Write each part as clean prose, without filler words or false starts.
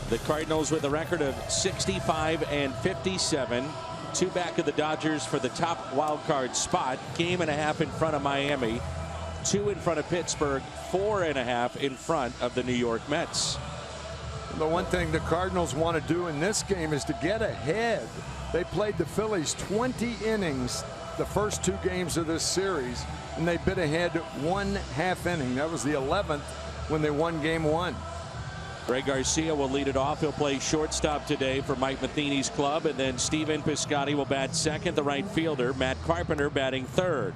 The Cardinals with a record of 65-57. 2 back of the Dodgers for the top wild card spot. Game and a half in front of Miami. 2 in front of Pittsburgh. 4.5 in front of the New York Mets. The one thing the Cardinals want to do in this game is to get ahead. They played the Phillies 20 innings the first 2 games of this series, and they bit ahead 1/2 inning. That was the 11th when they won game 1. Greg Garcia will lead it off. He'll play shortstop today for Mike Matheny's club, and then Steven Piscotty will bat second, the right fielder. Matt Carpenter batting third.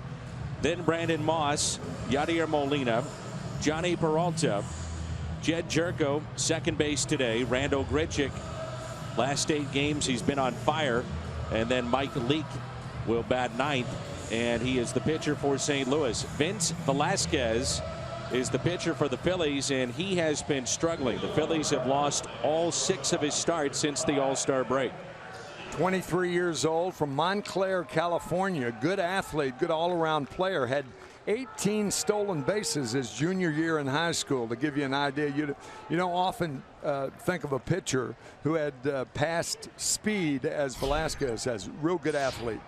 Then Brandon Moss, Yadier Molina, Johnny Peralta, Jed Jerko, second base today. Randall Grichuk, last 8 games he's been on fire. And then Mike Leake will bat ninth, and he is the pitcher for St. Louis. Vince Velasquez is the pitcher for the Phillies, and he has been struggling. The Phillies have lost all 6 of his starts since the All-Star break. 23 years old, from Montclair, California. Good athlete, good all-around player. Had 18 stolen bases his junior year in high school. To give you an idea, you don't often think of a pitcher who had past speed as Velasquez has. Real good athlete.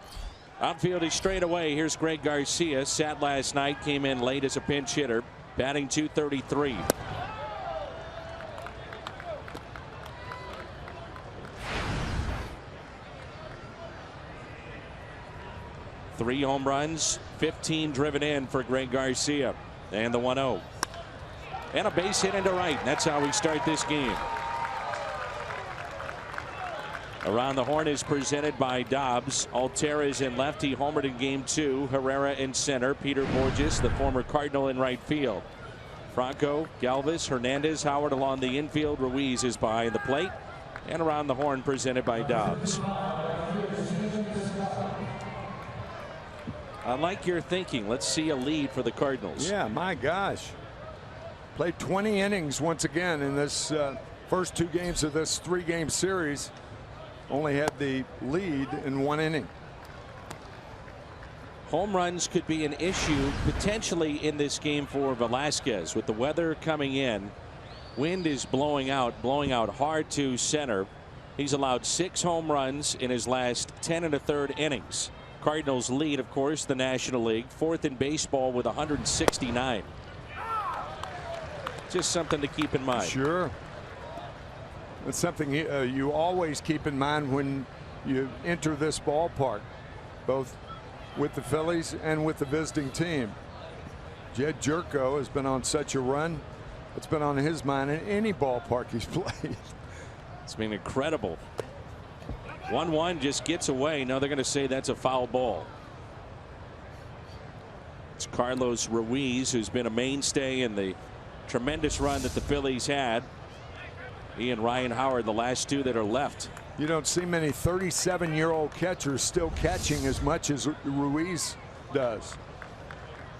Outfield is straight away. Here's Greg Garcia. Sat last night, came in late as a pinch hitter. Batting .233. Three home runs, 15 driven in for Greg Garcia. And the 1-0. And a base hit into right. That's how we start this game. Around the Horn is presented by Dobbs. Altera is in left. He homered in game 2. Herrera in center. Peter Borges, the former Cardinal, in right field. Franco, Galvis, Hernandez, Howard along the infield. Ruiz is behind the plate. And Around the Horn presented by Dobbs. I like your thinking. Let's see a lead for the Cardinals. Yeah, my gosh. Played 20 innings once again in this first 2 games of this 3-game series. Only had the lead in 1 inning. Home runs could be an issue potentially in this game for Velasquez. With the weather coming in, wind is blowing out hard to center. He's allowed 6 home runs in his last 10 1/3 innings. Cardinals lead, of course, the National League, 4th in baseball with 169. Just something to keep in mind. Sure. It's something you always keep in mind when you enter this ballpark, both with the Phillies and with the visiting team. Jed Jerko has been on such a run. It's been on his mind in any ballpark he's played. It's been incredible. 1-1 just gets away. Now they're going to say that's a foul ball. It's Carlos Ruiz, who's been a mainstay in the tremendous run that the Phillies had. He and Ryan Howard, the last 2 that are left. You don't see many 37-year-old catchers still catching as much as Ruiz does.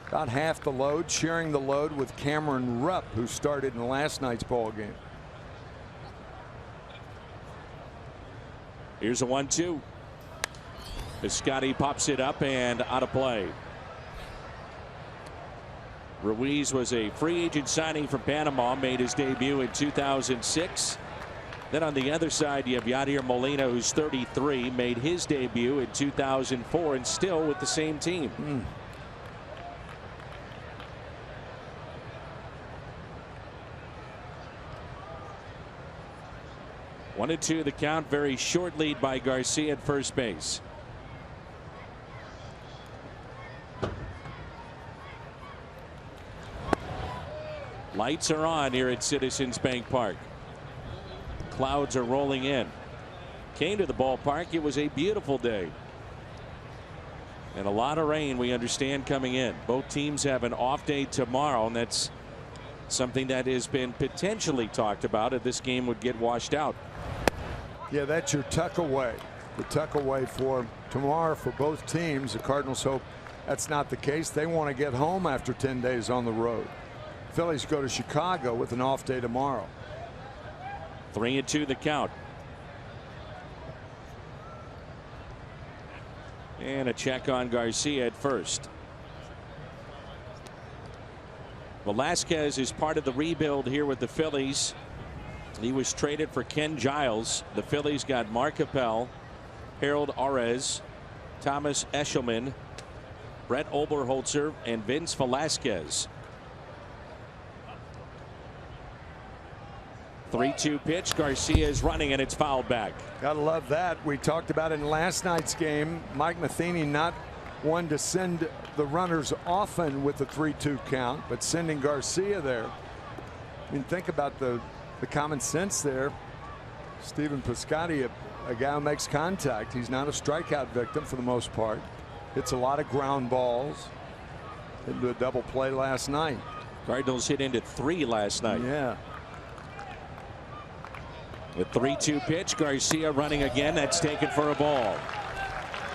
About half the load, sharing the load with Cameron Rupp, who started in last night's ball game. Here's a 1-2. Piscotty pops it up and out of play. Ruiz was a free agent signing from Panama, made his debut in 2006. Then on the other side, you have Yadier Molina, who's 33, made his debut in 2004 and still with the same team. 1-2 the count. Very short lead by Garcia at first base. Lights are on here at Citizens Bank Park. Clouds are rolling in. Came to the ballpark. It was a beautiful day. And a lot of rain, we understand, coming in. Both teams have an off day tomorrow, and that's something that has been potentially talked about if this game would get washed out. Yeah, that's your tuck away. The tuck away for tomorrow for both teams. The Cardinals hope that's not the case. They want to get home after 10 days on the road. Phillies go to Chicago with an off day tomorrow. 3-2 the count. And a check on Garcia at first. Velasquez is part of the rebuild here with the Phillies. He was traded for Ken Giles. The Phillies got Mark Appel, Harold Arez, Thomas Eshelman, Brett Oberholzer, and Vince Velasquez. 3-2 pitch. Garcia is running, and it's fouled back. Gotta love that. We talked about it in last night's game. Mike Matheny not one to send the runners often with the 3-2 count, but sending Garcia there. I mean, think about the common sense there. Stephen Piscotty, a guy who makes contact. He's not a strikeout victim for the most part. Hits a lot of ground balls. Into a double play last night. Cardinals hit into 3 last night. Yeah. The 3-2 pitch. Garcia running again. That's taken for a ball.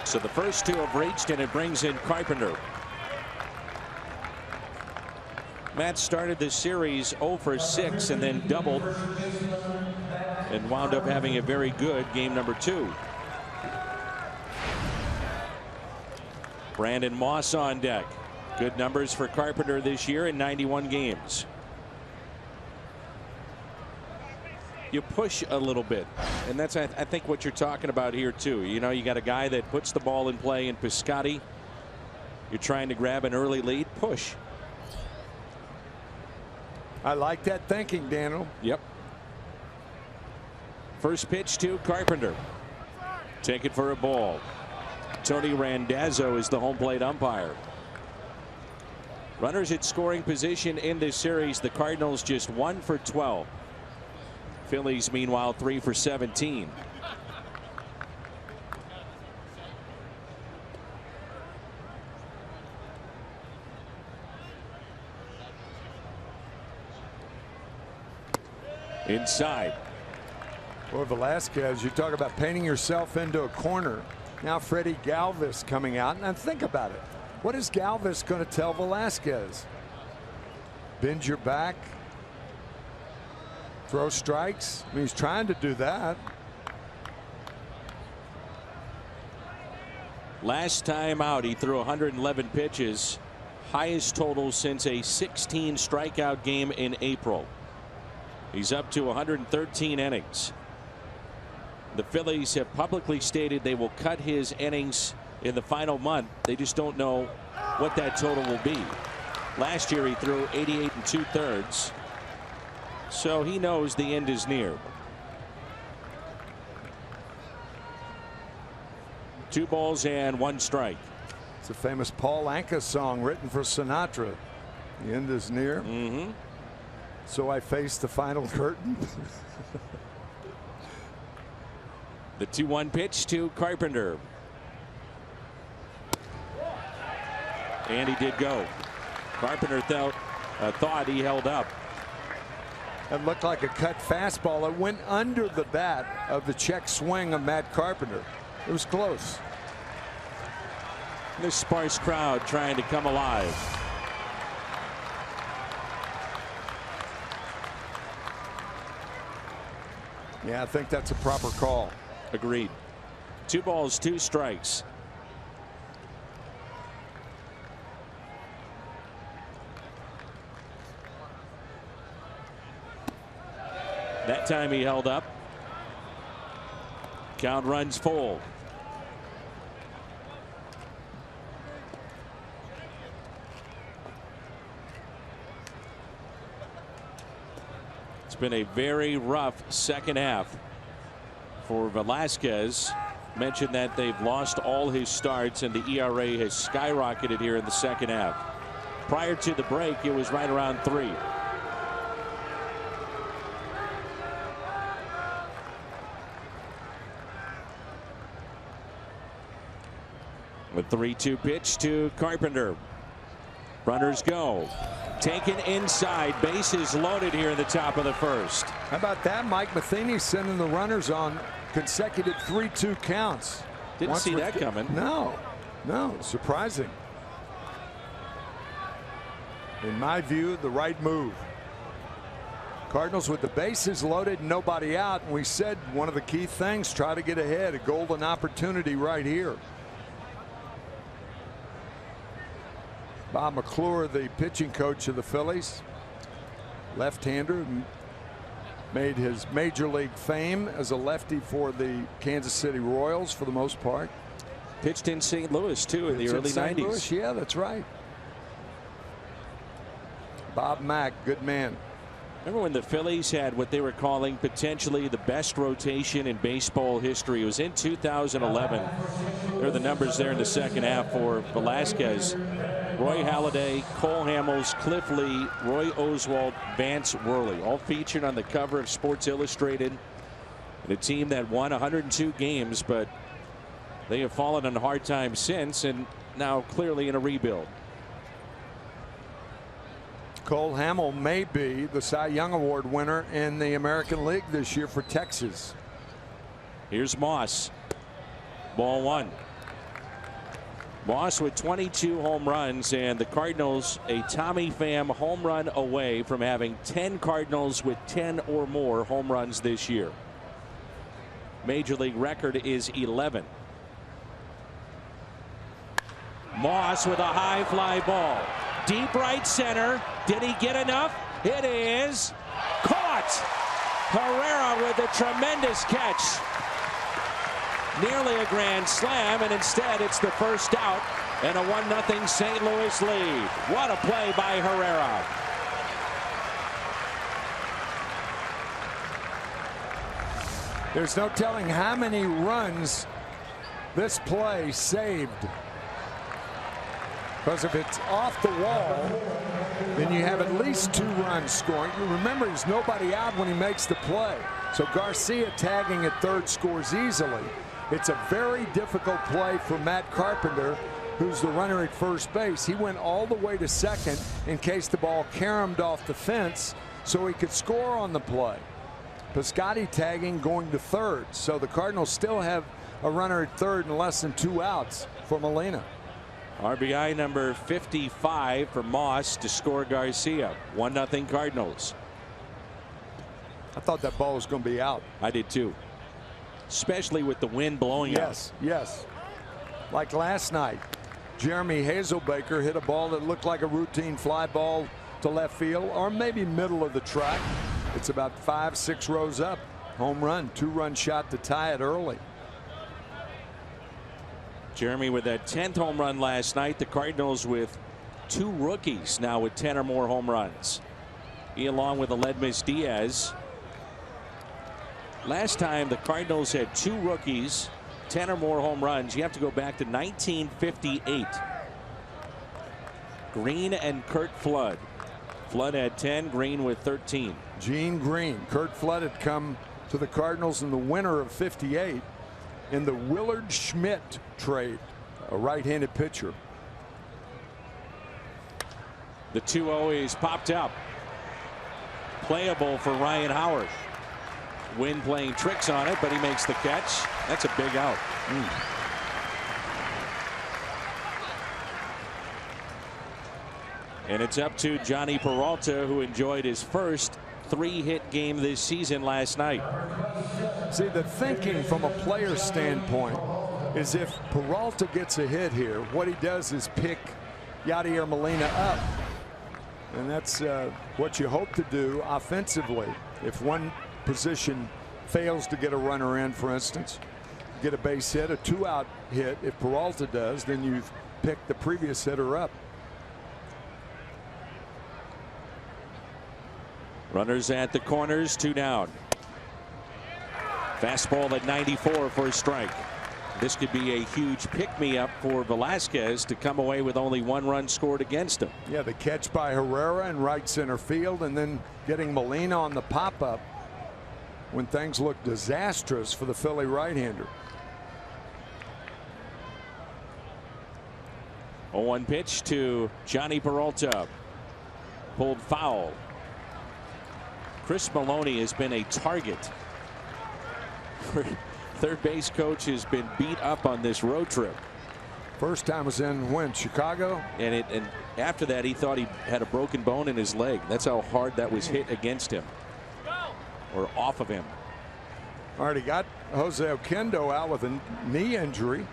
So the first 2 have reached, and it brings in Carpenter. Matt started the series 0 for 6 and then doubled and wound up having a very good game number 2. Brandon Moss on deck. Good numbers for Carpenter this year in 91 games. You push a little bit, and that's I think what you're talking about here too. You know, you got a guy that puts the ball in play in Piscotty. You're trying to grab an early lead. Push. I like that thinking, Daniel. Yep. First pitch to Carpenter. Take it for a ball. Tony Randazzo is the home plate umpire. Runners at scoring position in this series. The Cardinals just 1 for 12. Phillies meanwhile 3 for 17. Inside. Boy, Velasquez, you talk about painting yourself into a corner. Now Freddie Galvis coming out, and think about it. What is Galvis going to tell Velasquez? Bend your back, throw strikes. I mean, he's trying to do that. Last time out, he threw 111 pitches, highest total since a 16 strikeout game in April. He's up to 113 innings. The Phillies have publicly stated they will cut his innings in the final month. They just don't know what that total will be. Last year he threw 88 2/3. So he knows the end is near. 2 balls and 1 strike. It's a famous Paul Anka song written for Sinatra. The end is near. So I face the final curtain. The 2-1 pitch to Carpenter. And he did go. Carpenter thought he held up. It looked like a cut fastball. It went under the bat of the check swing of Matt Carpenter. It was close. This sparse crowd trying to come alive. Yeah, I think that's a proper call. Agreed. 2 balls, 2 strikes. That time he held up. Count runs full. It's been a very rough second half for Velasquez. Mentioned that they've lost all his starts and the ERA has skyrocketed here in the second half. Prior to the break, it was right around 3. A 3-2 pitch to Carpenter. Runners go. Taken inside. Bases loaded here in the top of the first. How about that? Mike Matheny sending the runners on consecutive 3-2 counts. Didn't see that coming. No, surprising. In my view, the right move. Cardinals with the bases loaded, nobody out, and we said one of the key things, try to get ahead. A golden opportunity right here. Bob McClure, the pitching coach of the Phillies, left-hander, Made his major league fame as a lefty for the Kansas City Royals for the most part. Pitched in St. Louis, too, in the early 90s. Louis, yeah, that's right. Bob Mack, good man. Remember when the Phillies had what they were calling potentially the best rotation in baseball history? It was in 2011. There are the numbers there in the second half for Velasquez. Roy Halladay, Cole Hamels, Cliff Lee, Roy Oswalt, Vance Worley, all featured on the cover of Sports Illustrated. And a team that won 102 games, but they have fallen on hard times since, and now clearly in a rebuild. Cole Hamels may be the Cy Young Award winner in the American League this year for Texas. Here's Moss. Ball one. Moss with 22 home runs, and the Cardinals a Tommy Pham home run away from having 10 Cardinals with 10 or more home runs this year. Major league record is 11. Moss with a high fly ball. Deep right center. Did he get enough? It is caught. Herrera with a tremendous catch. Nearly a grand slam, and instead it's the first out and a 1-0 St. Louis lead. What a play by Herrera. There's no telling how many runs this play saved. Because if it's off the wall, then you have at least 2 runs scoring. You remember, there's nobody out when he makes the play. So Garcia tagging at third scores easily. It's a very difficult play for Matt Carpenter, who's the runner at first base. He went all the way to second in case the ball caromed off the fence so he could score on the play. Piscotty tagging going to third. So the Cardinals still have a runner at third and less than 2 outs for Molina. RBI number 55 for Moss to score Garcia. 1-0 Cardinals. I thought that ball was going to be out. I did too. Especially with the wind blowing out. Yes. Like last night, Jeremy Hazelbaker hit a ball that looked like a routine fly ball to left field, or maybe middle of the track. It's about 5-6 rows up. Home run, 2-run shot to tie it early. Jeremy with that 10th home run last night. The Cardinals with 2 rookies now with 10 or more home runs. He along with Aledmys Diaz. Last time the Cardinals had 2 rookies, 10 or more home runs. You have to go back to 1958. Green and Curt Flood. Flood had 10, Green with 13. Gene Green. Curt Flood had come to the Cardinals in the winter of '58 in the Willard Schmidt trade, a right-handed pitcher. The 2-0 is popped up. Playable for Ryan Howard. Wind playing tricks on it, but he makes the catch. That's a big out. And it's up to Johnny Peralta, who enjoyed his first 3-hit game this season last night. See, the thinking from a player standpoint is if Peralta gets a hit here, what he does is pick Yadier Molina up. And that's what you hope to do offensively. If one position fails to get a runner in, for instance, get a base hit, a 2-out hit. If Peralta does, then you've picked the previous hitter up. Runners at the corners, 2 down. Fastball at 94 for a strike. This could be a huge pick-me-up for Velasquez to come away with only 1 run scored against him. Yeah, the catch by Herrera in right center field, and then getting Molina on the pop-up when things look disastrous for the Philly right-hander. 0-1 pitch to Johnny Peralta. Pulled foul. Chris Maloney has been a target. Third base coach has been beat up on this road trip. First time was in when? Chicago? And after that, he thought he had a broken bone in his leg. That's how hard that was hit against him. Or off of him. Already got Jose Oquendo out with a knee injury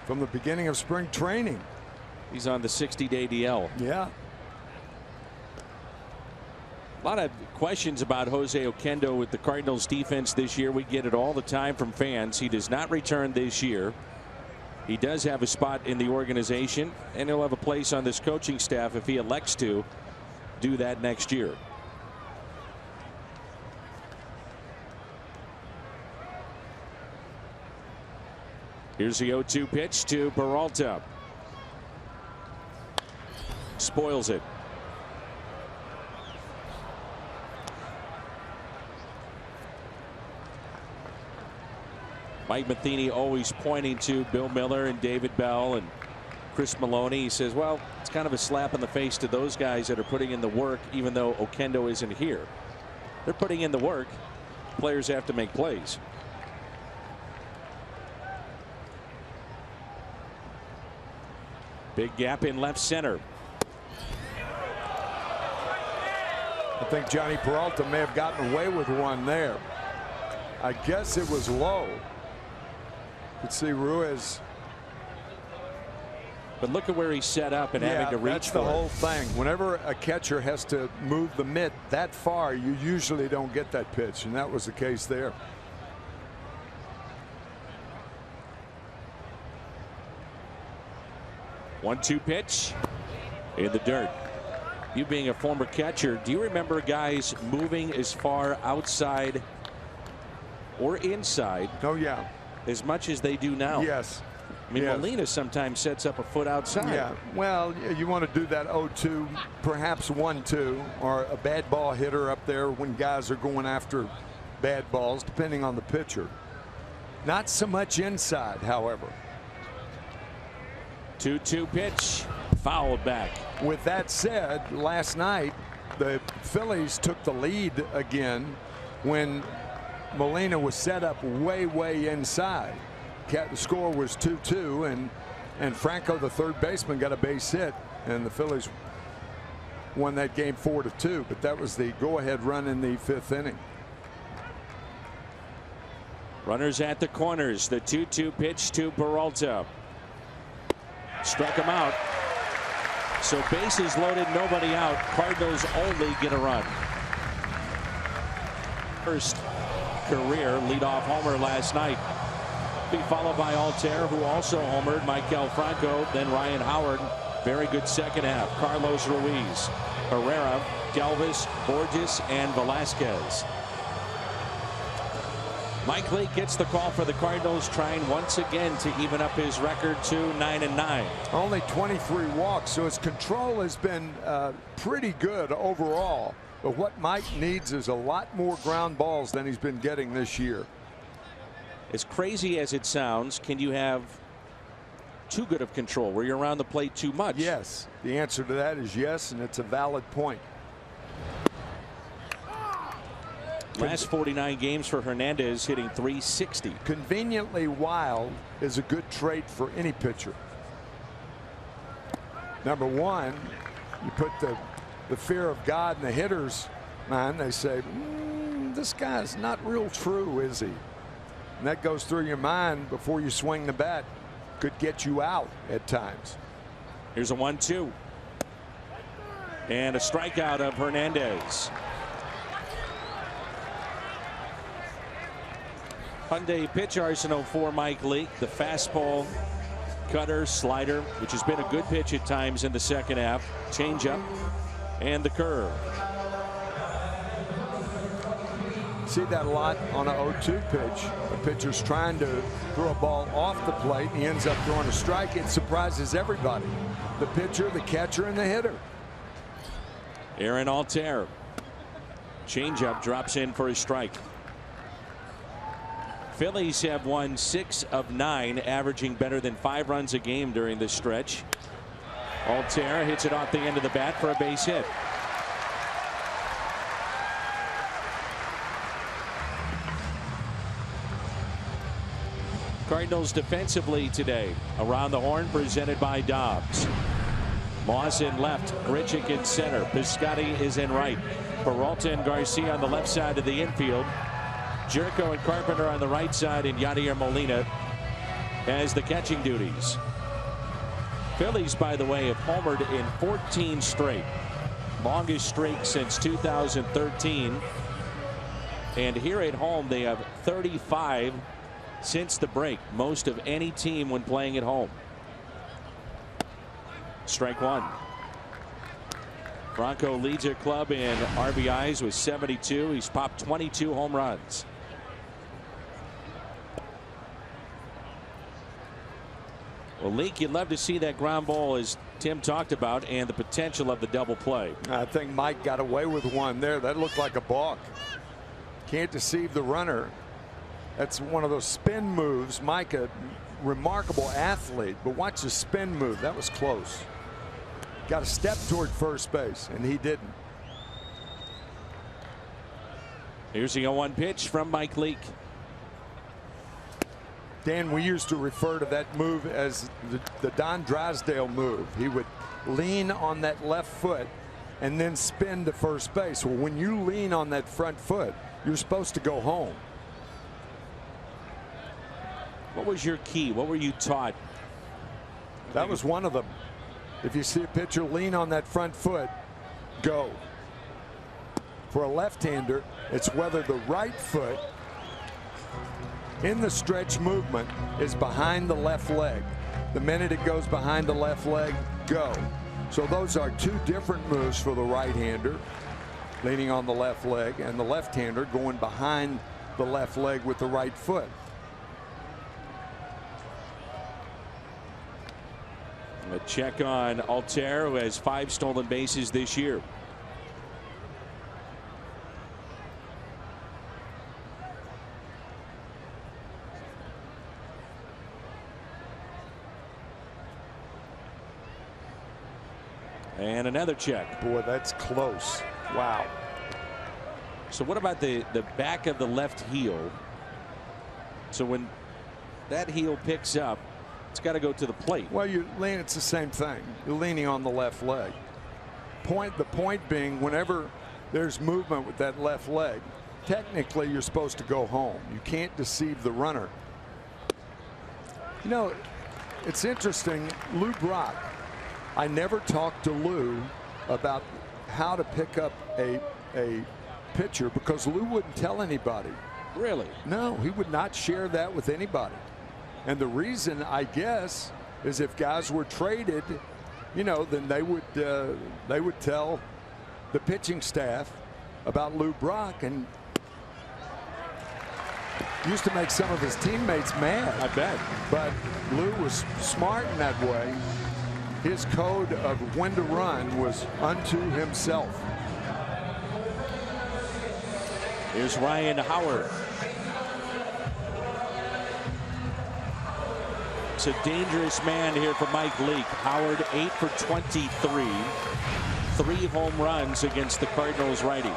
from the beginning of spring training. He's on the 60-day DL. Yeah. A lot of questions about Jose Oquendo with the Cardinals defense this year. We get it all the time from fans. He does not return this year. He does have a spot in the organization, and he'll have a place on this coaching staff if he elects to do that next year. Here's the 0-2 pitch to Peralta. Spoils it. Mike Matheny always pointing to Bill Miller and David Bell and Chris Maloney. He says, well, it's kind of a slap in the face to those guys that are putting in the work, even though Oquendo isn't here. They're putting in the work. Players have to make plays. Big gap in left center. I think Johnny Peralta may have gotten away with one there. I guess it was low. Let's see Ruiz. But look at where he's set up and having to reach that's for the whole thing. Whenever a catcher has to move the mitt that far, you usually don't get that pitch, and that was the case there. One-two pitch in the dirt. You being a former catcher, do you remember guys moving as far outside or inside? Oh yeah. As much as they do now? Yes. I mean, Molina sometimes sets up a foot outside. Yeah, well, you want to do that 0-2, perhaps 1-2, or a bad ball hitter up there when guys are going after bad balls, depending on the pitcher. Not so much inside, however. 2-2 pitch, fouled back. With that said, last night, the Phillies took the lead again when Molina was set up way inside. The score was 2-2, and Franco, the third baseman, got a base hit, and the Phillies won that game 4-2. But that was the go-ahead run in the fifth inning. Runners at the corners. The 2-2 pitch to Peralta. Struck him out. So bases loaded, nobody out. Cardinals only get a run. First career leadoff homer last night. Be followed by Altair, who also homered, Michael Franco, then Ryan Howard. Very good second half. Carlos Ruiz, Herrera, Galvis, Borges, and Velasquez. Mike Leake gets the call for the Cardinals, trying once again to even up his record to 9-9. Only 23 walks, so his control has been pretty good overall. But what Mike needs is a lot more ground balls than he's been getting this year. As crazy as it sounds, can you have too good of control where you're around the plate too much? Yes. The answer to that is yes, and it's a valid point. Last 49 games for Hernandez, hitting .360. Conveniently wild is a good trait for any pitcher. Number one, you put the fear of God in the hitter's mind. They say, this guy's not real true, is he? And that goes through your mind before you swing the bat. Could get you out at times. Here's a 1-2. And a strikeout of Hernandez. Hyundai pitch arsenal for Mike Leake. The fastball, cutter, slider, which has been a good pitch at times in the second half. Changeup and the curve. See that a lot on an 0-2 pitch. The pitcher's trying to throw a ball off the plate, and he ends up throwing a strike. It surprises everybody. The pitcher, the catcher, and the hitter. Aaron Altair. Changeup drops in for a strike. Phillies have won 6 of 9, averaging better than 5 runs a game during this stretch. Altair hits it off the end of the bat for a base hit. Cardinals defensively today. Around the horn, presented by Dobbs. Moss in left, Grichuk in center, Piscotty is in right. Peralta and Garcia on the left side of the infield. Jerko and Carpenter on the right side, and Yadier Molina has the catching duties. Phillies, by the way, have homered in 14 straight. Longest streak since 2013. And here at home, they have 35 since the break. Most of any team when playing at home. Strike one. Bronco leads their club in RBIs with 72. He's popped 22 home runs. Well, Leake, you'd love to see that ground ball, as Tim talked about, and the potential of the double play. I think Mike got away with one there. That looked like a balk. Can't deceive the runner. That's one of those spin moves. Mike, a remarkable athlete, but watch the spin move. That was close. Got a step toward first base, and he didn't. Here's the 0-1 pitch from Mike Leake. Dan, we used to refer to that move as the Don Drysdale move. He would lean on that left foot and then spin to first base. Well, when you lean on that front foot, you're supposed to go home. What was your key? What were you taught? That was one of them. If you see a pitcher lean on that front foot, go. For a left-hander, it's whether the right foot in the stretch movement is behind the left leg. The minute it goes behind the left leg, go. So those are two different moves for the right-hander, leaning on the left leg, and the left-hander going behind the left leg with the right foot. A check on Altair, who has 5 stolen bases this year. And another check. Boy, that's close. Wow. So what about the back of the left heel? So when that heel picks up, it's got to go to the plate. Well, you lean, it's the same thing. You're leaning on the left leg. The point being, whenever there's movement with that left leg, technically you're supposed to go home. You can't deceive the runner. You know, it's interesting, Lou Brock, I never talked to Lou about how to pick up a pitcher because Lou wouldn't tell anybody. Really? No, he would not share that with anybody. And the reason, I guess, is if guys were traded, you know, then they would tell the pitching staff about Lou Brock, and used to make some of his teammates mad. I bet. But Lou was smart in that way. His code of when to run was unto himself. Here's Ryan Howard. It's a dangerous man here for Mike Leake. Howard 8 for 23. 3 home runs against the Cardinals righty.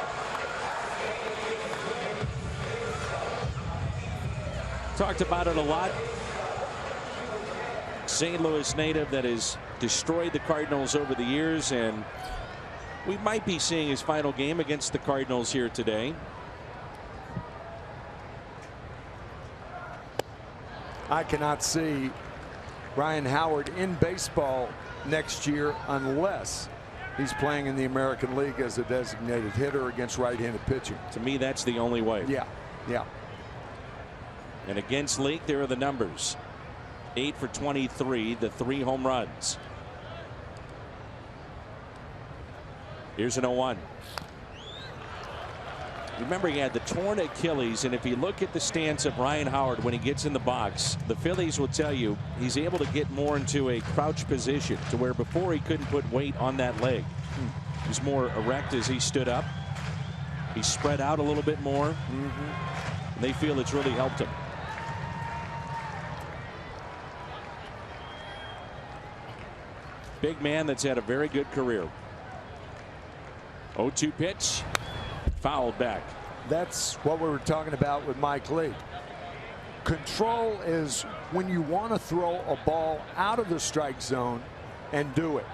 Talked about it a lot. St. Louis native that has destroyed the Cardinals over the years, and we might be seeing his final game against the Cardinals here today. I cannot see Ryan Howard in baseball next year unless he's playing in the American League as a designated hitter against right-handed pitching. To me, that's the only way. Yeah, yeah. And against Leake, there are the numbers. 8 for 23, the 3 home runs. Here's an 0-1. Remember, he had the torn Achilles, and if you look at the stance of Ryan Howard when he gets in the box, the Phillies will tell you he's able to get more into a crouch position, to where before he couldn't put weight on that leg. He was more erect as he stood up. He spread out a little bit more. And they feel it's really helped him. Big man that's had a very good career. 0-2 pitch. Fouled back. That's what we were talking about with Mike Leake. Control is when you want to throw a ball out of the strike zone and do it.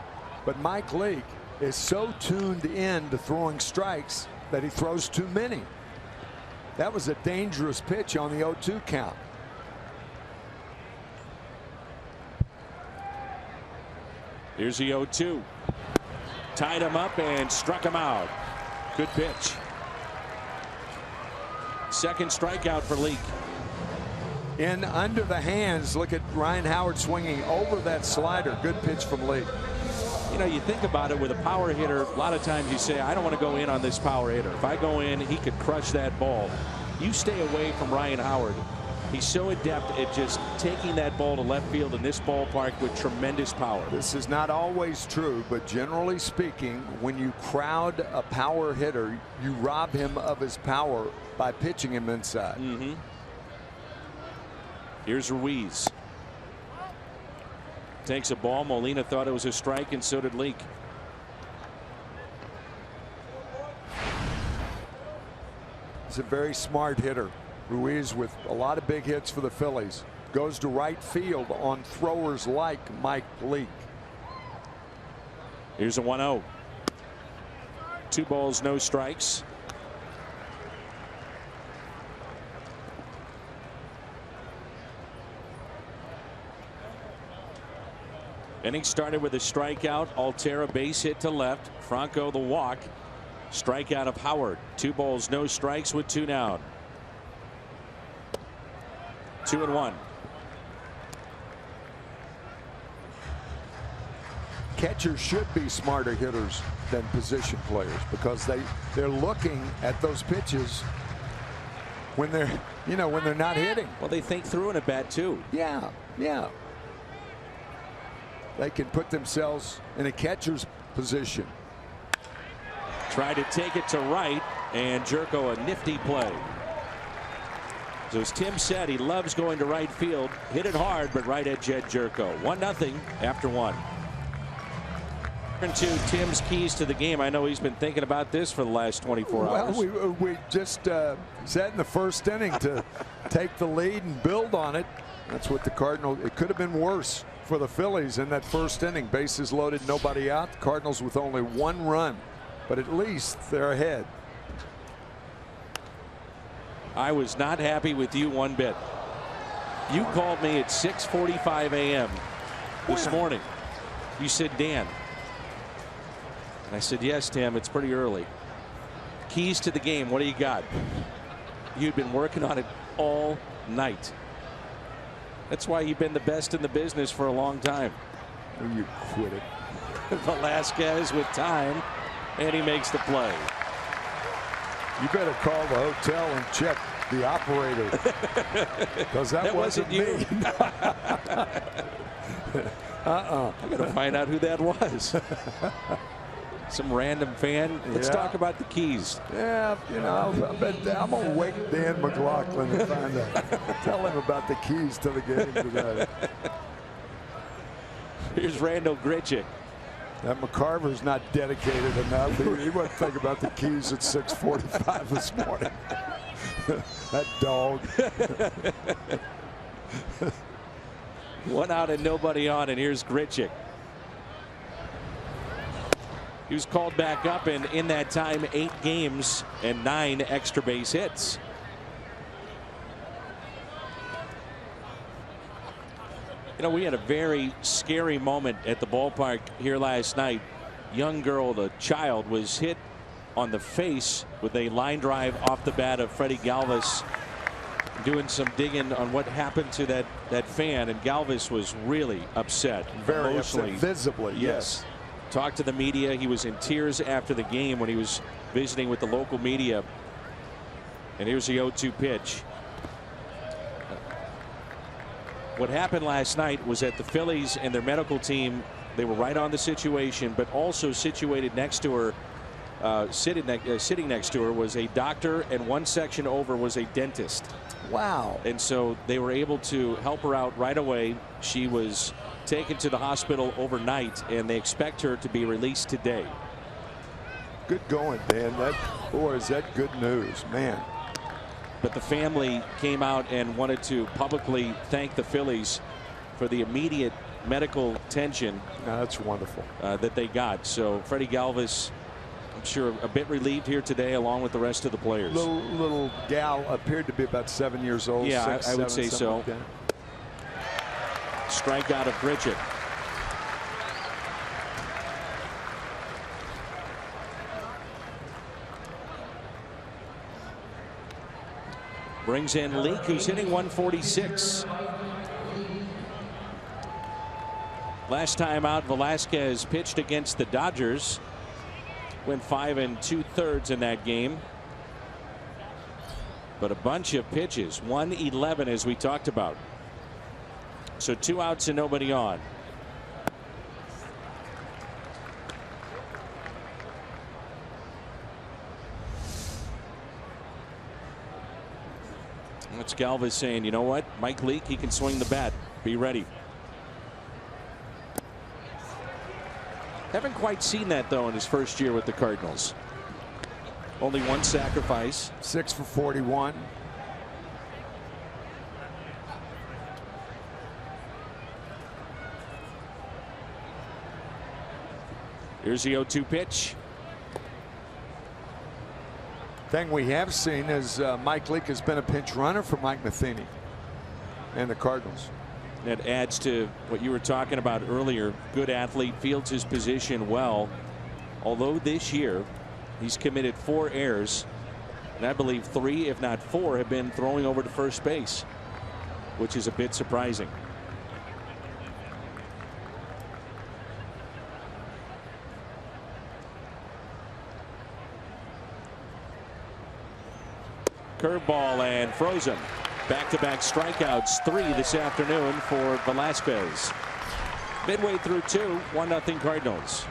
But Mike Leake is so tuned in to throwing strikes that he throws too many. That was a dangerous pitch on the 0-2 count. Here's the 0-2. tied him up and struck him out. Good pitch. Second strikeout for Leake. In under the hands. Look at Ryan Howard swinging over that slider. Good pitch from Leake. You know, you think about it with a power hitter, a lot of times you say, I don't want to go in on this power hitter. If I go in, he could crush that ball. You stay away from Ryan Howard. He's so adept at just taking that ball to left field in this ballpark with tremendous power. This is not always true, but generally speaking, when you crowd a power hitter, you rob him of his power by pitching him inside. Here's Ruiz. Takes a ball. Molina thought it was a strike, and so did Leake. He's a very smart hitter. Ruiz with a lot of big hits for the Phillies. Goes to right field on throwers like Mike Leake. Here's a 1-0. 2 balls, no strikes. Inning started with a strikeout. Altera base hit to left. Franco the walk. Strikeout of Howard. 2 balls, no strikes with 2 down. 2-1. Catchers should be smarter hitters than position players because they're looking at those pitches when they're when they're not hitting. Well, they think through an at bat too. Yeah. They can put themselves in a catcher's position. Tried to take it to right, and Jerko a nifty play. So as Tim said, he loves going to right field. Hit it hard, but right at Jed Jerko. 1-0 after 1. To Tim's keys to the game. I know he's been thinking about this for the last 24 hours. Well, we just sat in the first inning to take the lead and build on it. That's what the Cardinals. It could have been worse for the Phillies in that first inning. Bases loaded, nobody out. The Cardinals with only 1 run, but at least they're ahead. I was not happy with you one bit. You called me at 6:45 a.m. this morning. You said, Dan. And I said, yes, Tim, it's pretty early. Keys to the game, what do you got? You'd been working on it all night. That's why you've been the best in the business for a long time. You quit it. Velasquez with time, and he makes the play. You better call the hotel and check the operator, because that wasn't me. I gotta find out who that was. Some random fan. Let's talk about the keys. Yeah, I bet I'm gonna wake Dan McLaughlin and find out. Tell him about the keys to the game today. Here's Randall Grichuk. That McCarver's not dedicated enough. He wouldn't think about the keys at 6:45 this morning. That dog. 1 out and nobody on, and here's Grichuk. He was called back up, and in that time 8 games and 9 extra base hits. We had a very scary moment at the ballpark here last night. Young girl, the child, was hit on the face with a line drive off the bat of Freddie Galvis. Doing some digging on what happened to that fan, and Galvis was really upset. Very emotionally. upset, visibly. Yes. Talked to the media. He was in tears after the game when he was visiting with the local media. And here's the 0-2 pitch. What happened last night was that the Phillies and their medical team, they were right on the situation, but also situated next to her, sitting next to her was a doctor, and one section over was a dentist. Wow. And so they were able to help her out right away. She was taken to the hospital overnight, and they expect her to be released today. Good going, Dan. Boy, is that good news, man. But the family came out and wanted to publicly thank the Phillies for the immediate medical attention. That's wonderful. That they got. So Freddie Galvis, I'm sure, a bit relieved here today, along with the rest of the players. Little gal appeared to be about 7 years old. Yeah, 6, I would 7, say so. Like Strikeout of Grichuk. Brings in Leake, who's hitting 146. Last time out, Velasquez pitched against the Dodgers. Went 5 2/3 in that game. But a bunch of pitches. 111 as we talked about. So 2 outs and nobody on. That's Galvis saying, you know what, Mike Leake, he can swing the bat. Be ready. Haven't quite seen that, though, in his first year with the Cardinals. Only 1 sacrifice. 6 for 41. Here's the 0-2 pitch. Thing we have seen is Mike Leake has been a pinch runner for Mike Matheny and the Cardinals. That adds to what you were talking about earlier. Good athlete, fields his position well. Although this year he's committed 4 errors, and I believe 3, if not 4, have been throwing over to first base, which is a bit surprising. Curveball and frozen. Back-to-back strikeouts, 3 this afternoon for Velasquez. Midway through 2, 1-0 Cardinals.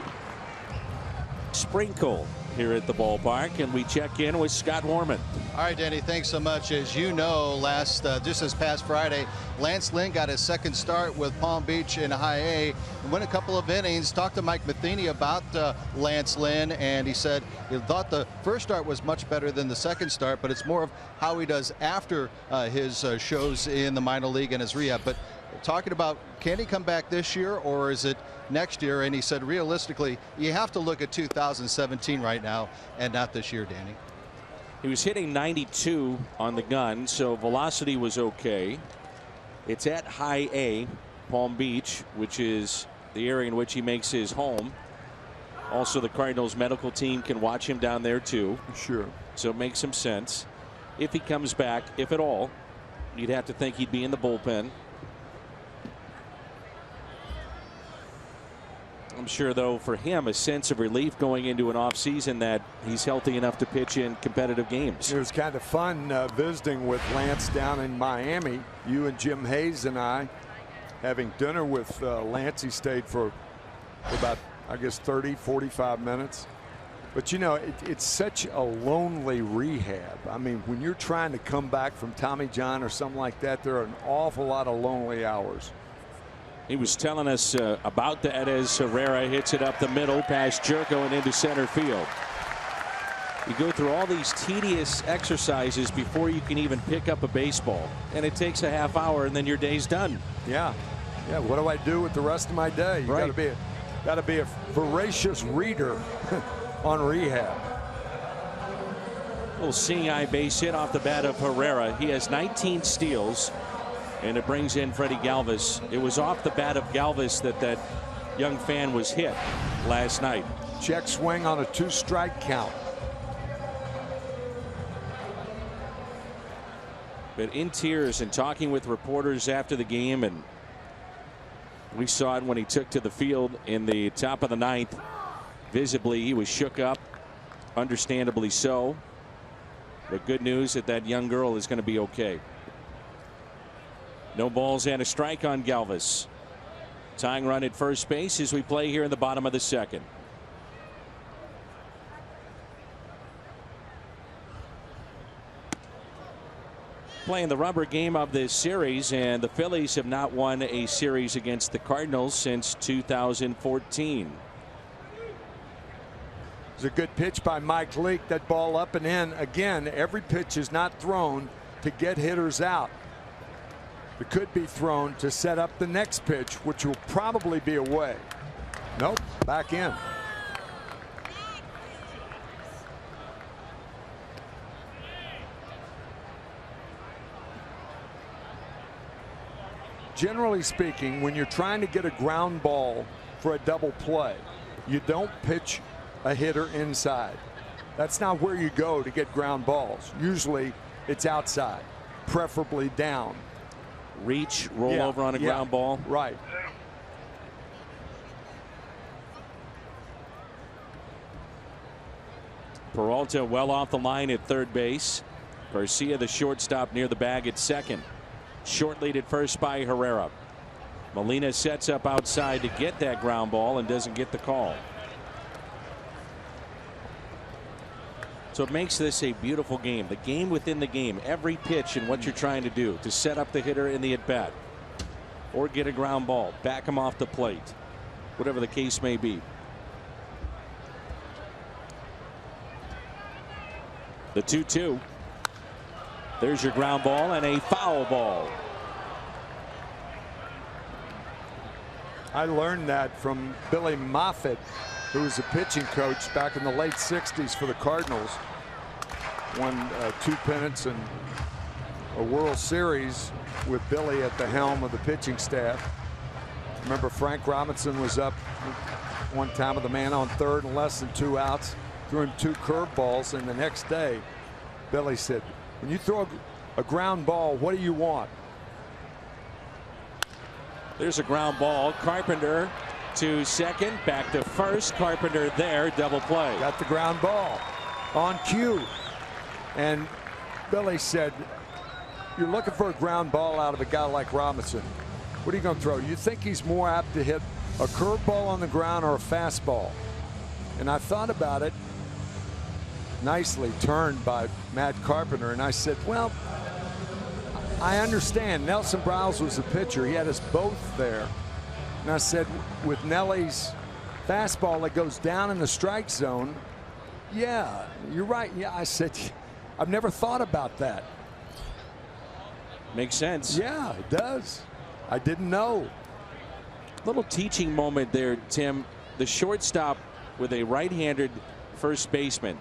Sprinkle here at the ballpark, and we check in with Scott Warman. All right, Danny, thanks so much. As you know, just this past Friday, Lance Lynn got his second start with Palm Beach in High A. Went a couple of innings. Talked to Mike Matheny about Lance Lynn, and he said he thought the first start was much better than the second start, but it's more of how he does after his shows in the minor league and his rehab. But talking about, can he come back this year, or is it next year? And he said, realistically, you have to look at 2017 right now and not this year, Danny. He was hitting 92 on the gun, so velocity was okay. It's at High A, Palm Beach, which is the area in which he makes his home. Also, the Cardinals medical team can watch him down there too. Sure. So it makes some sense. If he comes back, if at all, you'd have to think he'd be in the bullpen. I'm sure, though, for him, a sense of relief going into an offseason that he's healthy enough to pitch in competitive games. It was kind of fun visiting with Lance down in Miami. You and Jim Hayes and I having dinner with Lance. He stayed for about, I guess, 30, 45 minutes. But, you know, it's such a lonely rehab. I mean, when you're trying to come back from Tommy John or something like that, there are an awful lot of lonely hours. He was telling us about the Edez Herrera, hits it up the middle past Jerko and into center field. You go through all these tedious exercises before you can even pick up a baseball, and it takes a half hour and then your day's done. Yeah. What do I do with the rest of my day? You right. got to be a voracious reader on rehab. Little seeing eye base hit off the bat of Herrera. He has 19 steals. And it brings in Freddie Galvis. It was off the bat of Galvis that young fan was hit last night. Check swing on a 2-strike count. But in tears and talking with reporters after the game, and we saw it when he took to the field in the top of the 9th. Visibly, he was shook up, understandably so. But good news that young girl is going to be okay. No balls and a strike on Galvis. Tying run at first base as we play here in the bottom of the 2nd. Playing the rubber game of this series, and the Phillies have not won a series against the Cardinals since 2014. It's a good pitch by Mike Leake. That ball up and in. Again, every pitch is not thrown to get hitters out. It could be thrown to set up the next pitch, which will probably be away. Nope, back in. Generally speaking, when you're trying to get a ground ball for a double play, you don't pitch a hitter inside. That's not where you go to get ground balls. Usually it's outside. preferably down. Reach, roll over on a ground ball. Right. Peralta well off the line at third base. Garcia, the shortstop, near the bag at second. Short lead at first by Herrera. Molina sets up outside to get that ground ball and doesn't get the call. So it makes this a beautiful game. The game within the game. Every pitch and what you're trying to do to set up the hitter in the at bat, or get a ground ball, back him off the plate, whatever the case may be. The 2-2. There's your ground ball and a foul ball. I learned that from Billy Moffitt, who was a pitching coach back in the late 60s for the Cardinals. Won 2 pennants and a World Series with Billy at the helm of the pitching staff. Remember, Frank Robinson was up one time with a man on third and less than 2 outs. Threw him 2 curveballs, and the next day, Billy said, when you throw a ground ball, what do you want? There's a ground ball. Carpenter to second, back to first. Carpenter there, double play. Got the ground ball on cue. And Billy said, you're looking for a ground ball out of a guy like Robinson. What are you going to throw? You think he's more apt to hit a curveball on the ground or a fastball? And I thought about it. Nicely turned by Matt Carpenter, and I said, well, I understand Nelson Briles was the pitcher. He had us both there. And I said, with Nelly's fastball that goes down in the strike zone, yeah, you're right. Yeah, I said, I've never thought about that. Makes sense. Yeah, it does. I didn't know. Little teaching moment there, Tim. The shortstop with a right-handed first baseman.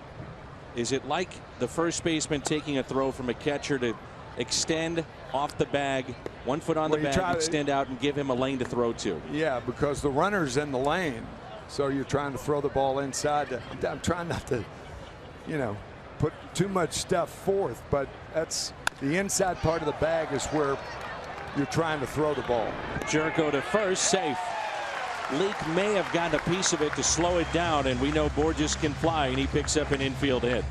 Is it like the first baseman taking a throw from a catcher to extend off the bag, 1 foot on the bag, extend out and give him a lane to throw to? Yeah, because the runner's in the lane. So you're trying to throw the ball inside. I'm trying not to, you know, put too much stuff forth, but that's the inside part of the bag is where you're trying to throw the ball. Jerko to first, safe. Leake may have gotten a piece of it to slow it down, and we know Borges can fly, and he picks up an infield hit.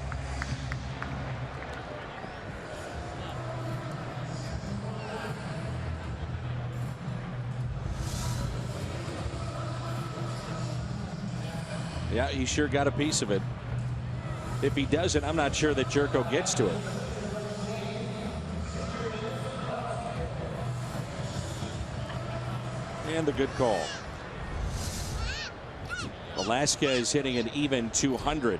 Yeah, he sure got a piece of it. If he doesn't, I'm not sure that Jerko gets to it. And the good call. Velasquez hitting an even 200.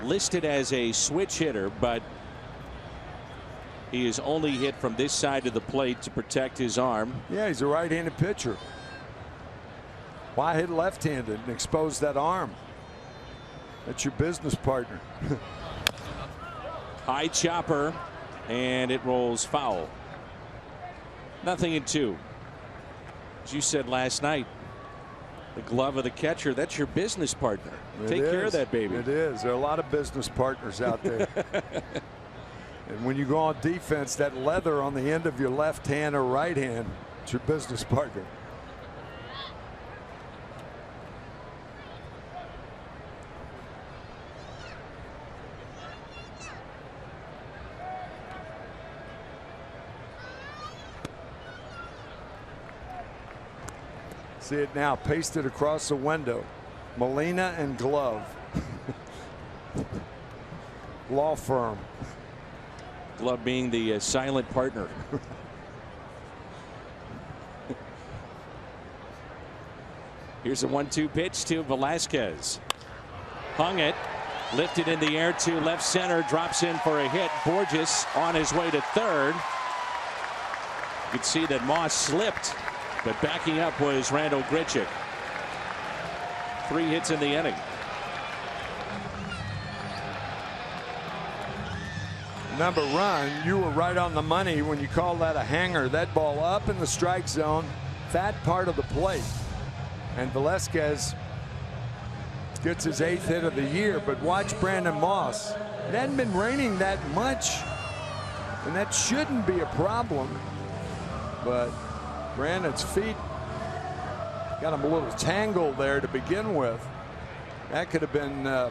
Listed as a switch hitter, but he is only hit from this side of the plate to protect his arm. Yeah, he's a right-handed pitcher. Why hit left-handed and expose that arm? That's your business partner. High chopper, and it rolls foul. 0-2. As you said last night, the glove of the catcher, that's your business partner. Take care of that baby. It is. There are a lot of business partners out there. And when you go on defense, that leather on the end of your left hand or right hand, it's your business partner. See it now, pasted across the window. Molina and glove. Law firm. Glove being the silent partner. Here's a 1-2 pitch to Velasquez. Hung it, lifted in the air to left center, drops in for a hit. Borges on his way to third. You can see that Moss slipped, but backing up was Randall Grichuk. 3 hits in the inning. Number run, you were right on the money when you call that a hanger. That ball up in the strike zone, that part of the plate. And Velasquez gets his 8th hit of the year. But watch Brandon Moss. It hadn't been raining that much, and that shouldn't be a problem. But Brandon's feet got him a little tangled there to begin with. That could have been a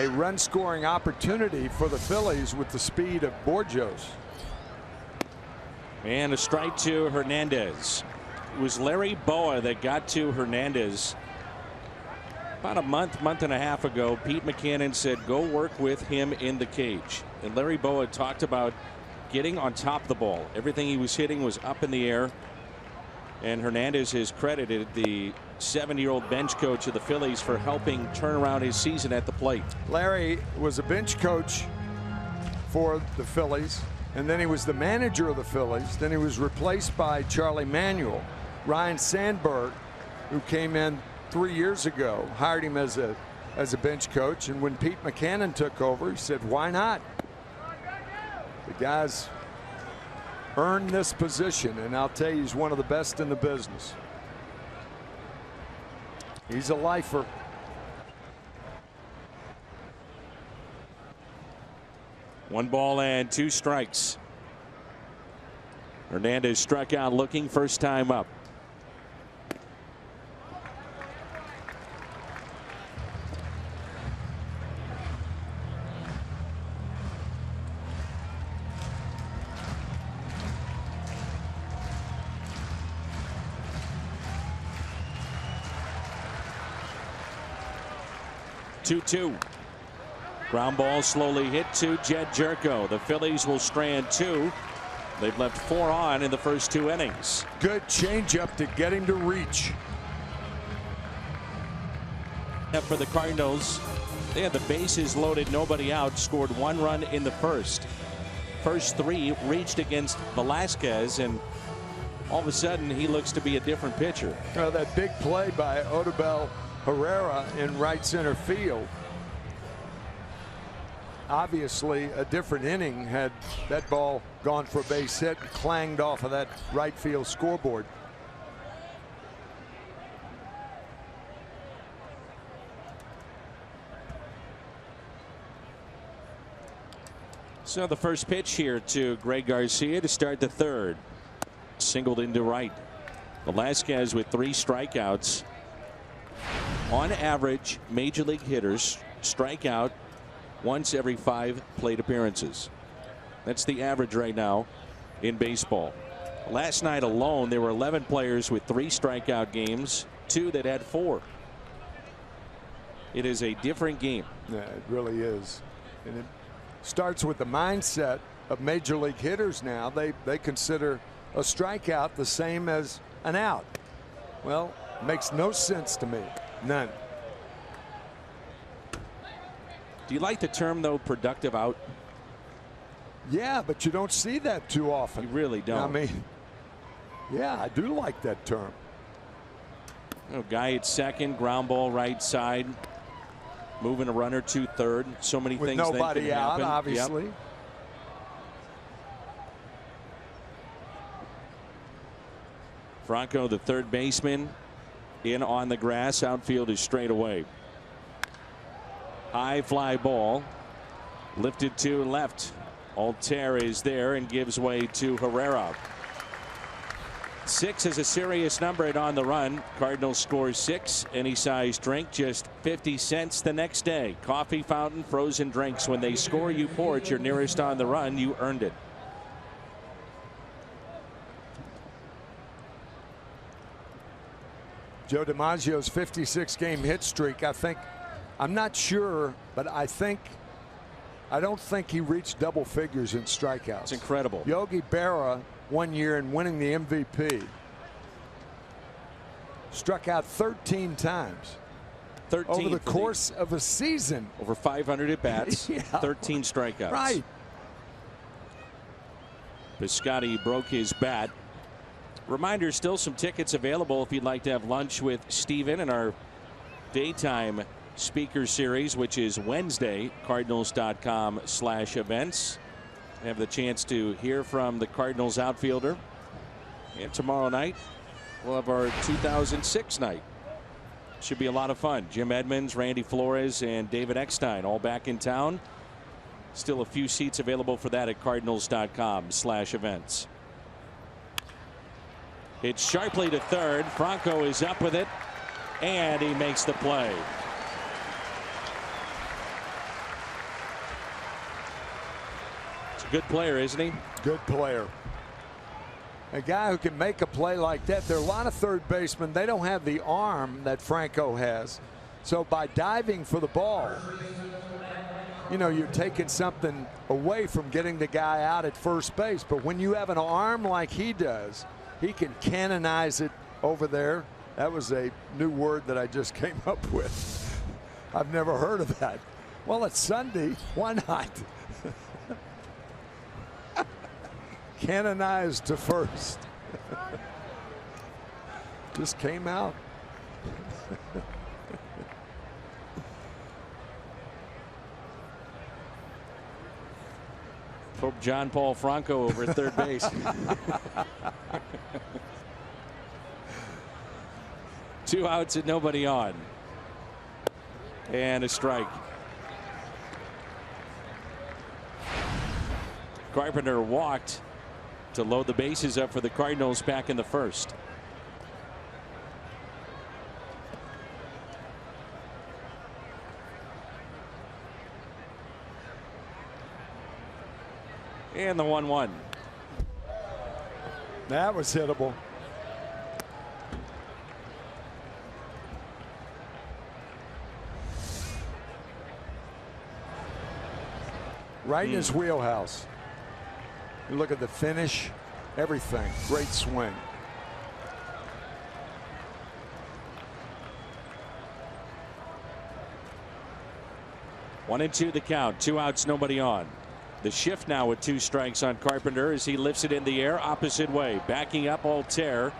run-scoring opportunity for the Phillies with the speed of Borgios. And a strike to Hernandez. It was Larry Boa that got to Hernandez about a month and a half ago. Pete Mackanin said go work with him in the cage. And Larry Boa talked about getting on top of the ball. Everything he was hitting was up in the air. And Hernandez has credited the 70-year-old bench coach of the Phillies for helping turn around his season at the plate. Larry was a bench coach for the Phillies, and then he was the manager of the Phillies. Then he was replaced by Charlie Manuel. Ryan Sandberg, who came in 3 years ago, hired him as a bench coach. And when Pete Mackanin took over, he said, why not? The guy's earned this position, and I'll tell you, he's one of the best in the business. He's a lifer. One ball and 2 strikes. Hernandez struck out looking, first time up. Two. Ground ball slowly hit to Jed Jerko. The Phillies will strand 2. They've left 4 on in the first 2 innings. Good changeup to get him to reach. For the Cardinals, they had the bases loaded, nobody out, scored 1 run in the first. First 3 reached against Velasquez, and all of a sudden he looks to be a different pitcher. Well, that big play by Odubel Herrera in right center field. Obviously a different inning had that ball gone for a base hit, clanged off of that right field scoreboard. So the first pitch here to Greg Garcia to start the 3rd. Singled into right. Velasquez with 3 strikeouts. On average, major league hitters strike out once every 5 plate appearances. That's the average right now in baseball. Last night alone, there were 11 players with 3 strikeout games, 2 that had 4. It is a different game. Yeah, it really is. And it starts with the mindset of major league hitters now. They consider a strikeout the same as an out. Well, it makes no sense to me. None. Do you like the term, though, productive out? Yeah, but you don't see that too often. You really don't. I mean, yeah, I do like that term. Guy at second, ground ball right side, moving a runner to third. So many with things nobody that can out, happen. obviously. Yep. Franco, the third baseman, in on the grass. Outfield is straight away. High fly ball lifted to left. Altair is there and gives way to Herrera. 6 is a serious number and on the run. Cardinals score 6. Any size drink, just 50 cents the next day. Coffee fountain, frozen drinks. When they score, you pour it. Your nearest on the run, you earned it. Joe DiMaggio's 56-game hit streak, I'm not sure, but I don't think he reached double figures in strikeouts. It's incredible. Yogi Berra, one year and winning the MVP, struck out 13 times. 13 over the course of a season. Over 500 at bats. Yeah. 13 strikeouts. Right. Piscotty broke his bat. Reminder, still some tickets available if you'd like to have lunch with Steven in our daytime speaker series, which is Wednesday, cardinals.com/events. Have the chance to hear from the Cardinals outfielder. And tomorrow night, we'll have our 2006 night. Should be a lot of fun. Jim Edmonds, Randy Flores, and David Eckstein all back in town. Still a few seats available for that at cardinals.com/events. It's sharply to third. Franco is up with it, and he makes the play. It's a good player, isn't he? Good player. A guy who can make a play like that. There are a lot of third basemen. They don't have the arm that Franco has. So by diving for the ball, you know, you're taking something away from getting the guy out at first base. But when you have an arm like he does, he can canonize it over there. That was a new word that I just came up with. I've never heard of that. Well, it's Sunday. Why not? Canonized to first. Just came out. Hope John Paul Franco over at third base. 2 outs and nobody on. And a strike. Carpenter walked to load the bases up for the Cardinals back in the first. And the 1-1. That was hittable. Right in his wheelhouse. You look at the finish, everything. Great swing. One and two the count. 2 outs, nobody on. The shift now with 2 strikes on Carpenter as he lifts it in the air opposite way. Backing up Altair.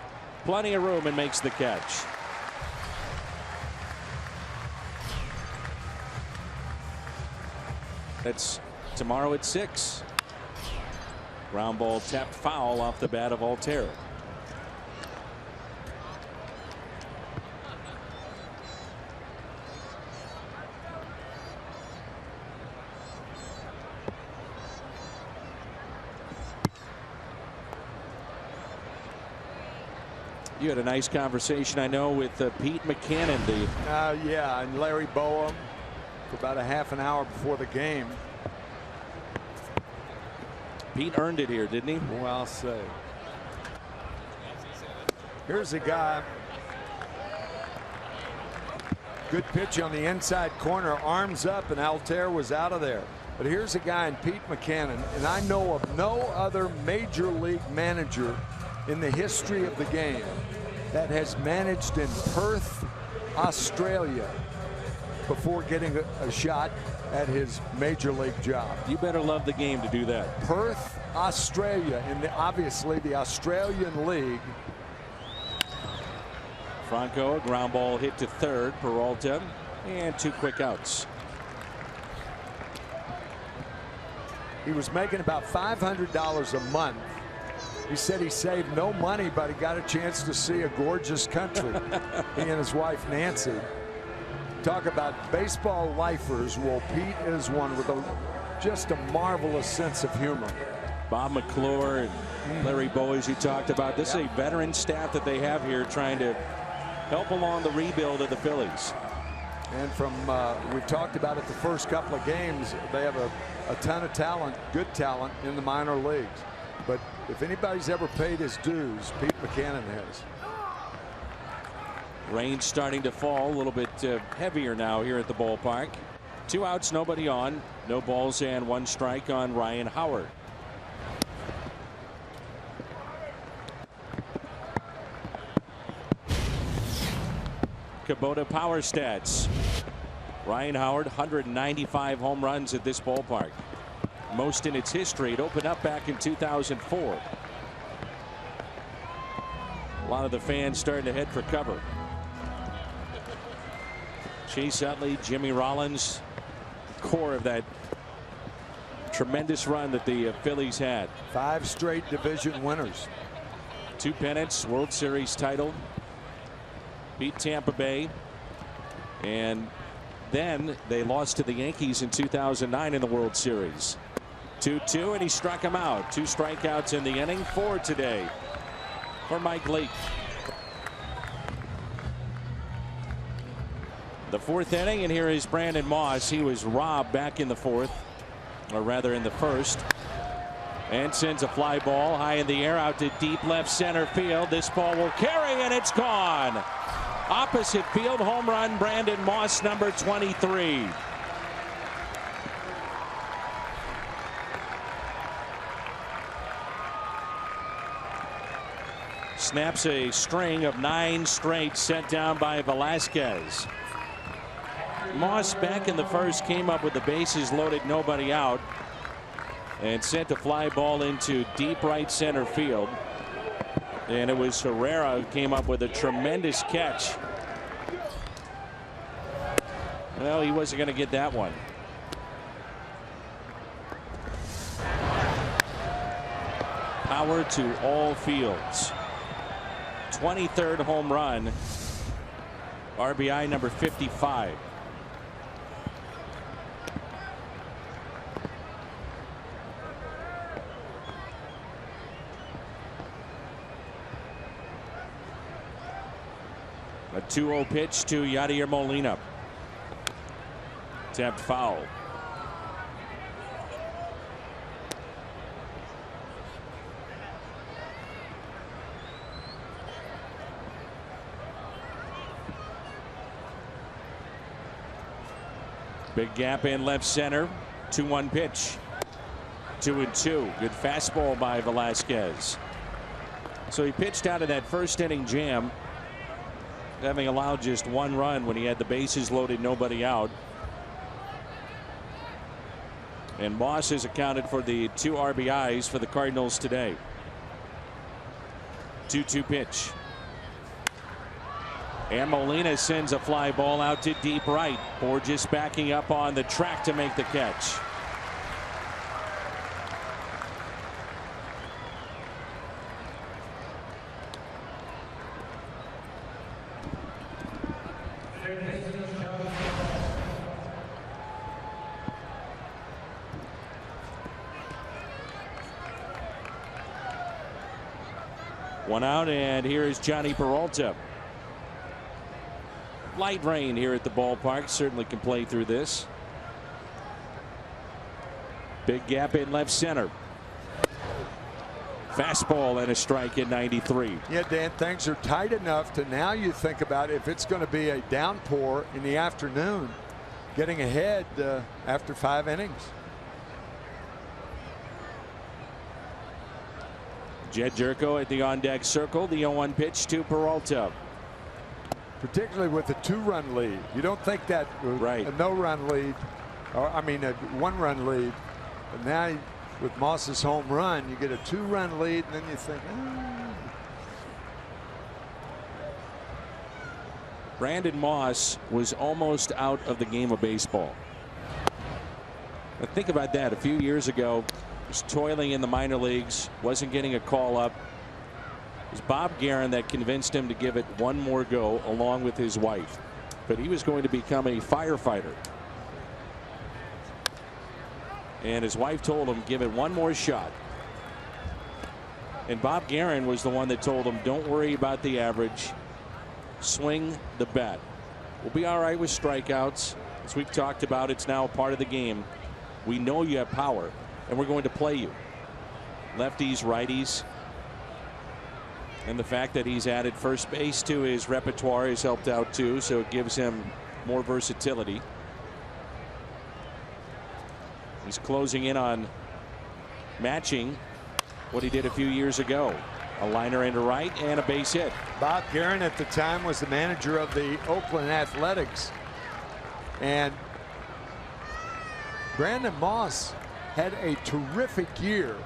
Plenty of room and makes the catch. That's tomorrow at 6. Ground ball tapped foul off the bat of Altair. You had a nice conversation, I know, with Pete McCannon. Yeah, and Larry Boa for about a half an hour before the game. Pete earned it here, didn't he? Well, I'll say. Here's a guy. Good pitch on the inside corner, arms up, and Altair was out of there. But here's a guy in Pete McCannon, and I know of no other major league manager in the history of the game that has managed in Perth, Australia, before getting a shot at his major league job. You better love the game to do that. Perth, Australia, in obviously the Australian League. Franco, a ground ball hit to third. Peralta, and 2 quick outs. He was making about $500 a month. He said he saved no money, but he got a chance to see a gorgeous country. He and his wife Nancy. Talk about baseball lifers. Well, Pete is one with just a marvelous sense of humor. Bob McClure and Larry Bowie, as you talked about. This is a veteran staff that they have here trying to help along the rebuild of the Phillies. And from we've talked about it the first couple of games, they have a ton of talent, good talent in the minor leagues. But if anybody's ever paid his dues, Pete McCannon has. Rain starting to fall, a little bit heavier now here at the ballpark. 2 outs, nobody on. No balls and 1 strike on Ryan Howard. Kubota power stats. Ryan Howard, 195 home runs at this ballpark. Most in its history. It opened up back in 2004. A lot of the fans starting to head for cover. Chase Utley, Jimmy Rollins, core of that tremendous run that the Phillies had. 5 straight division winners. 2 pennants, World Series title. Beat Tampa Bay. And then they lost to the Yankees in 2009 in the World Series. 2-2, and he struck him out. 2 strikeouts in the inning. 4 today for Mike Leake. The 4th inning, and here is Brandon Moss. He was robbed back in the 4th, or rather in the 1st, and sends a fly ball high in the air out to deep left center field. This ball will carry, and it's gone. Opposite field, home run, Brandon Moss, number 23. Snaps a string of 9 straight sent down by Velasquez. Moss back in the 1st came up with the bases loaded, nobody out, and sent a fly ball into deep right center field. And it was Herrera who came up with a tremendous catch. Well, he wasn't going to get that one. Power to all fields. 23rd home run. RBI number 55. A 2-0 pitch to Yadier Molina. Tapped foul. Big gap in left center. 2-1 pitch. 2-2. Good fastball by Velasquez. So he pitched out of that 1st inning jam, having allowed just 1 run when he had the bases loaded, nobody out. And Moss has accounted for the 2 RBIs for the Cardinals today. 2-2 pitch. And Molina sends a fly ball out to deep right. Borges backing up on the track to make the catch. One out, and here is Johnny Peralta. Light rain here at the ballpark. Certainly can play through this. Big gap in left center. Fastball and a strike at 93. Yeah, Dan, things are tight enough to now you think about if it's going to be a downpour in the afternoon, getting ahead after 5 innings. Jed Jerko at the on-deck circle. The 0-1 pitch to Peralta. Particularly with a 2-run lead. You don't think that right. A no-run lead, or I mean a 1-run lead. But now with Moss's home run, you get a 2-run lead, and then you think, Brandon Moss was almost out of the game of baseball. But think about that. A few years ago, was toiling in the minor leagues, wasn't getting a call up. It was Bob Guerin that convinced him to give it one more go, along with his wife. But he was going to become a firefighter. And his wife told him, give it one more shot. And Bob Guerin was the one that told him, don't worry about the average. Swing the bat. We'll be all right with strikeouts. As we've talked about, it's now a part of the game. We know you have power, and we're going to play you. Lefties, righties. And the fact that he's added first base to his repertoire has helped out too, so it gives him more versatility. He's closing in on matching what he did a few years ago. A liner into right and a base hit. Bob Guerin at the time was the manager of the Oakland Athletics. And Brandon Moss had a terrific year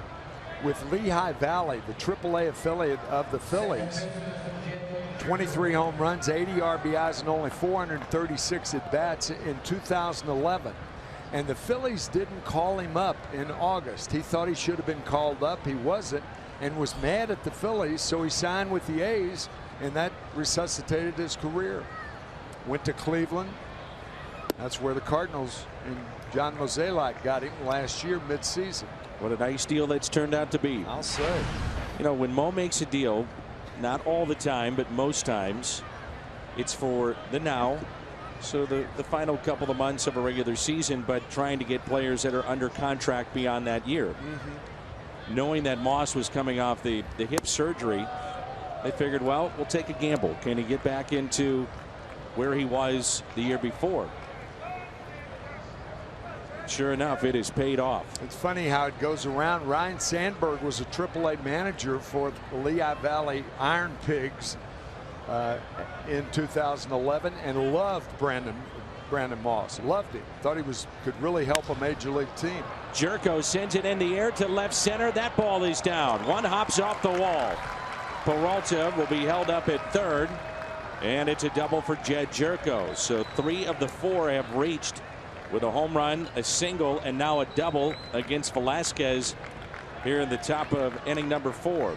with Lehigh Valley, the AAA affiliate of the Phillies. 23 home runs, 80 RBIs, and only 436 at-bats in 2011. And the Phillies didn't call him up in August. He thought he should have been called up. He wasn't, and was mad at the Phillies, so he signed with the A's, and that resuscitated his career. Went to Cleveland, That's where the Cardinals and John Mozeliak got him last year midseason. What a nice deal that's turned out to be. I'll say. You know, when Mo makes a deal, not all the time, but most times, it's for the now. So the final couple of months of a regular season, but trying to get players that are under contract beyond that year. Knowing that Moss was coming off the hip surgery, they figured, well, we'll take a gamble. Can he get back into where he was the year before? Sure enough, it has paid off. It's funny how it goes around. Ryan Sandberg was a AAA manager for the Lehigh Valley Iron Pigs in 2011 and loved Brandon Moss. Loved him. Thought he could really help a major league team. Jerko sends it in the air to left center. That ball is down. One hops off the wall. Peralta will be held up at third, and it's a double for Jed Jerko. So 3 of the 4 have reached with a home run, a single, and now a double against Velasquez here in the top of inning number 4.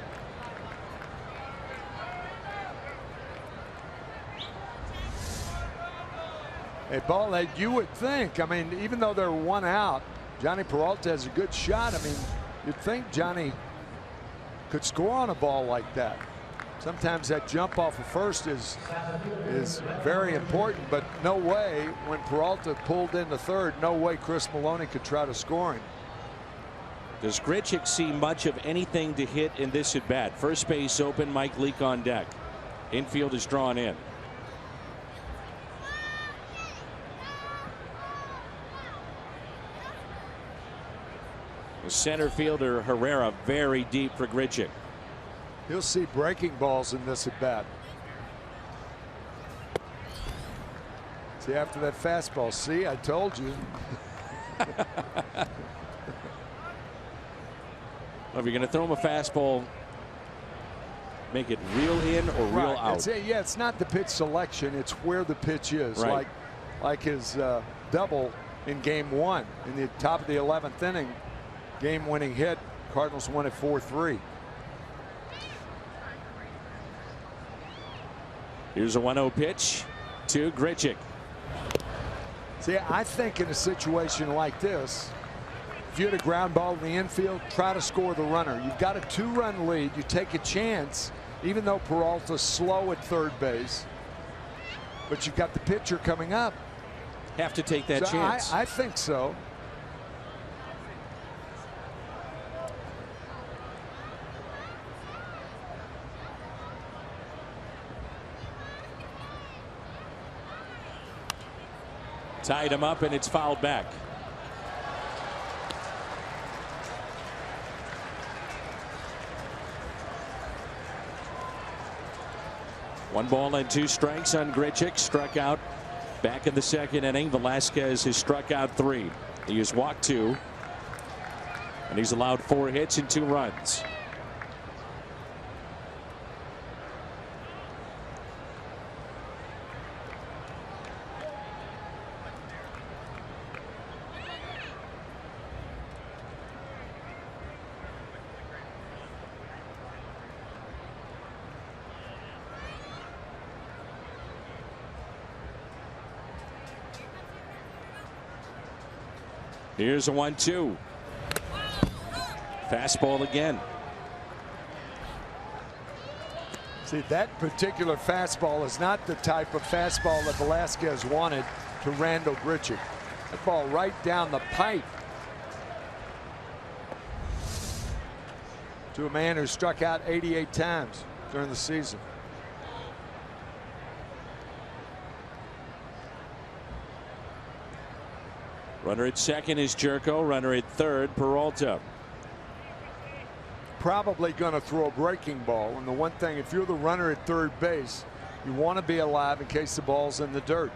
A ball that you would think, I mean, even though they're 1 out, Johnny Peralta has a good shot. I mean, you'd think Johnny could score on a ball like that. Sometimes that jump off of first is very important, but no way when Peralta pulled into third, no way Chris Maloney could try to score him. Does Grichuk see much of anything to hit in this at bat? First base open, Mike Leake on deck. Infield is drawn in. The center fielder Herrera very deep for Grichuk. He'll see breaking balls in this at bat. See, after that fastball, see, I told you. If you're going to throw him a fastball, make it real in or real out. Yeah, it's not the pitch selection, it's where the pitch is. Right. Like his double in game 1 in the top of the 11th inning, game-winning hit. Cardinals won it 4-3. Here's a 1-0 pitch to Grichuk. See, I think in a situation like this, if you had a ground ball in the infield, try to score the runner. You've got a 2-run lead. You take a chance, even though Peralta's slow at third base. But you've got the pitcher coming up. Have to take that chance. I think so. Tied him up, and it's fouled back. One ball and 2 strikes on Grichuk. Struck out back in the 2nd inning. Velasquez has struck out 3. He has walked 2. And he's allowed 4 hits and 2 runs. Here's a 1-2. Fastball again. See, that particular fastball is not the type of fastball that Velasquez wanted to Randal Grichuk. That ball right down the pipe to a man who struck out 88 times during the season. Runner at 2nd is Jerko. Runner at 3rd, Peralta. Probably going to throw a breaking ball. And the one thing, if you're the runner at third base, you want to be alive in case the ball's in the dirt.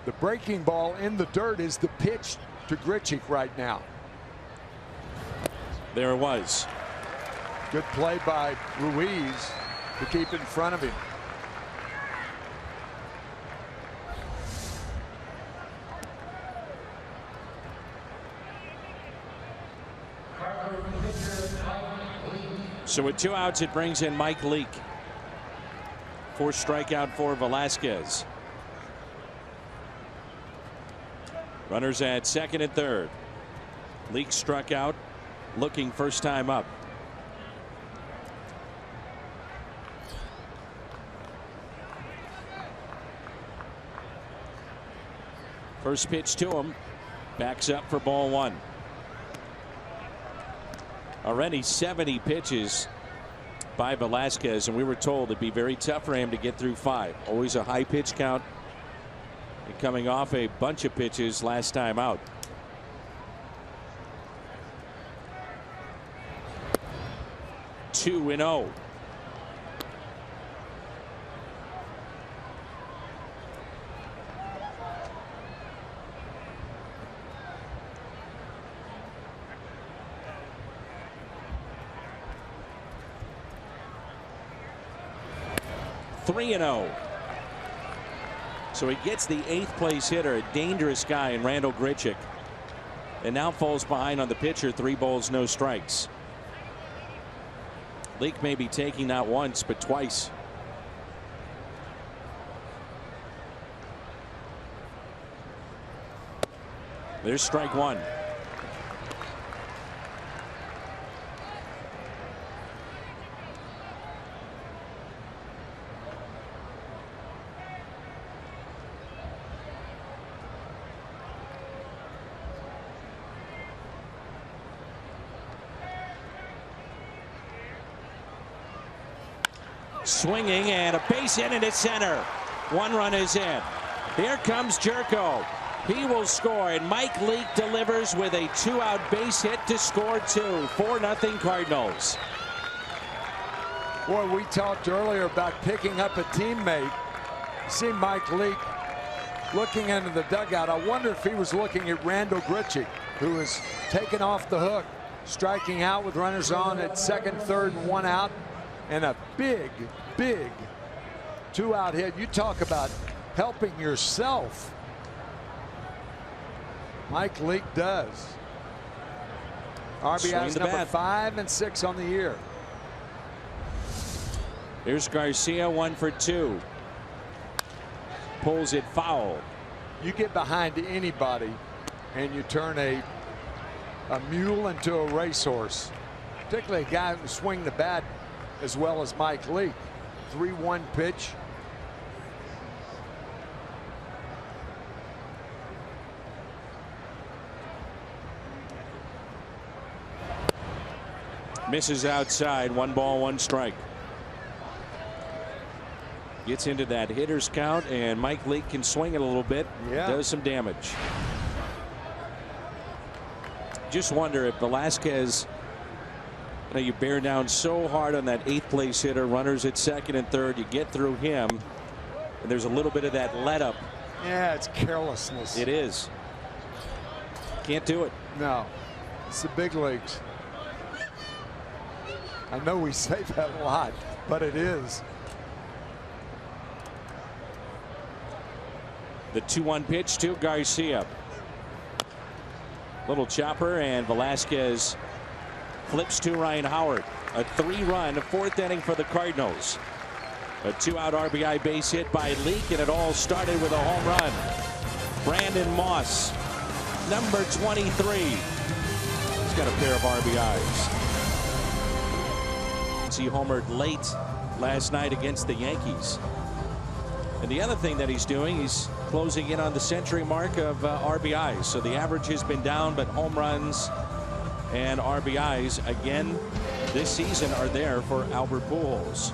The breaking ball in the dirt is the pitch to Grichuk right now. There it was. Good play by Ruiz to keep in front of him. So with 2 outs, it brings in Mike Leake. 4th strikeout for Velasquez. Runners at second and third. Leake struck out, looking first time up. First pitch to him. Backs up for ball one. Already 70 pitches by Velasquez, and we were told it'd be very tough for him to get through 5. Always a high pitch count. And coming off a bunch of pitches last time out. Two and 0. Three and 0. So he gets the 8th place hitter, a dangerous guy in Randall Grichuk, and now falls behind on the pitcher. 3 balls, no strikes. Leake may be taking not once but twice. There's strike one. Swinging and a base hit into center. 1 run is in. Here comes Jerko. He will score, and Mike Leake delivers with a 2-out base hit to score 2. 4-0 Cardinals. Boy, we talked earlier about picking up a teammate. See Mike Leake looking into the dugout. I wonder if he was looking at Randall Grichuk, who is taken off the hook, striking out with runners on at second, third, and 1 out. And a big 2-out hit. You talk about helping yourself. Mike Leake does. RBIs number 5 and 6 on the year. Here's Garcia, 1 for 2. Pulls it foul. You get behind anybody and you turn a mule into a racehorse, particularly a guy who swing the bat as well as Mike Leake. 3-1 pitch. Misses outside. 1 ball, 1 strike. Gets into that hitter's count, and Mike Leake can swing it a little bit. Yeah. Does some damage. Just wonder if Velasquez, you bear down so hard on that 8th place hitter, runners at second and third, you get through him, and there's a little bit of that let up. Yeah, it's carelessness. It is. Can't do it. No, it's the big leagues. I know we say that a lot, but it is. The 2-1 pitch to Garcia. Little chopper, and Velasquez flips to Ryan Howard. A 3-run 4th inning for the Cardinals. A 2-out RBI base hit by Leake, and it all started with a home run. Brandon Moss, number 23. He's got a pair of RBIs. He homered late last night against the Yankees. And the other thing that he's doing, he's closing in on the century mark of RBIs. So the average has been down, but home runs and RBIs again this season are there for Albert Pujols.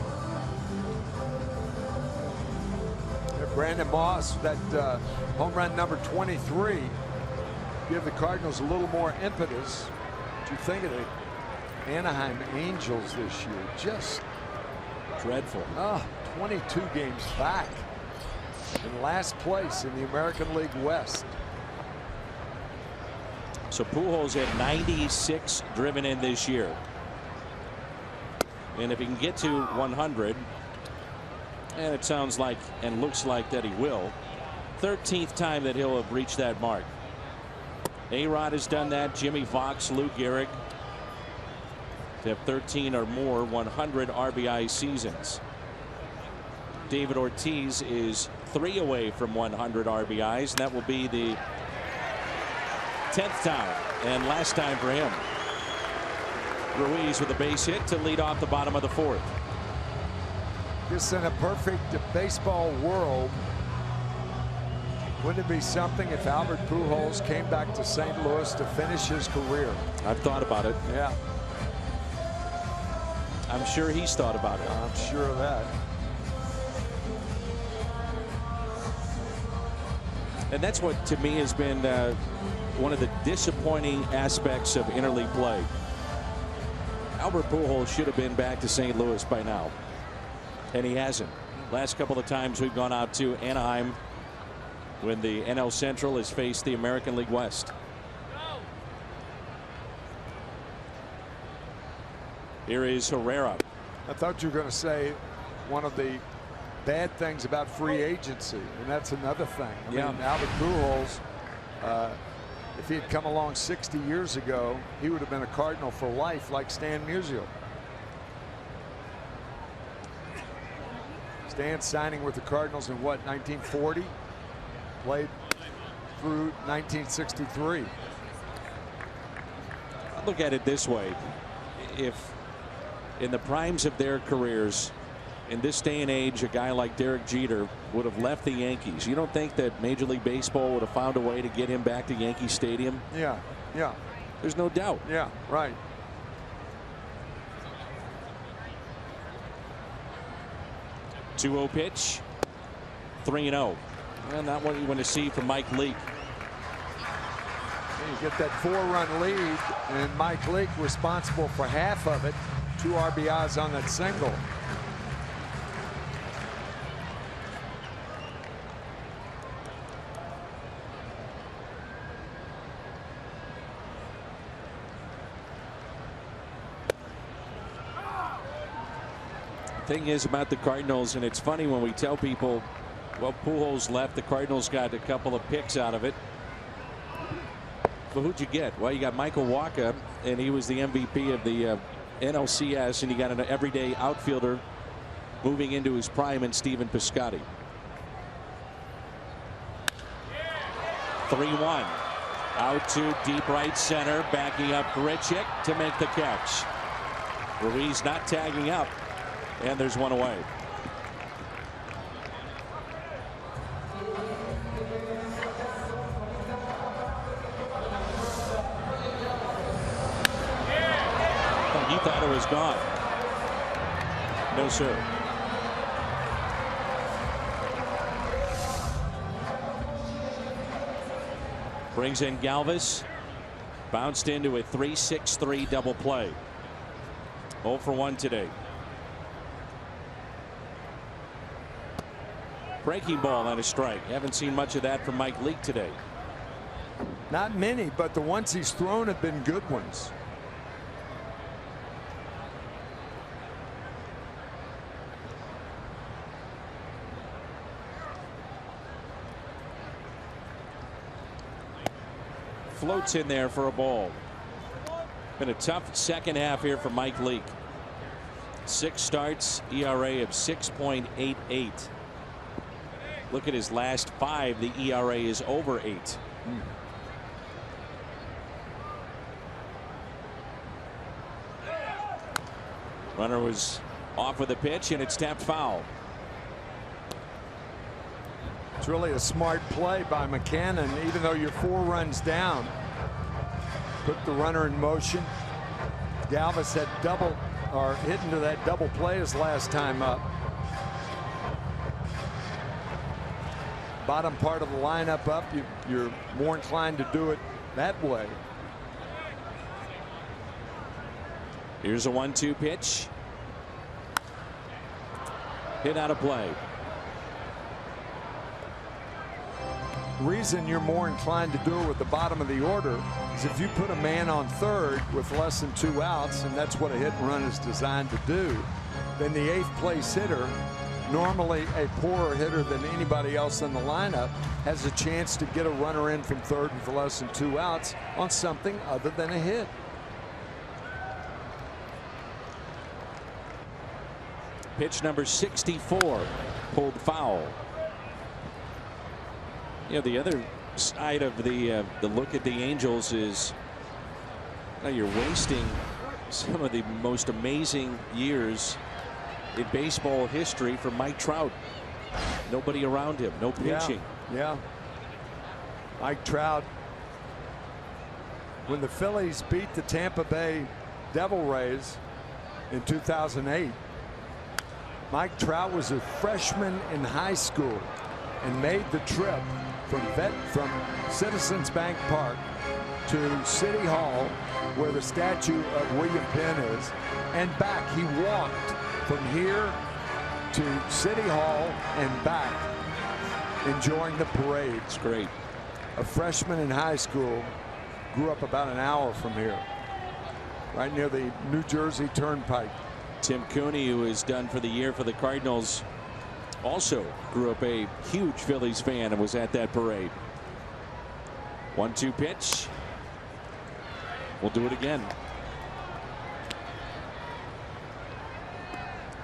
Brandon Moss, that home run number 23, give the Cardinals a little more impetus. What do you think of the Anaheim Angels this year? Just dreadful. 22 games back in last place in the American League West. So Pujols had 96 driven in this year. And if he can get to 100, and it sounds like and looks like that he will, 13th time that he'll have reached that mark. A-Rod has done that. Jimmy Fox, Lou Gehrig to have 13 or more 100 RBI seasons. David Ortiz is 3 away from 100 RBIs, and that will be the 10th time and last time for him. Ruiz with a base hit to lead off the bottom of the 4th. Just in a perfect baseball world, wouldn't it be something if Albert Pujols came back to St. Louis to finish his career? I've thought about it. Yeah. I'm sure he's thought about it. I'm sure of that. And that's what, to me, has been one of the disappointing aspects of interleague play. Albert Pujols should have been back to St. Louis by now, and he hasn't. Last couple of times we've gone out to Anaheim when the NL Central has faced the American League West. Here is Herrera. I thought you were going to say one of the bad things about free agency, and that's another thing. I mean, Albert Pujols, if he had come along 60 years ago, he would have been a Cardinal for life, like Stan Musial. Stan signing with the Cardinals in what, 1940? Played through 1963. Look at it this way. If in the primes of their careers, in this day and age, a guy like Derek Jeter would have left the Yankees, you don't think that Major League Baseball would have found a way to get him back to Yankee Stadium? Yeah, yeah. There's no doubt. Yeah, right. Two-0 pitch. 3-0. And not what you want to see from Mike Leake. You get that 4-run lead, and Mike Leake responsible for half of it. 2 RBIs on that single. Thing is about the Cardinals, and it's funny when we tell people, well, Pujols left, the Cardinals got a couple of picks out of it. But who'd you get? Well, you got Michael Wacha, and he was the MVP of the NLCS, and you got an everyday outfielder moving into his prime in Stephen Piscotty. 3-1. Out to deep right center, backing up Grichuk to make the catch. Ruiz not tagging up, and there's one away. He thought it was gone. No, sir. Brings in Galvis. Bounced into a 3-6-3 double play. 0 for 1 today. Breaking ball on a strike. Haven't seen much of that from Mike Leake today. Not many, but the ones he's thrown have been good ones. Floats in there for a ball. Been a tough second half here for Mike Leake. 6 starts, ERA of 6.88. Look at his last 5. The ERA is over 8. Runner was off with a pitch, and it's tapped foul. It's really a smart play by McCannon, even though you're 4 runs down. Put the runner in motion. Galvis had hit into that double play his last time up. Bottom part of the lineup up, you're more inclined to do it that way. Here's a 1-2 pitch. Hit out of play. Reason you're more inclined to do it with the bottom of the order is if you put a man on third with less than 2 outs, and that's what a hit and run is designed to do, then the 8th place hitter, normally a poorer hitter than anybody else in the lineup, has a chance to get a runner in from third and for less than 2 outs on something other than a hit. Pitch number 64, pulled foul. Yeah, the other side of the look at the Angels is you're wasting some of the most amazing years in baseball history for Mike Trout. Nobody around him, no pitching. Yeah. Mike Trout, when the Phillies beat the Tampa Bay Devil Rays in 2008, Mike Trout was a freshman in high school and made the trip from Citizens Bank Park to City Hall, where the statue of William Penn is, and back. He walked from here to City Hall and back, enjoying the parade. It's great. A freshman in high school, grew up about an hour from here, right near the New Jersey Turnpike. Tim Cooney, who is done for the year for the Cardinals, also grew up a huge Phillies fan and was at that parade. 1-2 pitch. We'll do it again.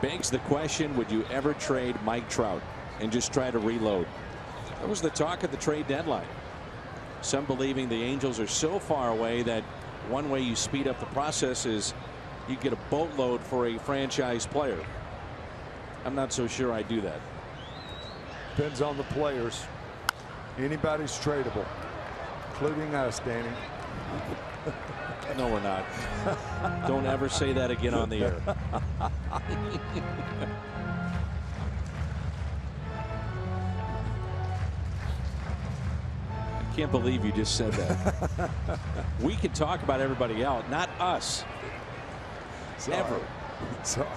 Begs the question, would you ever trade Mike Trout and just try to reload? That was the talk at the trade deadline. Some believing the Angels are so far away that one way you speed up the process is you get a boatload for a franchise player. I'm not so sure I do that. Depends on the players. Anybody's tradable, including us, Danny. No, we're not. Don't ever say that again on the air. I can't believe you just said that. We can talk about everybody else, not us. Sorry. Ever. Sorry.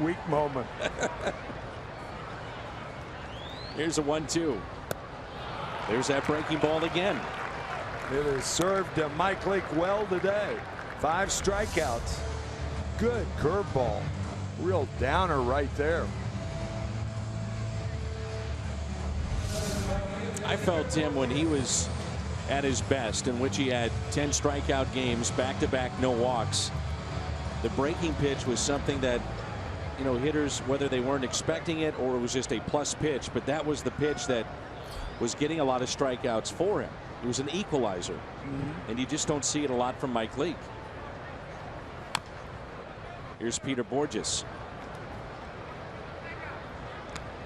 Weak moment. Here's a 1-2. There's that breaking ball again. It has served Mike Leake well today. 5 strikeouts. Good curveball. Real downer right there. I felt him when he was at his best, in which he had 10 strikeout games, back-to-back no walks. The breaking pitch was something that, you know, hitters, whether they weren't expecting it or it was just a plus pitch, but that was the pitch that was getting a lot of strikeouts for him. It was an equalizer, and you just don't see it a lot from Mike Leake. Here's Peter Borges.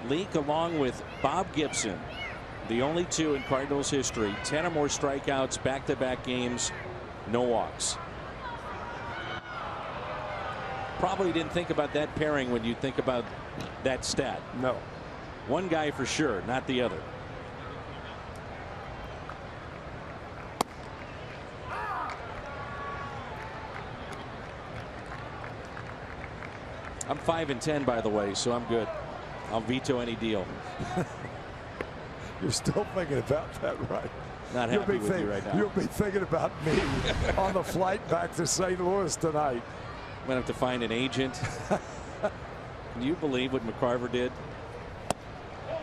Leake, along with Bob Gibson, the only 2 in Cardinals history, 10 or more strikeouts, back-to-back games, no walks. Probably didn't think about that pairing when you think about that stat. No. One guy for sure, not the other. I'm 5-10, by the way, so I'm good. I'll veto any deal. You're still thinking about that, right? Not happy with you right now. You'll be thinking about me on the flight back to St. Louis tonight. I'm going to have to find an agent. Can you believe what McCarver did?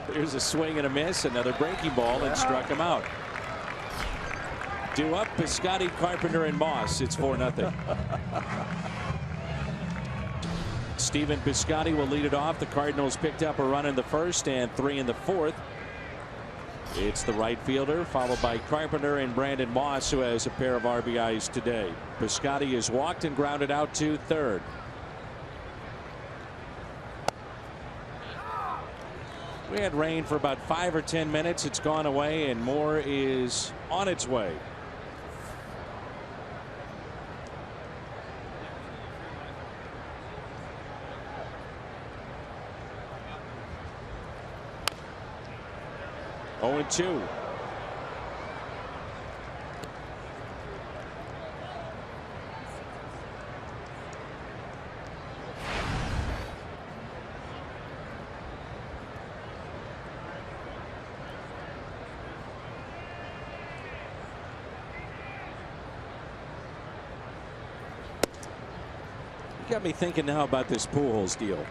There's a swing and a miss, another breaking ball, and struck him out. Due up, Piscotty, Carpenter, and Moss. It's 4-0. Stephen Piscotty will lead it off. The Cardinals picked up a run in the first and 3 in the fourth. It's the right fielder, followed by Carpenter and Brandon Moss, who has a pair of RBIs today. Piscotty is walked and grounded out to third. We had rain for about 5 or 10 minutes. It's gone away, and more is on its way. Oh, 0-2. You got me thinking now about this Pujols deal.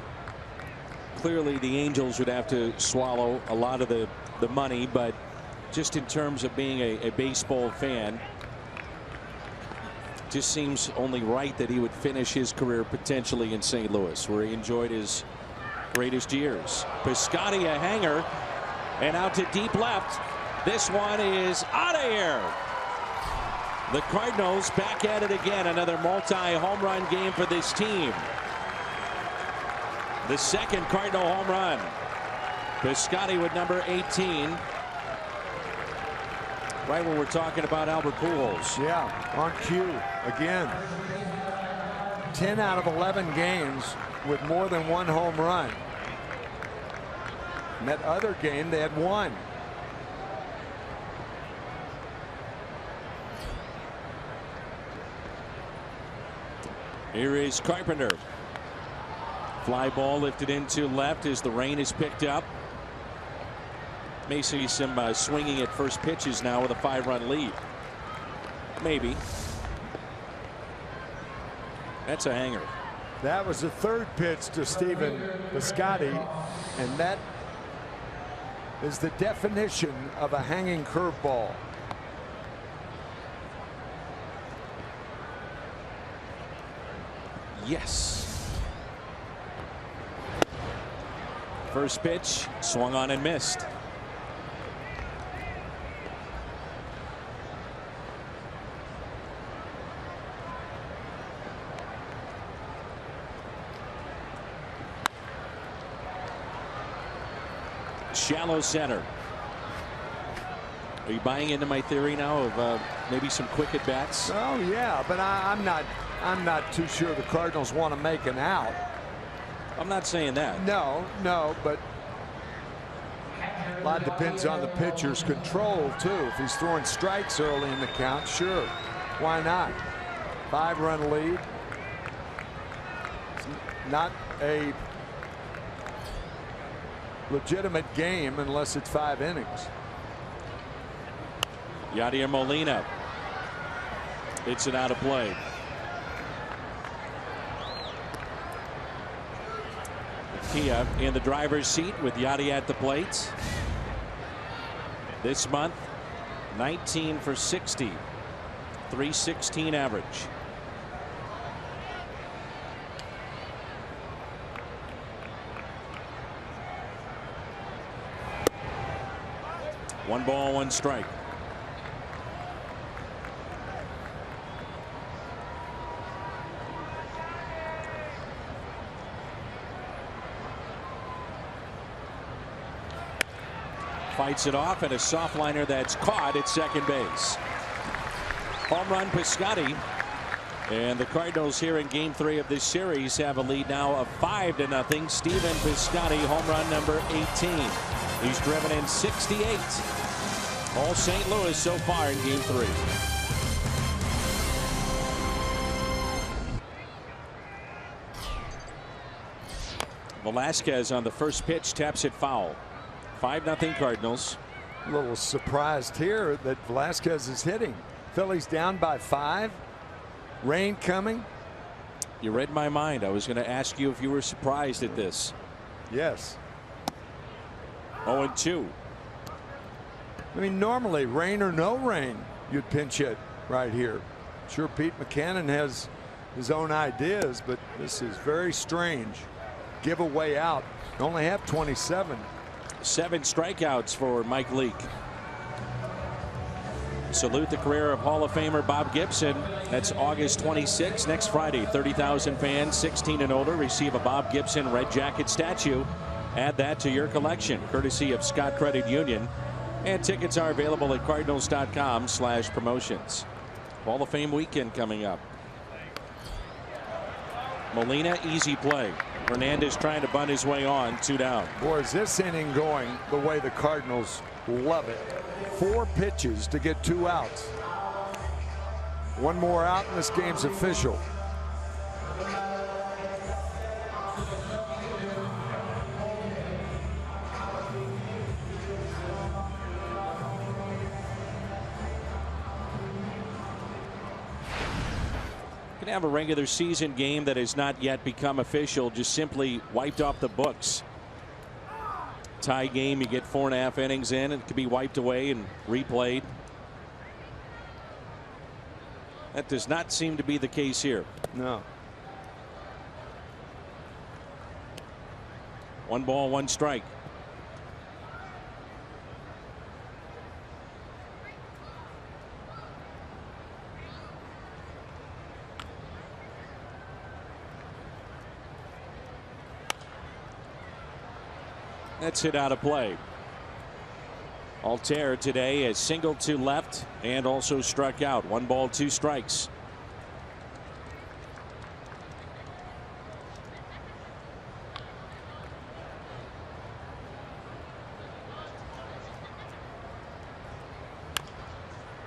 Clearly, the Angels would have to swallow a lot of the money, but just in terms of being a baseball fan, just seems only right that he would finish his career potentially in St. Louis, where he enjoyed his greatest years. Piscotty, a hanger, and out to deep left. This one is out of here. The Cardinals back at it again. Another multi-home run game for this team. The second Cardinal home run. Piscotty with number 18. Right when we're talking about Albert Pujols. Yeah, on cue again. 10 out of 11 games with more than one home run. In that other game, they had one. Here is Carpenter. Fly ball lifted into left as the rain is picked up. May see some swinging at first pitches now with a 5-run lead. Maybe. That's a hanger. That was the third pitch to Stephen Piscotty, and that is the definition of a hanging curveball. Yes. First pitch swung on and missed. Shallow center. Are you buying into my theory now of maybe some quick at bats? Oh yeah, but I'm not too sure the Cardinals want to make an out. I'm not saying that. No, but a lot depends on the pitcher's control too. If he's throwing strikes early in the count, sure, why not? 5-run lead. It's not a legitimate game unless it's 5 innings. Yadier Molina. It's an out of play. Kia in the driver's seat with Yadi at the plate. This month, 19 for 60. 316 average. One ball, one strike. Fights it off, and a soft liner that's caught at second base. Home run Piscotty. And the Cardinals here in game 3 of this series have a lead now of 5-0. Stephen Piscotty, home run number 18. He's driven in 68. All St. Louis so far in game 3. Velasquez on the first pitch taps it foul. 5-0 Cardinals. A little surprised here that Velasquez is hitting. Phillies down by 5. Rain coming. You read my mind. I was going to ask you if you were surprised at this. Yes. 0-2. I mean, normally rain or no rain, you'd pinch hit right here. Sure, Pete Mackanin has his own ideas, but this is very strange. Give away out. Only have 27. 7 strikeouts for Mike Leake. Salute the career of Hall of Famer Bob Gibson. That's August 26th, next Friday. 30,000 fans 16 and older receive a Bob Gibson red jacket statue. Add that to your collection, courtesy of Scott Credit Union. And tickets are available at cardinals.com/promotions. Hall of Fame weekend coming up. Molina, easy play. Hernandez trying to bunt his way on, 2 down. Boy, is this inning going the way the Cardinals love it. 4 pitches to get 2 outs. One more out and this game's official. Can have a regular season game that has not yet become official, just simply wiped off the books. Tie game, you get 4.5 innings in, it could be wiped away and replayed. That does not seem to be the case here. No. 1 ball, 1 strike. That's hit out of play. Altair today has singled to left and also struck out. 1 ball, 2 strikes.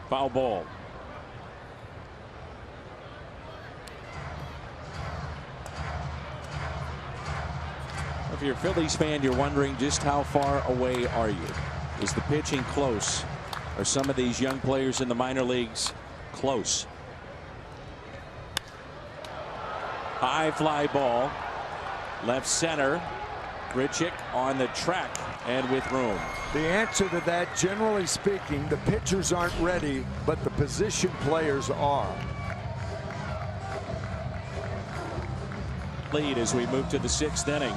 Foul ball. If you're a Phillies fan, you're wondering just how far away are you? Is the pitching close? Are some of these young players in the minor leagues close? High fly ball. Left center. Grichuk on the track and with room. The answer to that, generally speaking, the pitchers aren't ready, but the position players are. Lead as we move to the 6th inning.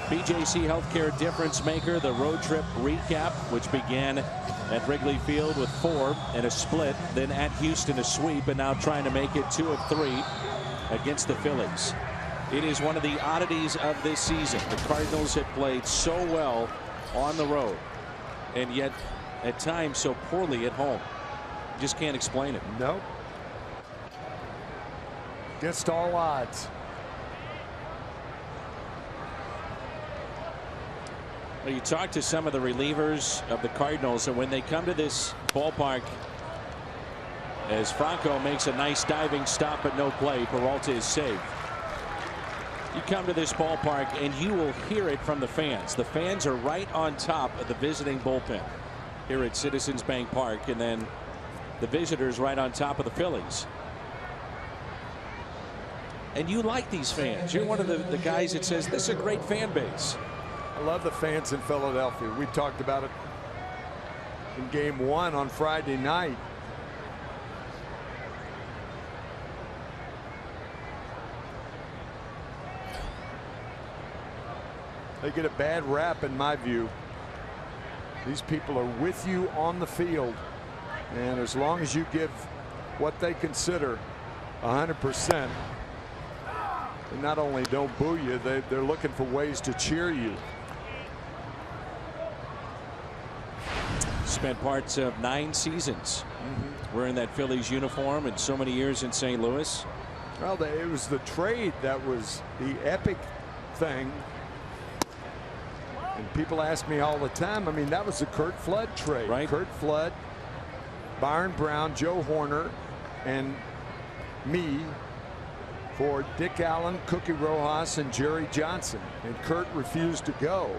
BJC Healthcare difference maker, the road trip recap, which began at Wrigley Field with 4 and a split, then at Houston a sweep, and now trying to make it 2 of 3 against the Phillies. It is one of the oddities of this season. The Cardinals have played so well on the road, and yet at times so poorly at home. Just can't explain it. Nope. Against all odds. Well, you talk to some of the relievers of the Cardinals, and when they come to this ballpark, as Franco makes a nice diving stop but no play, Peralta is safe. You come to this ballpark and you will hear it from the fans. The fans are right on top of the visiting bullpen here at Citizens Bank Park, and then the visitors right on top of the Phillies. And you like these fans. You're one of the guys that says this is a great fan base. I love the fans in Philadelphia. We talked about it in game 1 on Friday night. They get a bad rap in my view. These people are with you on the field, and as long as you give what they consider 100%, they not only don't boo you, they're looking for ways to cheer you. Spent parts of 9 seasons wearing that Phillies uniform and so many years in St. Louis. Well, it was the trade that was the epic thing. And people ask me all the time, I mean, that was the Curt Flood trade. Right. Curt Flood, Byron Brown, Joe Horner, and me for Dick Allen, Cookie Rojas, and Jerry Johnson. And Curt refused to go.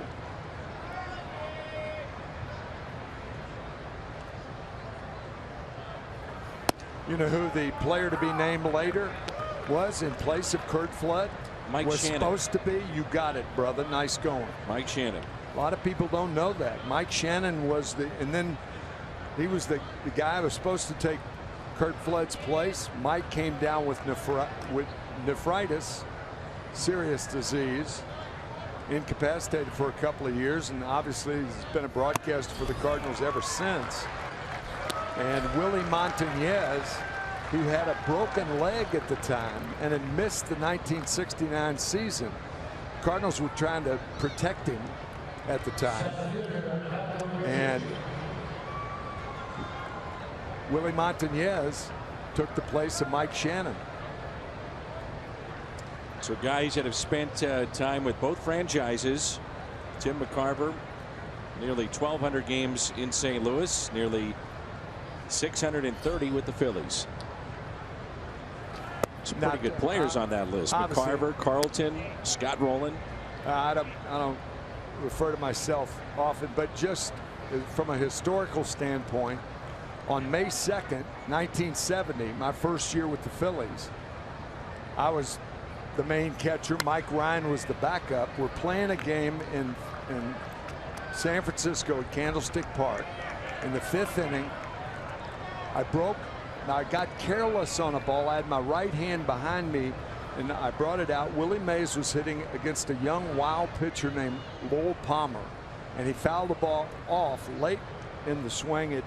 You know who the player to be named later was in place of Curt Flood? Mike was Shannon. Supposed to be. You got it, brother. Nice going. Mike Shannon. A lot of people don't know that. Mike Shannon was and then he was the guy who was supposed to take Curt Flood's place. Mike came down with nephritis, serious disease, incapacitated for a couple of years, and obviously he's been a broadcaster for the Cardinals ever since. And Willie Montañez, who had a broken leg at the time and had missed the 1969 season. Cardinals were trying to protect him at the time. And Willie Montañez took the place of Mike Shannon. So guys that have spent time with both franchises. Tim McCarver, nearly 1,200 games in St. Louis, nearly 630 with the Phillies. Some pretty good players on that list. McCarver, Carlton, Scott Rowland. I don't refer to myself often, but just from a historical standpoint, on May 2nd, 1970, my first year with the Phillies, I was the main catcher. Mike Ryan was the backup. We're playing a game in San Francisco at Candlestick Park. In the 5th inning, I got careless on a ball. I had my right hand behind me, and I brought it out. Willie Mays was hitting against a young wild pitcher named Lowell Palmer, and he fouled the ball off late in the swing. It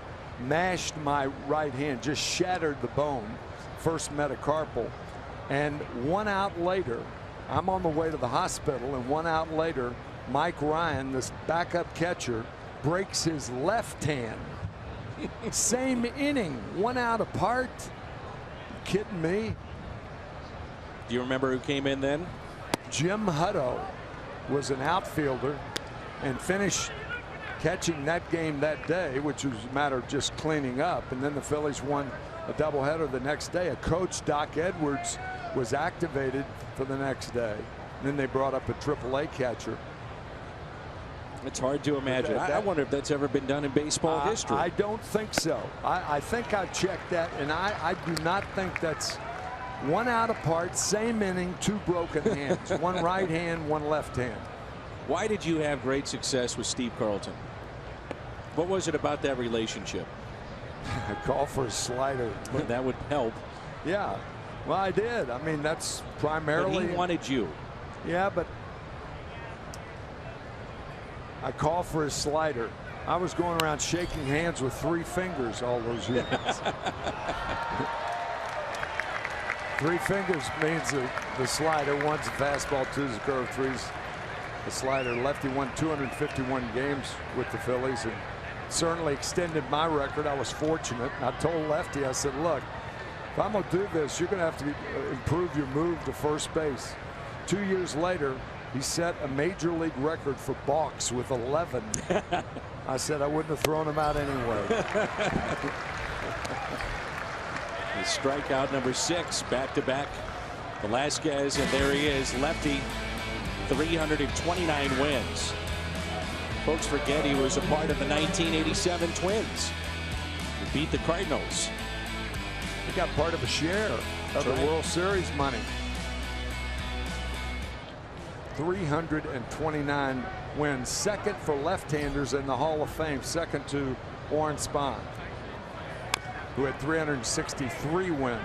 mashed my right hand, just shattered the bone, first metacarpal. And 1 out later, I'm on the way to the hospital, and 1 out later, Mike Ryan, this backup catcher, breaks his left hand. Same inning, 1 out apart. You kidding me? Do you remember who came in then? Jim Hutto was an outfielder and finished catching that game that day, which was a matter of just cleaning up. And then the Phillies won a doubleheader the next day. A coach, Doc Edwards, was activated for the next day. And then they brought up a AAA catcher. It's hard to imagine. I wonder if that's ever been done in baseball history. I don't think so. I think I've checked that, and I do not think that's 1 out apart, same inning, 2 broken hands. One right hand, one left hand. Why did you have great success with Steve Carlton? What was it about that relationship? I call for a slider. Well, that would help. Yeah. Well, I did. I mean, that's primarily. But he wanted you. Yeah, but I call for a slider. I was going around shaking hands with 3 fingers all those years. 3 fingers means the slider. 1's a fastball, 2's a curve, 3's a slider. Lefty won 251 games with the Phillies and certainly extended my record. I was fortunate. I told Lefty, I said, look, if I'm going to do this, you're going to have to improve your move to first base. 2 years later, he set a major league record for balks with 11. I said I wouldn't have thrown him out anyway. His strikeout number 6, back-to-back. Velasquez, and there he is, lefty, 329 wins. Folks forget he was a part of the 1987 Twins. He beat the Cardinals. He got part of a share of the World Series money. 329 wins, second for left-handers in the Hall of Fame, second to Warren Spahn, who had 363 wins.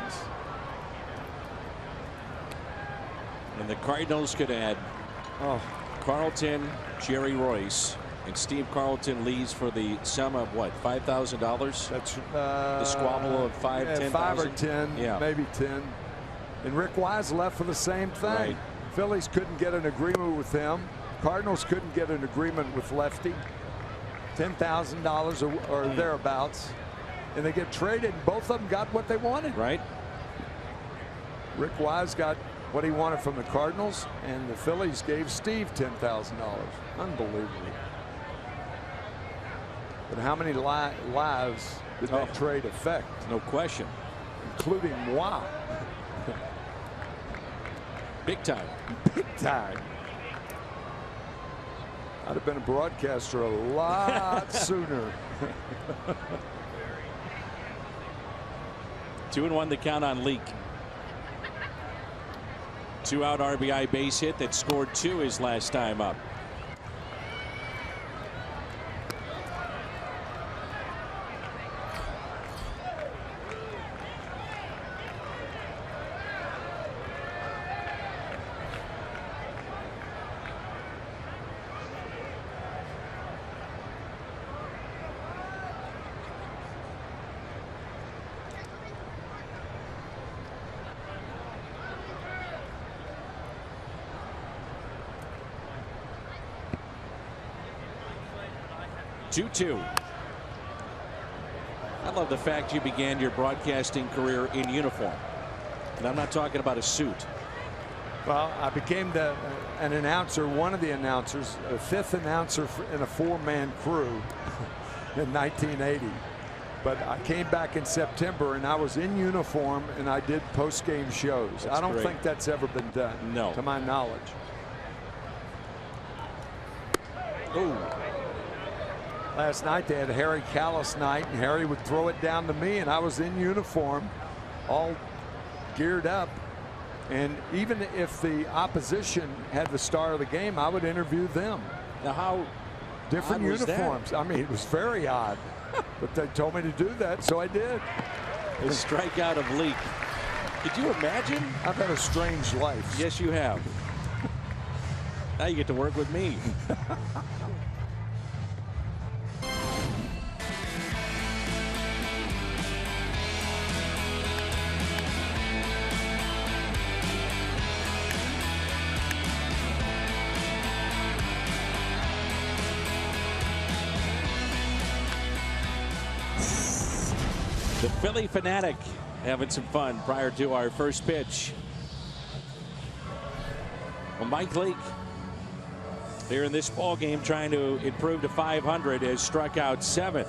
And the Cardinals could add Carlton, Jerry Royce, and Steve Carlton leads for the sum of what, $5,000? That's the squabble of 10,000. 5 or 10, yeah, maybe 10. And Rick Wise left for the same thing. Right. Phillies couldn't get an agreement with him. Cardinals couldn't get an agreement with Lefty. $10,000 or thereabouts. And they get traded, and both of them got what they wanted. Right. Rick Wise got what he wanted from the Cardinals, and the Phillies gave Steve $10,000. Unbelievable. But how many lives did that trade affect? No question. Including moi. Big time. Big time. I'd have been a broadcaster a lot sooner. 2-1 the count on Leake. 2-out RBI base hit that scored 2 his last time up. I love the fact you began your broadcasting career in uniform. And I'm not talking about a suit. Well, I became an announcer, one of the announcers, a 5th announcer in a 4-man crew in 1980. But I came back in September, and I was in uniform, and I did post-game shows. I don't think that's ever been done, to my knowledge. Ooh. Last night they had Harry Callis night, and Harry would throw it down to me, and I was in uniform, all geared up. And even if the opposition had the star of the game, I would interview them. Now, how different uniforms? I mean, it was very odd, but they told me to do that, so I did. The strikeout of Leake. Could you imagine? I've had a strange life. Yes, you have. Now you get to work with me. Philly fanatic having some fun prior to our first pitch. Well, Mike Leake here in this ball game trying to improve to 500 has struck out 7.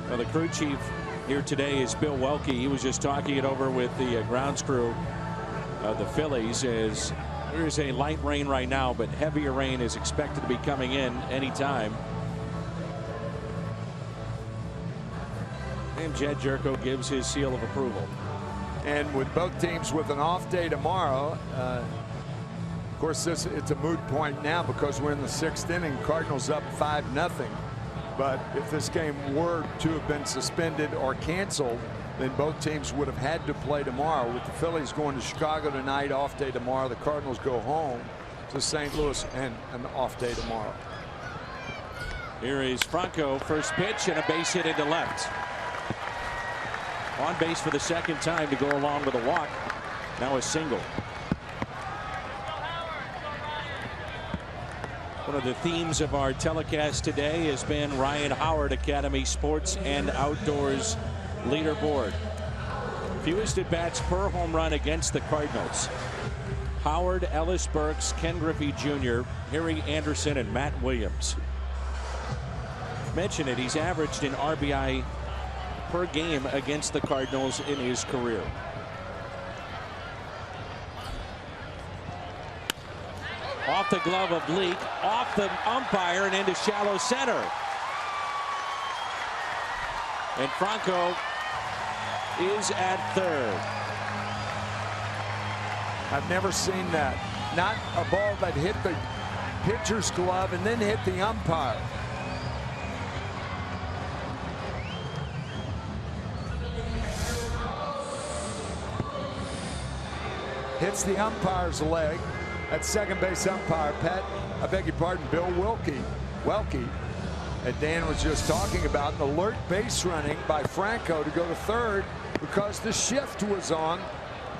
Well, the crew chief here today is Bill Welke. He was just talking it over with the grounds crew of the Phillies. As there is a light rain right now, but heavier rain is expected to be coming in anytime. And Jed Jerko gives his seal of approval. And with both teams with an off day tomorrow, of course, it's a moot point now because we're in the 6th inning. Cardinals up 5-0. But if this game were to have been suspended or canceled, then both teams would have had to play tomorrow. With the Phillies going to Chicago tonight, off day tomorrow, the Cardinals go home to St. Louis and an off day tomorrow. Here is Franco, first pitch and a base hit into left. On base for the 2nd time to go along with a walk. Now a single. One of the themes of our telecast today has been Ryan Howard Academy Sports and Outdoors leaderboard. Fewest at bats per home run against the Cardinals. Howard, Ellis Burks, Ken Griffey Jr., Harry Anderson, and Matt Williams. Mention it, he's averaged an RBI per game against the Cardinals in his career. Off the glove of Leake, off the umpire and into shallow center. And Franco is at 3rd. I've never seen that. Not a ball that hit the pitcher's glove and then hit the umpire. Hits the umpire's leg. At second base umpire, I beg your pardon, Bill Welke, and Dan was just talking about an alert base running by Franco to go to 3rd because the shift was on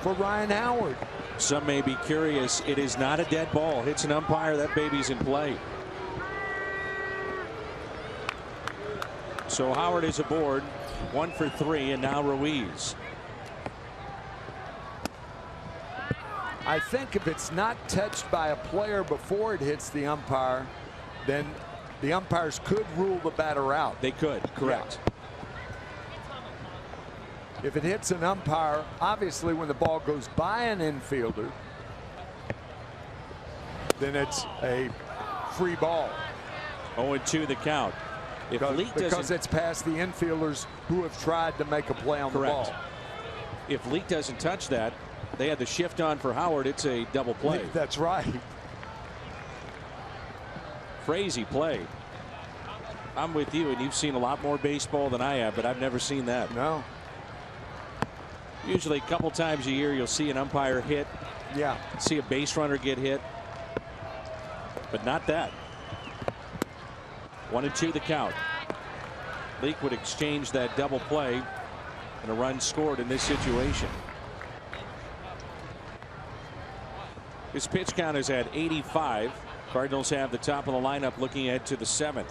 for Ryan Howard. Some may be curious. It is not a dead ball. Hits an umpire, that baby's in play. So Howard is aboard, 1 for 3, and now Ruiz. I think if it's not touched by a player before it hits the umpire, then the umpires could rule the batter out. They could, correct. Yeah. If it hits an umpire, obviously when the ball goes by an infielder, then it's a free ball. 0-2 the count. Because it's past the infielders who have tried to make a play on the ball. If Leake doesn't touch that, they had the shift on for Howard. It's a double play. That's right. Crazy play. I'm with you, and you've seen a lot more baseball than I have, but I've never seen that. No. Usually a couple times a year you'll see an umpire hit. Yeah. See a base runner get hit. But not that. 1-2 the count. Leake would exchange that double play and a run scored in this situation. His pitch count is at 85. Cardinals have the top of the lineup looking ahead to the 7th.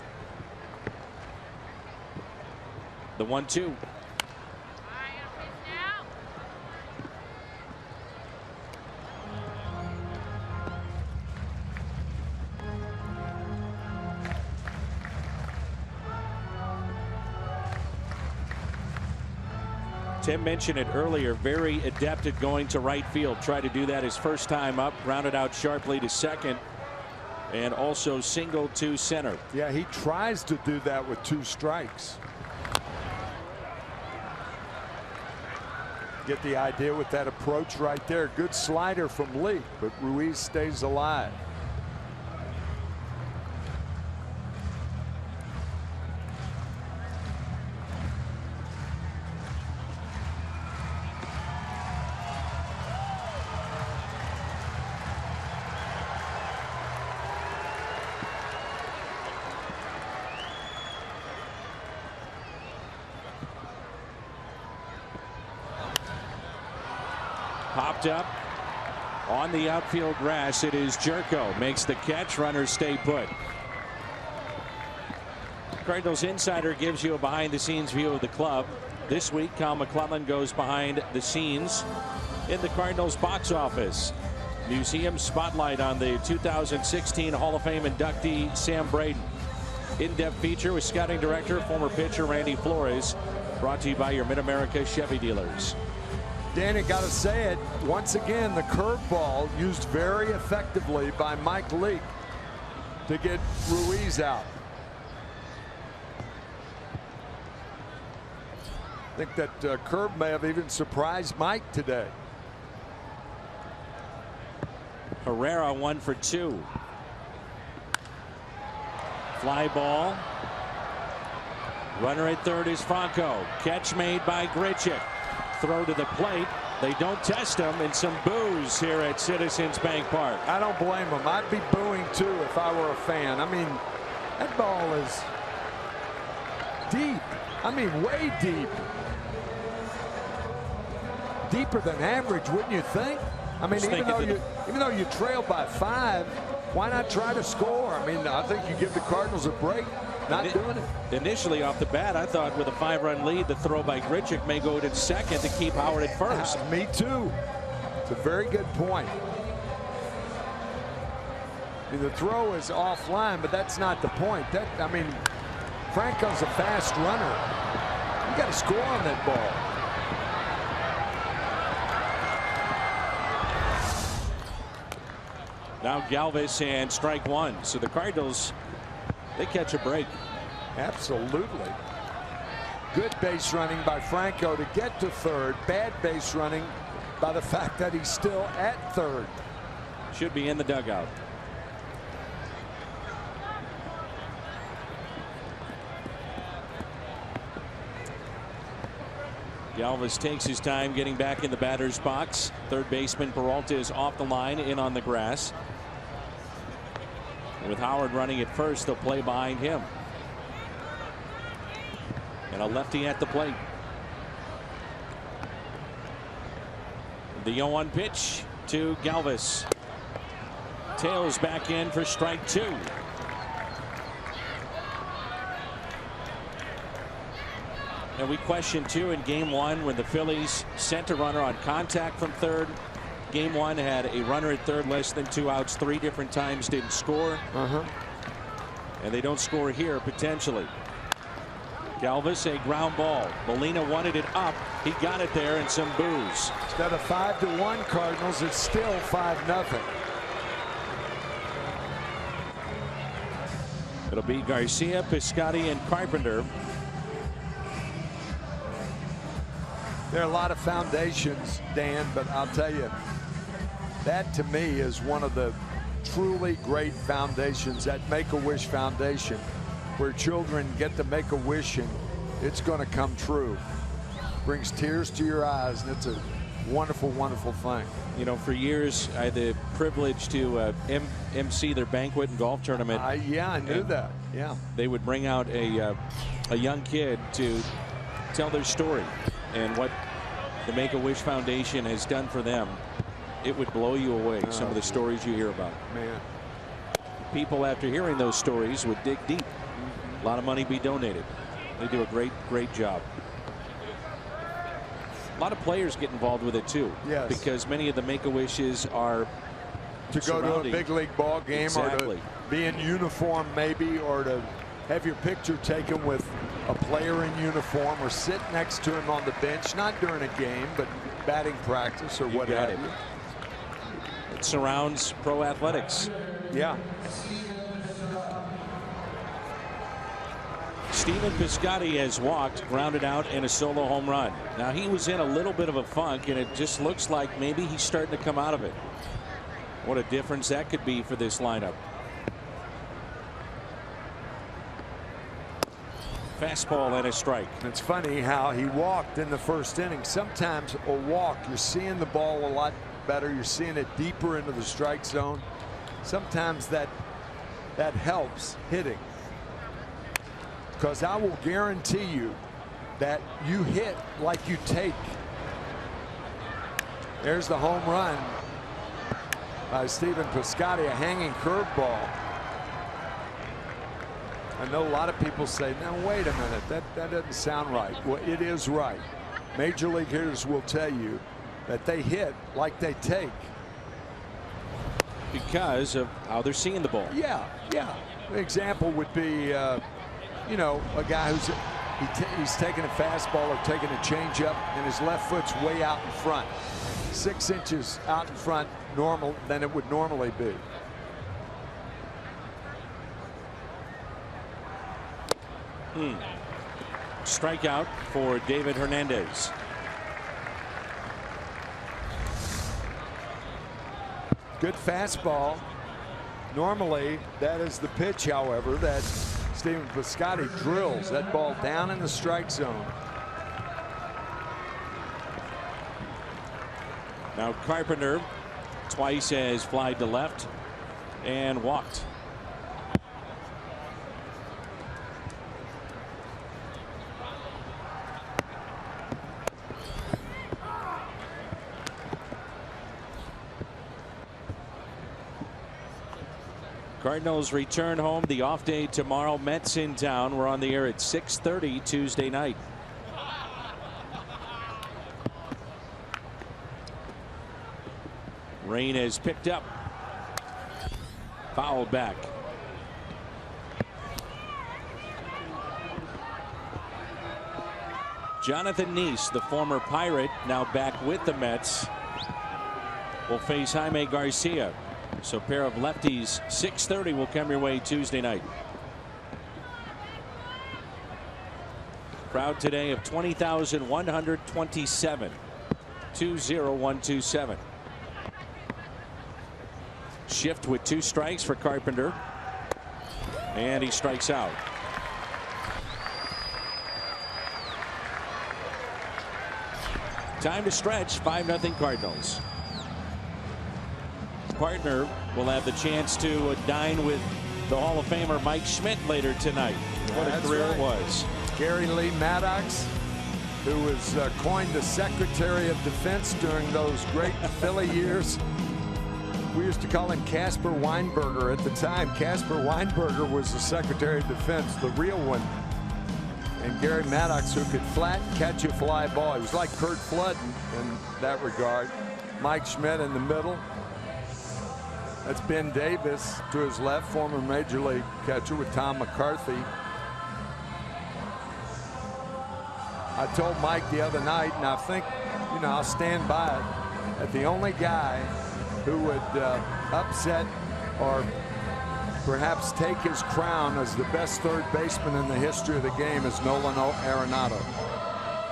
The 1-2. Tim mentioned it earlier, very adept at going to right field. Tried to do that his first time up, grounded out sharply to second, and also singled to center. Yeah, he tries to do that with 2 strikes. Get the idea with that approach right there. Good slider from Leake, but Ruiz stays alive. Popped up On the outfield grass, it is Jerko. Makes the catch. Runners stay put. Cardinals Insider gives you a behind-the-scenes view of the club. This week, Cal McClellan goes behind the scenes in the Cardinals box office. Museum spotlight on the 2016 Hall of Fame inductee Sam Braden. In-depth feature with scouting director, former pitcher Randy Flores. Brought to you by your Mid-America Chevy dealers. Danny, got to say it once again, the curveball used very effectively by Mike Leake to get Ruiz out. I think that curve may have even surprised Mike today. Herrera 1 for 2. Fly ball. Runner at third is Franco. Catch made by Grichuk. Throw to the plate. They don't test him, and some boos here at Citizens Bank Park. I don't blame him. I'd be booing too if I were a fan. I mean, that ball is deep. I mean, way deep. Deeper than average, wouldn't you think? I mean, even though you trail by 5, why not try to score? I mean, I think you give the Cardinals a break not doing it. Initially off the bat, I thought with a 5-run lead, the throw by Grichuk may go to second to keep Howard at first. Me too. It's a very good point. I mean, the throw is offline, but that's not the point. I mean, Franco's a fast runner. You got to score on that ball. Now Galvis and strike 1. So the Cardinals, they catch a break. Absolutely. Good base running by Franco to get to third. Bad base running by the fact that he's still at third. Should be in the dugout. Galvis takes his time getting back in the batter's box. Third baseman Peralta is off the line, in on the grass. With Howard running at first, they'll play behind him. And a lefty at the plate. The 0-1 pitch to Galvis. Tails back in for strike 2. And we questioned too in game 1 when the Phillies sent a runner on contact from third. Game 1 had a runner at third, less than 2 outs 3 different times, didn't score. And they don't score here potentially. Galvis, a ground ball. Molina wanted it up. He got it there, and some boos. Instead of 5-1 Cardinals, it's still 5-0. It'll be Garcia, Piscotty, and Carpenter. There are a lot of foundations, Dan, but I'll tell you, that to me is one of the truly great foundations, that Make-A-Wish Foundation, where children get to make a wish and it's going to come true. Brings tears to your eyes, and it's a wonderful, wonderful thing. You know, for years I had the privilege to MC their banquet and golf tournament. Yeah, I knew that. Yeah. They would bring out a young kid to tell their story and what the Make-A-Wish Foundation has done for them. It would blow you away, some of the stories you hear about. Man. People, after hearing those stories, would dig deep. A lot of money be donated. They do a great job. A lot of players get involved with it too. Yes. Because many of the Make-A-Wishes are to go to a big league ball game, exactly, or to be in uniform maybe, or to have your picture taken with a player in uniform, or sit next to him on the bench, not during a game, but batting practice or what have you. It surrounds pro athletics. Yeah. Stephen Piscotty has walked, grounded out, in a solo home run. Now, he was in a little bit of a funk, and it just looks like maybe he's starting to come out of it. What a difference that could be for this lineup. Fastball and a strike. It's funny how he walked in the first inning. Sometimes a walk, you're seeing the ball a lot better. You're seeing it deeper into the strike zone. Sometimes that helps hitting. Because I will guarantee you that you hit like you take. There's the home run. by Stephen Piscotty, a hanging curveball. I know a lot of people say, now wait a minute, that doesn't sound right. Well, it is right. Major league hitters will tell you that they hit like they take. Because of how they're seeing the ball. Yeah. An example would be, you know, a guy who's he's taking a fastball or taking a changeup, and his left foot's way out in front, 6 inches out in front than it would normally be. Strikeout for David Hernandez. Good fastball. Normally, that is the pitch, however, that Stephen Piscotty drills that ball down in the strike zone. Now Carpenter twice has flied to left and walked. Cardinals return home. The off day tomorrow. Mets in town. We're on the air at 6:30 Tuesday night. Rain has picked up. Foul back. Jonathan Neese, the former Pirate, now back with the Mets, will face Jaime Garcia. So pair of lefties. 6:30 will come your way Tuesday night. Crowd today of 20,127. 20127. Shift with 2 strikes for Carpenter. And he strikes out. Time to stretch. 5-0 Cardinals. Partner will have the chance to dine with the Hall of Famer Mike Schmidt later tonight. What a career it was. Gary Lee Maddox, who was coined the Secretary of Defense during those great Philly years. We used to call him Casper Weinberger at the time. Casper Weinberger was the Secretary of Defense, the real one. And Gary Maddox, who could flat catch a fly ball. He was like Curt Flood in that regard. Mike Schmidt in the middle. That's Ben Davis to his left, former Major League catcher with Tom McCarthy. I told Mike the other night, and I think, you know, I'll stand by it, that the only guy who would upset or perhaps take his crown as the best third baseman in the history of the game is Nolan Arenado.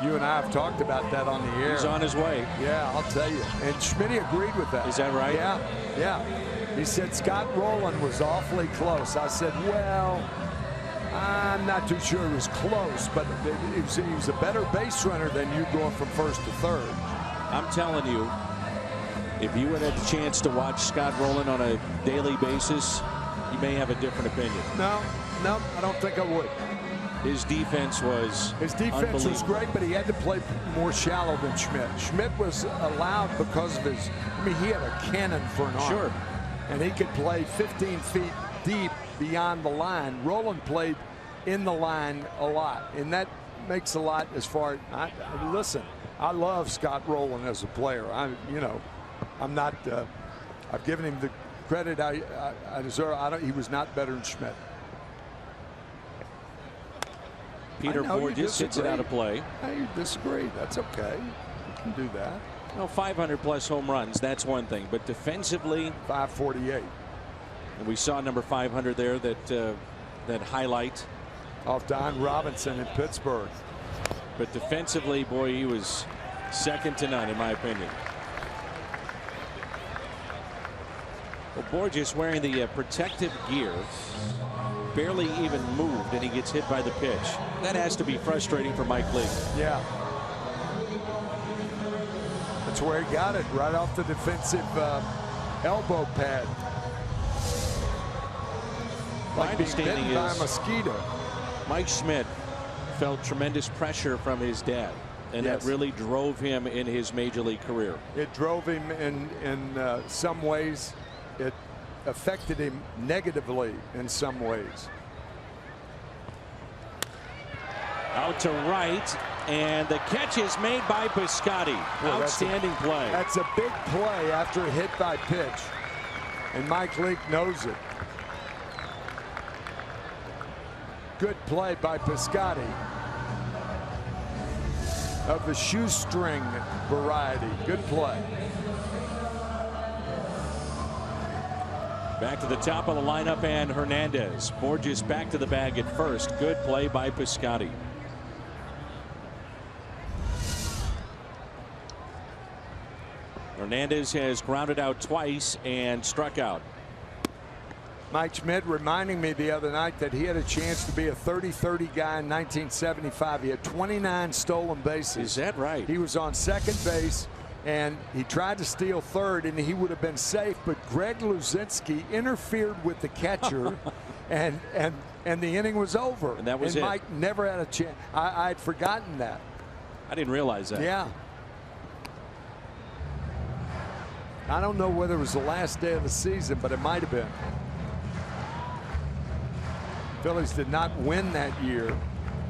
You and I have talked about that on the air. He's on his way. Yeah, I'll tell you. And Schmidt agreed with that. Is that right? Yeah. He said Scott Rowland was awfully close. I said, well, I'm not too sure he was close, but he was a better base runner than you going from first to third. I'm telling you, if you had a chance to watch Scott Rowland on a daily basis, you may have a different opinion. No, I don't think I would. His defense was great, but he had to play more shallow than Schmidt. Schmidt was allowed because of his, I mean, he had a cannon for an arm. Sure. And he could play 15 feet deep beyond the line. Rowland played in the line a lot, and that makes a lot as far as, listen, I love Scott Rowland as a player. I'm not, I've given him the credit I deserve. He was not better than Schmidt. Peter Borges sits it out of play. You disagree. That's okay. You can do that. No, 500+ home runs. That's one thing. But defensively, 548. And we saw number 500 there. That highlight off Don Robinson in Pittsburgh. But defensively, boy, he was second to none, in my opinion. Well, Borges wearing the protective gear, barely even moved, and he gets hit by the pitch. That has to be frustrating for Mike Lee. Yeah. That's where he got it, right off the defensive elbow pad. Like being bitten by a mosquito. Mike Schmidt felt tremendous pressure from his dad, and that really drove him in his major league career. It drove him in some ways it affected him negatively in some ways. Out to right, and the catch is made by Piscotty. Outstanding play. That's a big play after a hit by pitch, and Mike Leake knows it. Good play by Piscotty of the shoestring variety. Good play. Back to the top of the lineup, and Hernandez. Borges back to the bag at first. Good play by Piscotty. Hernandez has grounded out twice and struck out. Mike Schmidt reminding me the other night that he had a chance to be a 30-30 guy in 1975. He had 29 stolen bases. Is that right? He was on second base, and he tried to steal third, and he would have been safe, but Greg Luzinski interfered with the catcher, and the inning was over. And that was it. Mike never had a chance. I'd forgotten that. I didn't realize that. Yeah. I don't know whether it was the last day of the season, but it might have been. Phillies did not win that year.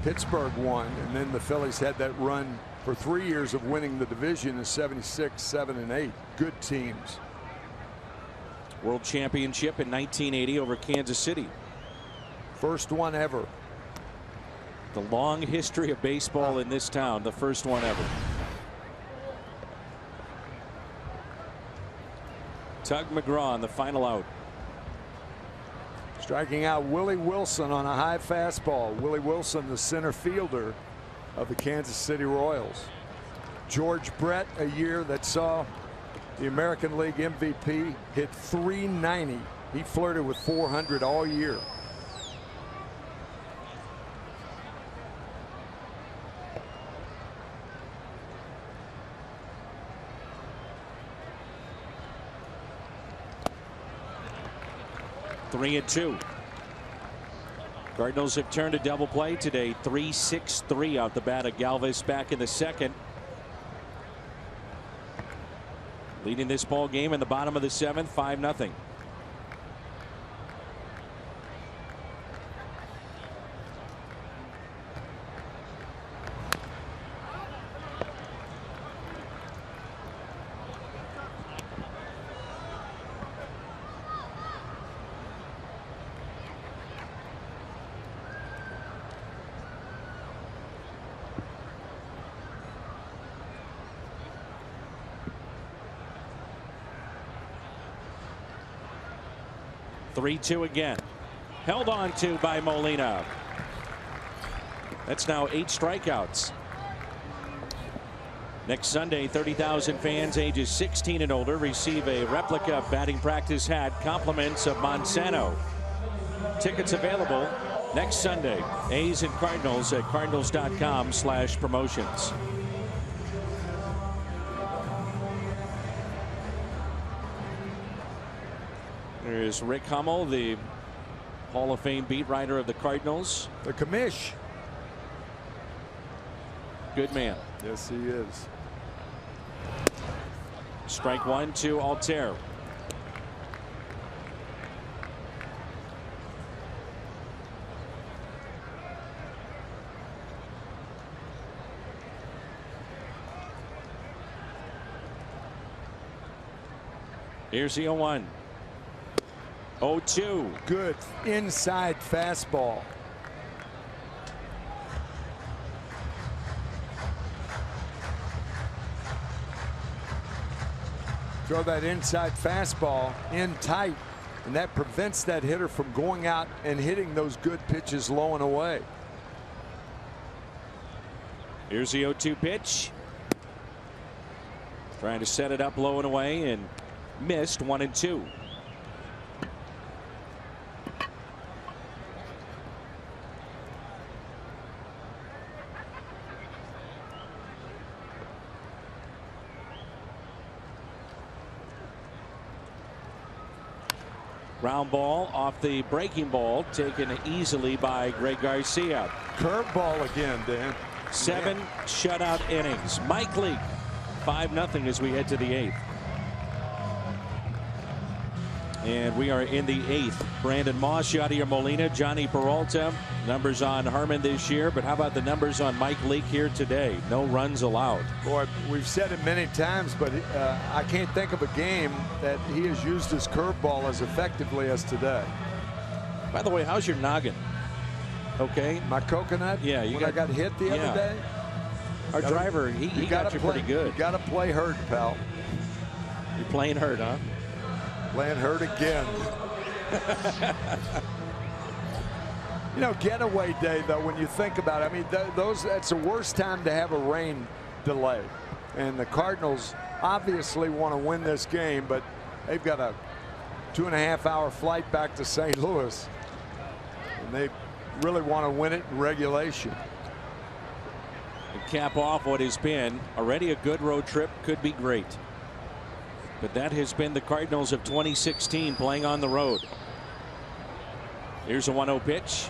Pittsburgh won, and then the Phillies had that run for 3 years of winning the division in '76, '7, and '8. Good teams. World Championship in 1980 over Kansas City. First one ever. The long history of baseball in this town, the first one ever. Tug McGraw on the final out. Striking out Willie Wilson on a high fastball. Willie Wilson, the center fielder of the Kansas City Royals. George Brett, a year that saw the American League MVP, hit .390. He flirted with .400 all year. Three and two. Cardinals have turned a double play today. 3-6-3 out the bat of Galvis back in the second. Leading this ball game in the bottom of the seventh, 5-0. Three-two again. Held on to by Molina. That's now 8 strikeouts. Next Sunday, 30,000 fans ages 16 and older receive a replica batting practice hat, compliments of Monsanto. Tickets available next Sunday. A's and Cardinals at cardinals.com/promotions. There's Rick Hummel, the Hall of Fame beat writer of the Cardinals. The commish. Good man. Yes, he is. Strike one to Altair. Here's the 0-1. 0-2. Good inside fastball. Throw that inside fastball in tight, and that prevents that hitter from going out and hitting those good pitches low and away. Here's the 0-2 pitch. Trying to set it up low and away and missed. 1-2. Ground ball off the breaking ball, taken easily by Greg Garcia. Curveball again, Dan. 7 shutout innings. Mike Leake, 5-0 as we head to the 8th. And we are in the 8th. Brandon Moss, Yadier Molina, Johnny Peralta. Numbers on Herman this year, but how about the numbers on Mike Leake here today? No runs allowed. Boy, we've said it many times, but I can't think of a game that he has used his curveball as effectively as today. By the way, how's your noggin? Okay. My coconut? Yeah. I got hit the other day? Our driver, he got you pretty good. You got to play hurt, pal. You're playing hurt, huh? Playing hurt again. You know, getaway day, though, when you think about it, I mean, that's the worst time to have a rain delay. And the Cardinals obviously want to win this game, but they've got a 2.5-hour flight back to St. Louis. And they really want to win it in regulation. And cap off what has been already a good road trip. Could be great. But that has been the Cardinals of 2016 playing on the road. Here's a 1-0 pitch.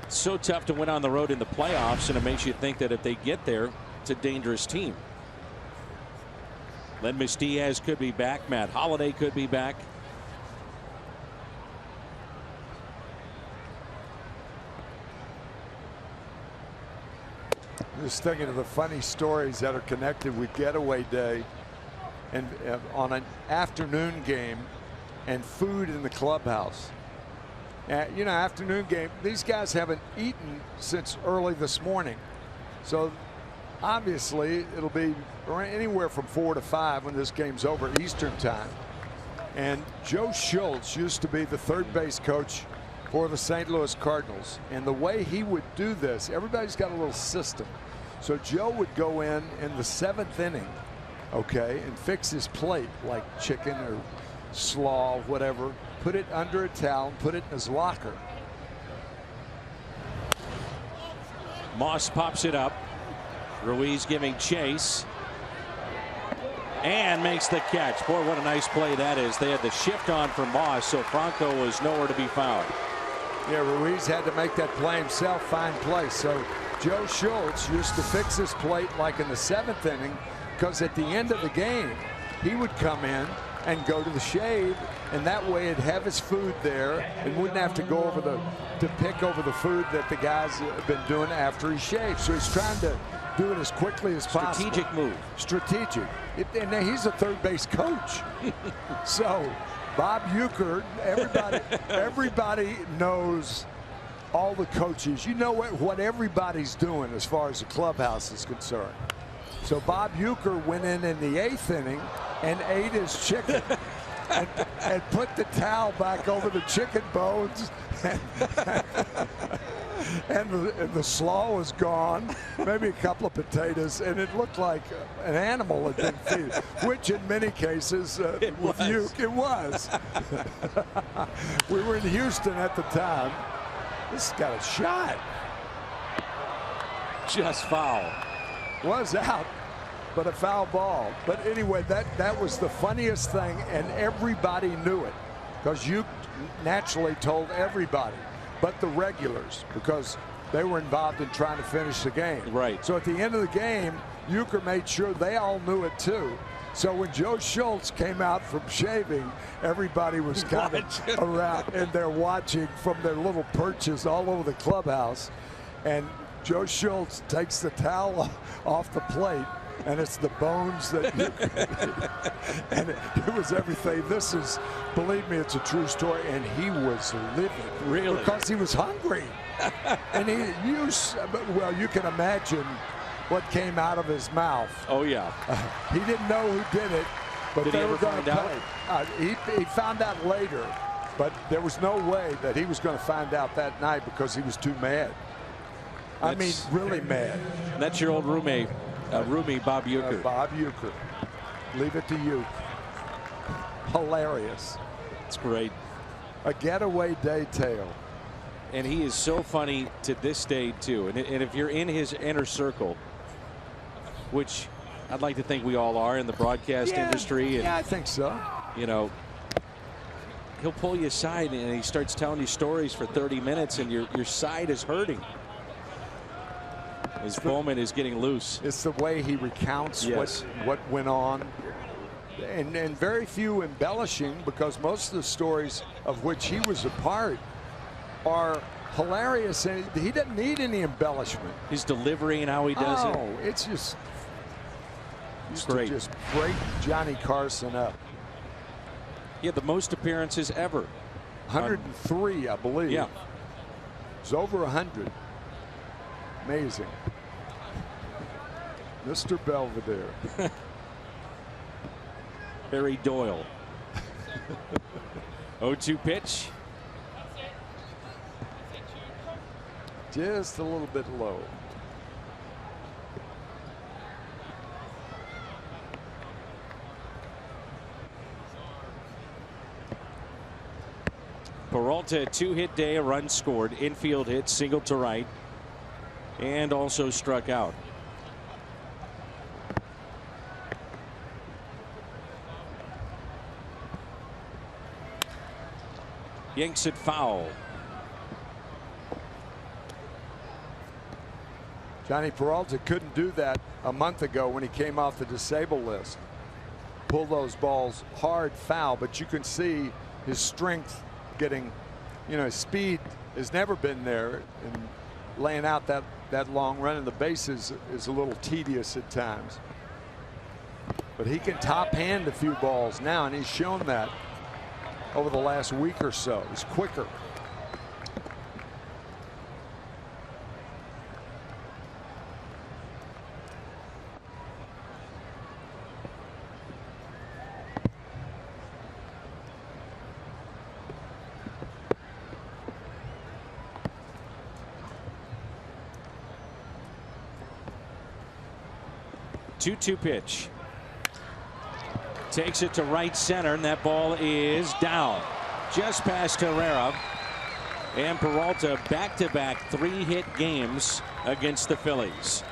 It's so tough to win on the road in the playoffs, and it makes you think that if they get there, it's a dangerous team. Ledmus Diaz could be back. Matt Holliday could be back. Just thinking of the funny stories that are connected with getaway day and on an afternoon game and food in the clubhouse. You know, afternoon game, these guys haven't eaten since early this morning. So obviously it'll be anywhere from 4 to 5 when this game's over Eastern time. And Joe Schultz used to be the third base coach for the St. Louis Cardinals. And the way he would do this, everybody's got a little system. So Joe would go in the 7th inning, okay, and fix his plate like chicken or slaw, whatever, put it under a towel, put it in his locker. Moss pops it up. Ruiz giving chase. And makes the catch. Boy, what a nice play that is. They had the shift on for Moss, so Franco was nowhere to be found. Yeah, Ruiz had to make that play himself, fine play. So Joe Schultz used to fix his plate like in the 7th inning, because at the end of the game, he would come in and go to the shade, and that way he'd have his food there and wouldn't have to go over to pick over the food that the guys have been doing after he shaved. So he's trying to do it as quickly as possible. Strategic move. Strategic. And he's a third base coach. So Bob Uecker, everybody knows all the coaches. You know what everybody's doing as far as the clubhouse is concerned. So Bob Uecker went in the 8th inning and ate his chicken and put the towel back over the chicken bones. And the slaw was gone, maybe a couple of potatoes, and it looked like an animal had been feeding, which in many cases with Uecker, it was. We were in Houston at the time. This got a shot. Just foul. Was out, but a foul ball. But anyway, that was the funniest thing, and everybody knew it, because you naturally told everybody but the regulars, because they were involved in trying to finish the game. Right. So at the end of the game, Uecker made sure they all knew it too. So when Joe Schultz came out from shaving, everybody was kind of around, and they're watching from their little perches all over the clubhouse. And Joe Schultz takes the towel off the plate, and it's the bones that and it was everything. This is, believe me, it's a true story. And he was livid, really, because he was hungry. And well, you can imagine what came out of his mouth. Oh yeah. He didn't know who did it, but did they were going to out? He found out later, but there was no way that he was going to find out that night, because he was too mad. I mean, really mad. That's your old roommate, Bob Uecker. Bob Uecker. Leave it to you. Hilarious. It's great. A getaway day tale. And he is so funny to this day, too. And if you're in his inner circle, which I'd like to think we all are in the broadcast industry. And, yeah, I think so. You know, he'll pull you aside and he starts telling you stories for 30 minutes, and your side is hurting. His Bowman is getting loose. It's the way he recounts what went on. and very few embellishing, because most of the stories of which he was a part are hilarious, and he doesn't need any embellishment. His delivery and how he does it. Oh, it's just great. To just break Johnny Carson up. He had the most appearances ever. 103, I believe. Yeah. It's over 100. Amazing. Mr. Belvedere. Barry Doyle. 0-2 pitch. Just a little bit low. Peralta, a 2-hit day, a run scored, infield hit, single to right, and also struck out. Yanks it foul. Johnny Peralta couldn't do that a month ago when he came off the disabled list. Pull those balls hard foul, but you can see his strength getting, his speed has never been there, and laying out that long run in the bases is a little tedious at times. But he can top hand a few balls now, and he's shown that over the last week or so. He's quicker. Two pitch. Takes it to right center, and that ball is down just past Herrera. And Peralta back-to-back 3-hit games against the Phillies.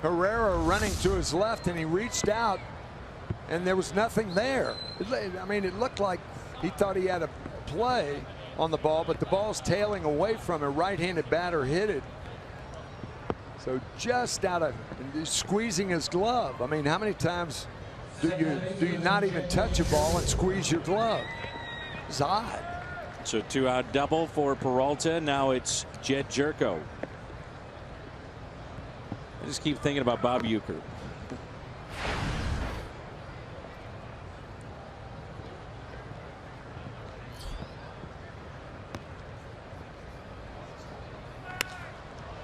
Herrera running to his left, and he reached out, and there was nothing there. I mean, it looked like he thought he had a play on the ball, but the ball's tailing away from a right-handed batter hit it. So just out of squeezing his glove. I mean, how many times do you not even touch a ball and squeeze your glove? It's odd. So 2-out double for Peralta. Now it's Jed Jerko. I just keep thinking about Bob Uecker.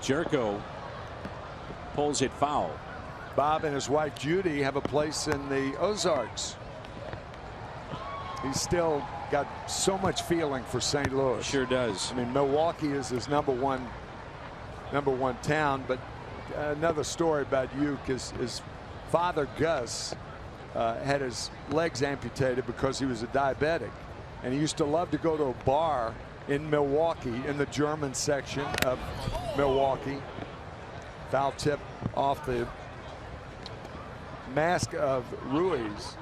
Jerko pulls it foul. Bob and his wife Judy have a place in the Ozarks. He's still got so much feeling for St. Louis. Sure does. I mean, Milwaukee is his number one town. But another story about Uke is his father Gus had his legs amputated because he was a diabetic, and he used to love to go to a bar in Milwaukee, in the German section of Milwaukee. Foul tip off the mask of Ruiz.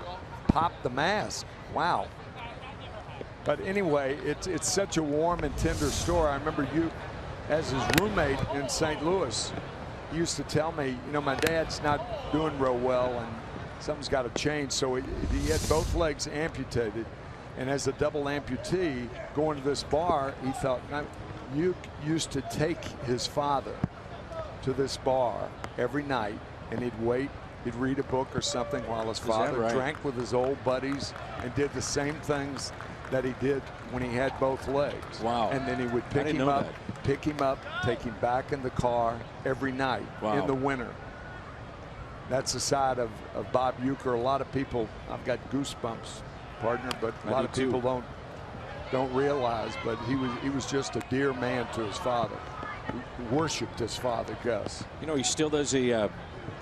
Popped the mask. Wow. But anyway, it's such a warm and tender story. I remember you, as his roommate in St. Louis, he used to tell me, my dad's not doing real well and something's got to change. So he had both legs amputated. And as a double amputee going to this bar, he thought, Uke used to take his father to this bar every night, and he'd wait, he'd read a book or something while his father drank with his old buddies and did the same things that he did when he had both legs. Wow. And then he would pick him up, take him back in the car every night in the winter. That's the side of Bob Uecker. A lot of people, I've got goosebumps, partner, but a lot of people don't realize, but he was just a dear man to his father. He worshipped his father, Gus. He still does a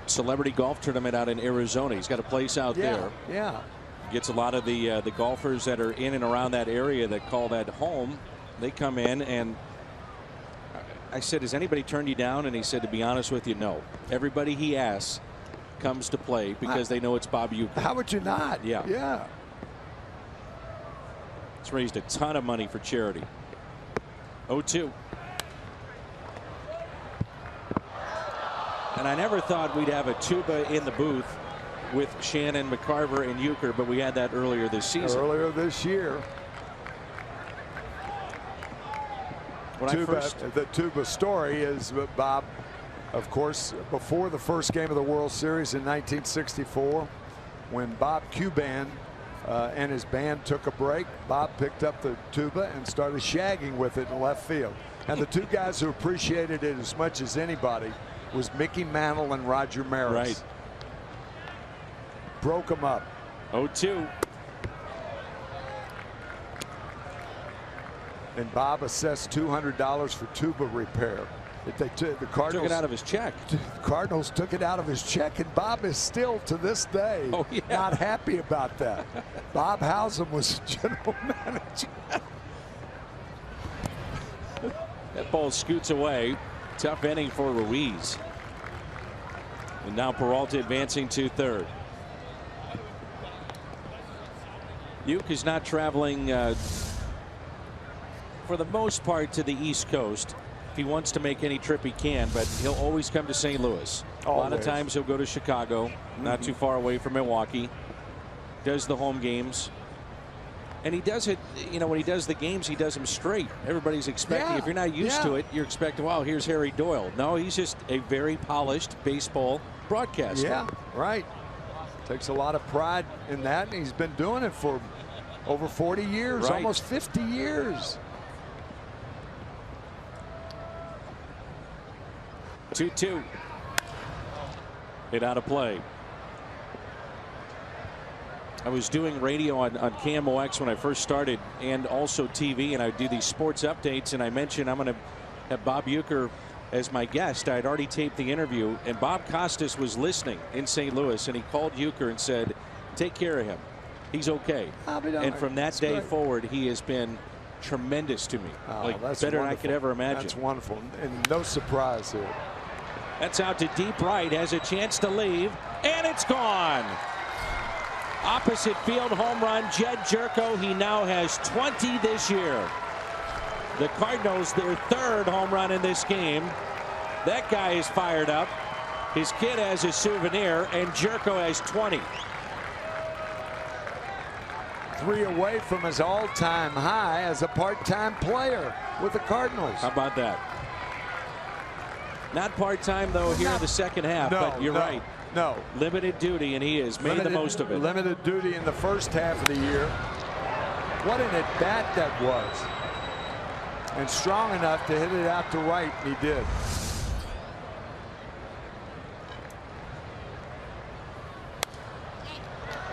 celebrity golf tournament out in Arizona. He's got a place out there. Yeah. Gets a lot of the golfers that are in and around that area that call that home. They come in, and I said, has anybody turned you down? And he said, to be honest with you, no. Everybody he asks comes to play because they know it's Bob Uecker. How would you not? Yeah. It's raised a ton of money for charity. 0-2. And I never thought we'd have a tuba in the booth with Shannon, McCarver, and Euchre, but we had that earlier this season. Earlier this year. The tuba story is, Bob, of course, before the first game of the World Series in 1964, when Bob Cuban and his band took a break, Bob picked up the tuba and started shagging with it in left field. And the two guys who appreciated it as much as anybody was Mickey Mantle and Roger Maris. Right. Broke them up. 0-2. And Bob assessed $200 for tuba repair. The Cardinals took it out of his check. The Cardinals took it out of his check, and Bob is still to this day not happy about that. Bob Howsam was general manager. That ball scoots away. Tough inning for Ruiz. And now Peralta advancing to third. Uke is not traveling for the most part to the East Coast. If he wants to make any trip, he can, but he'll always come to St. Louis. A lot of times he'll go to Chicago, not too far away from Milwaukee. Does the home games. And he does it, you know, when he does the games, he does them straight. Everybody's expecting, if you're not used to it, you're expecting, wow, here's Harry Doyle. No, he's just a very polished baseball broadcaster. Yeah, right. Takes a lot of pride in that, and he's been doing it for over 40 years, almost 50 years. 2-2. Hit out of play. I was doing radio on KMOX when I first started, and also TV, and I would do these sports updates, and I mentioned I'm going to have Bob Uecker as my guest. I'd already taped the interview, and Bob Costas was listening in St. Louis, and he called Uecker and said, take care of him. He's okay. And from that day forward, he has been tremendous to me. Like better than I could ever imagine. That's wonderful, and no surprise here. That's out to deep right, has a chance to leave, and it's gone. Opposite field home run, Jed Jerko. He now has 20 this year. The Cardinals, their third home run in this game. That guy is fired up. His kid has a souvenir, and Jerko has 20. 3 away from his all-time high as a part-time player with the Cardinals. How about that? Not part-time, though, here in the second half, but you're right. No. Limited duty, and he has made the most of it. Limited duty in the first half of the year. What an at-bat that was. And strong enough to hit it out to right, and he did.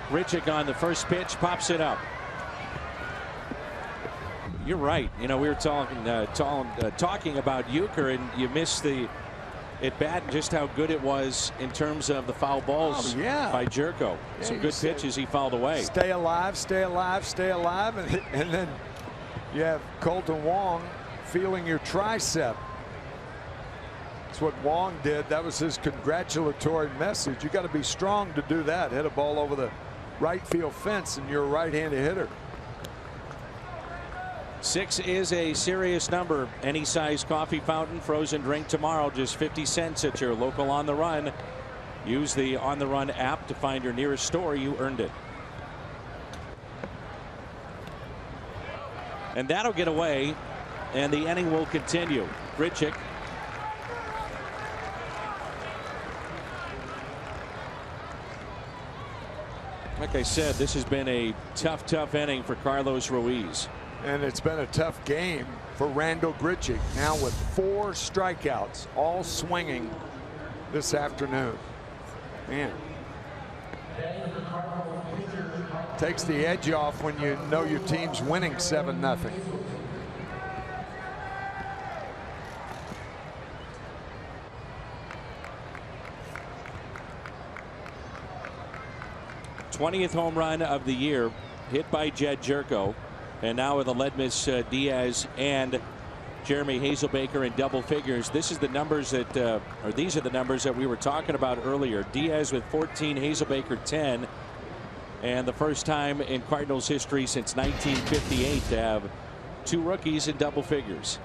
Richick on the first pitch, pops it up. You're right. You know, we were talking about Uecker, and you missed the at-bat and just how good it was in terms of the foul balls by Jerko. Some good pitches he fouled away. Stay alive, stay alive, stay alive. And then you have Colton Wong feeling your tricep. That's what Wong did. That was his congratulatory message. You got to be strong to do that. Hit a ball over the right field fence, and you're a right-handed hitter. 6 is a serious number. Any size coffee fountain, frozen drink tomorrow, just 50 cents at your local On the Run. Use the On the Run app to find your nearest store. You earned it. And that'll get away, and the inning will continue. Richick. Like I said, this has been a tough inning for Carlos Ruiz. And it's been a tough game for Randal Grichuk, now with 4 strikeouts, all swinging this afternoon. Man. Takes the edge off when you know your team's winning 7-0. th home run of the year, hit by Jed Jerko. And now with Aledmys Diaz and Jeremy Hazelbaker in double figures. This is the numbers that, or these are the numbers that we were talking about earlier. Diaz with 14, Hazelbaker 10. And the first time in Cardinals history since 1958 to have 2 rookies in double figures.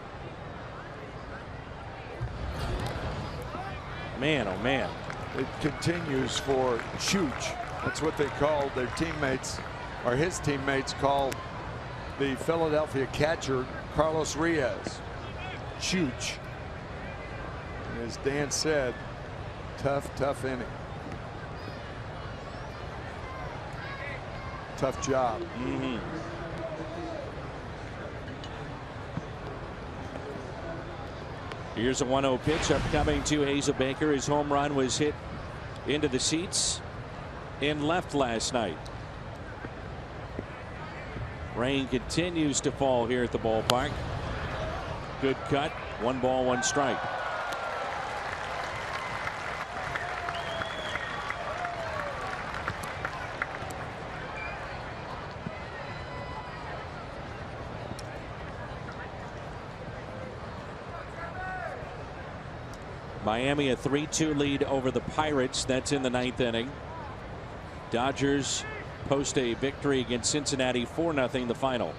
Man, oh man. It continues for Chooch. That's what they call their teammates, or his teammates call the Philadelphia catcher, Carlos Reyes. Chooch. And as Dan said, tough inning. Tough job. Here's a 1-0 pitch upcoming to Hazelbaker. His home run was hit into the seats in left last night. Rain continues to fall here at the ballpark. Good cut. 1 ball, 1 strike. Miami a 3-2 lead over the Pirates. That's in the 9th inning. Dodgers post a victory against Cincinnati 4-0 the final.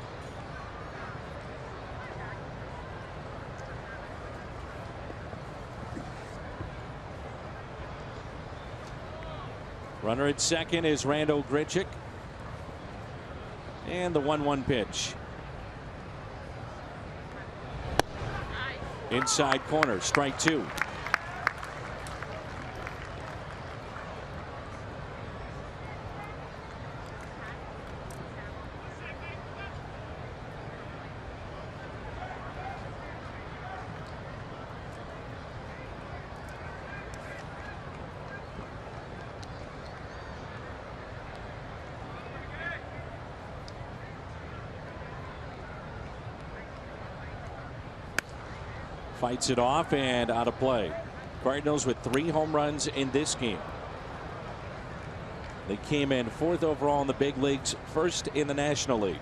Runner at second is Randall Grichuk. And the 1-1 pitch. Inside corner, strike 2. Fights it off and out of play. Cardinals with 3 home runs in this game. They came in 4th overall in the big leagues, 1st in the National League.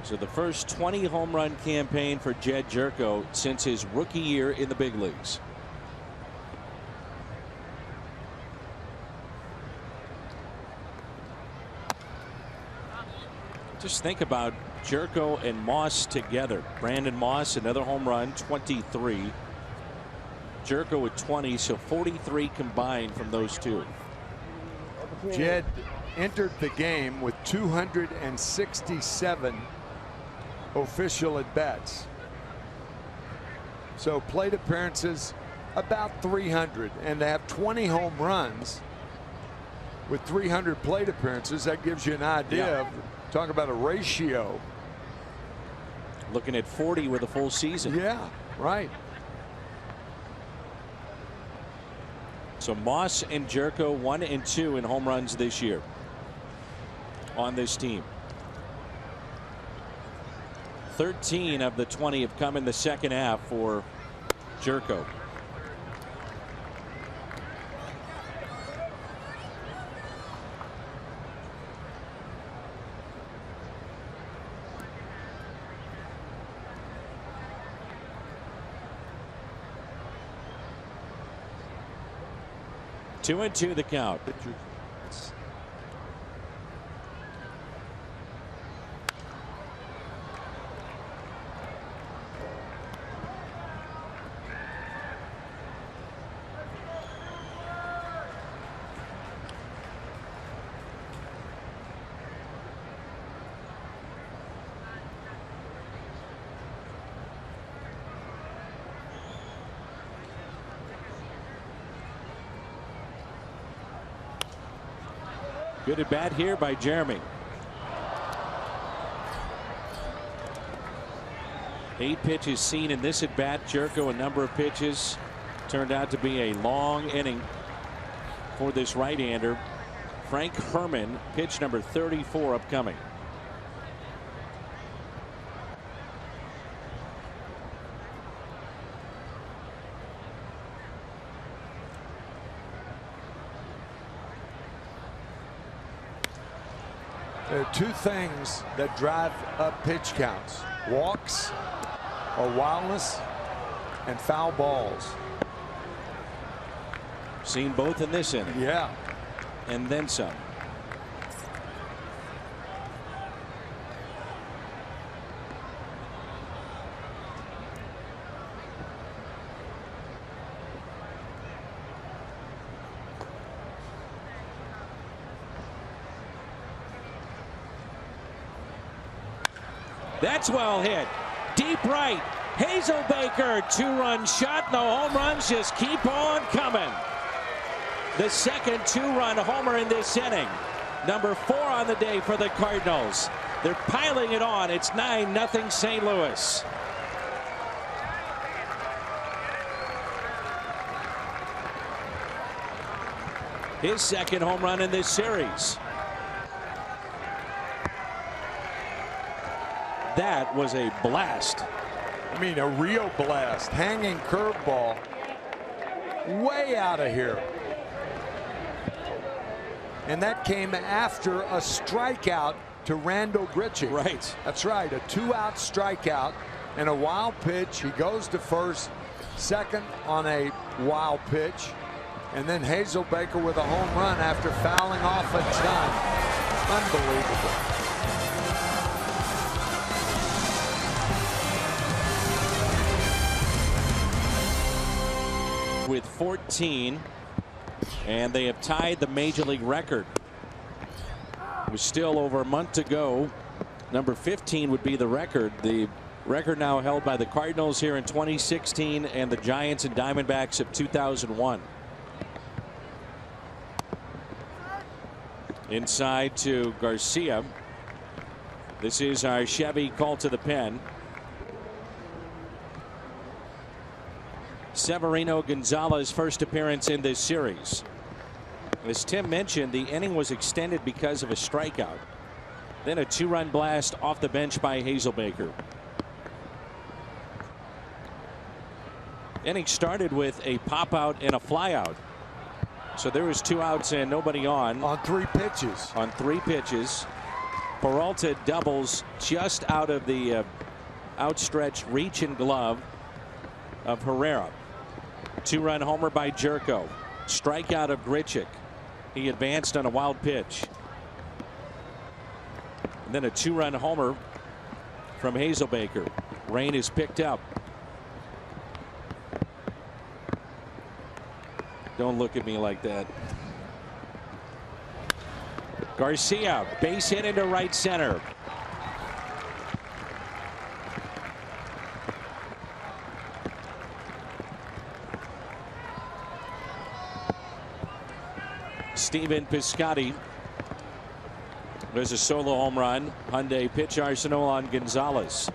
So the first 20 home run campaign for Jed Jerko since his rookie year in the big leagues. Just think about Jerko and Moss together. Brandon Moss, another home run, 23. Jerko with 20, so 43 combined from those two. Jed entered the game with 267 official at bats. So plate appearances about 300, and to have 20 home runs with 300 plate appearances, that gives you an idea of, talk about a ratio. Looking at 40 with a full season. Yeah, right. So Moss and Jerko 1 and 2 in home runs this year on this team. 13 of the 20 have come in the second half for Jerko. Two and 2 the count. Good at bat here by Jeremy. 8 pitches seen in this at bat. Jerko, a number of pitches. Turned out to be a long inning for this right-hander. Frank Herman, pitch number 34 upcoming. There are 2 things that drive up pitch counts: walks or wildness, and foul balls. Seen both in this inning. Yeah. And then some. That's well hit. Deep right. Hazelbaker, two-run shot. No home runs just keep on coming. The second two-run homer in this inning. Number 4 on the day for the Cardinals. They're piling it on. It's 9-0 St. Louis. His second home run in this series. That was a blast. I mean, a real blast. Hanging curveball. Way out of here. And that came after a strikeout to Randall Grichuk. Right. That's right. A 2-out strikeout and a wild pitch. He goes to first, second on a wild pitch. And then Hazelbaker with a home run after fouling off a ton. Unbelievable. With 14, and they have tied the major league record. It was still over a month to go. Number 15 would be the record. The record now held by the Cardinals here in 2016 and the Giants and Diamondbacks of 2001. Inside to Garcia. This is our Chevy call to the pen. Severino Gonzalez first appearance in this series. As Tim mentioned, the inning was extended because of a strikeout. Then a 2-run blast off the bench by Hazelbaker. Inning started with a pop out and a fly out. So there was 2 outs and nobody on. On 3 pitches. On 3 pitches. Peralta doubles just out of the outstretched reach and glove of Herrera. 2-run homer by Jerko. Strikeout of Grichuk. He advanced on a wild pitch. And then a 2-run homer from Hazelbaker. Rain is picked up. Don't look at me like that. Garcia, base hit into right center. Stephen Piscotty. There's a solo home run. Hyundai pitch arsenal on Gonzalez.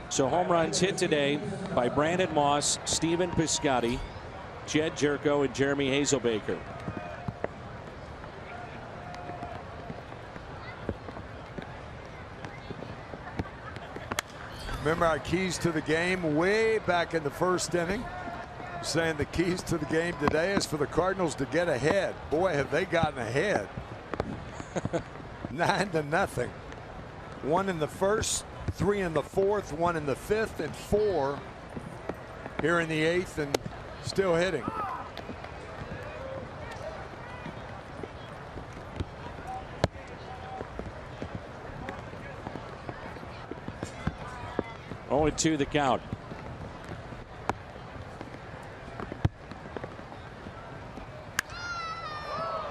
So home runs hit today by Brandon Moss, Stephen Piscotty, Jed Jerko, and Jeremy Hazelbaker. Remember our keys to the game way back in the first inning? Saying the keys to the game today is for the Cardinals to get ahead. Boy, have they gotten ahead. 9-0. 1 in the first, 3 in the fourth, 1 in the fifth, and 4 here in the 8th, and still hitting. Only 2 the count.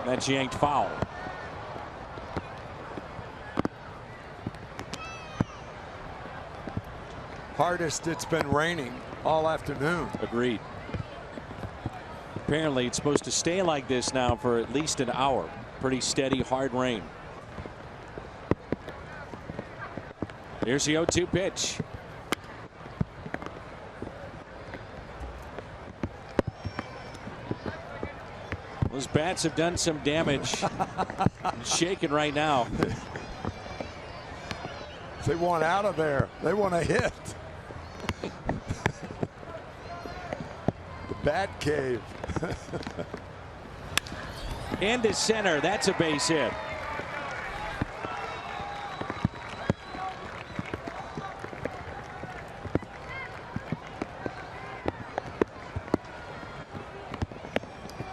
That's yanked foul. Hardest it's been raining all afternoon. Agreed. Apparently it's supposed to stay like this now for at least an hour. Pretty steady, hard rain. Here's the 0-2 pitch. Those bats have done some damage. Shaking right now. They want out of there. They want to hit. The bat cave. Into center. That's a base hit.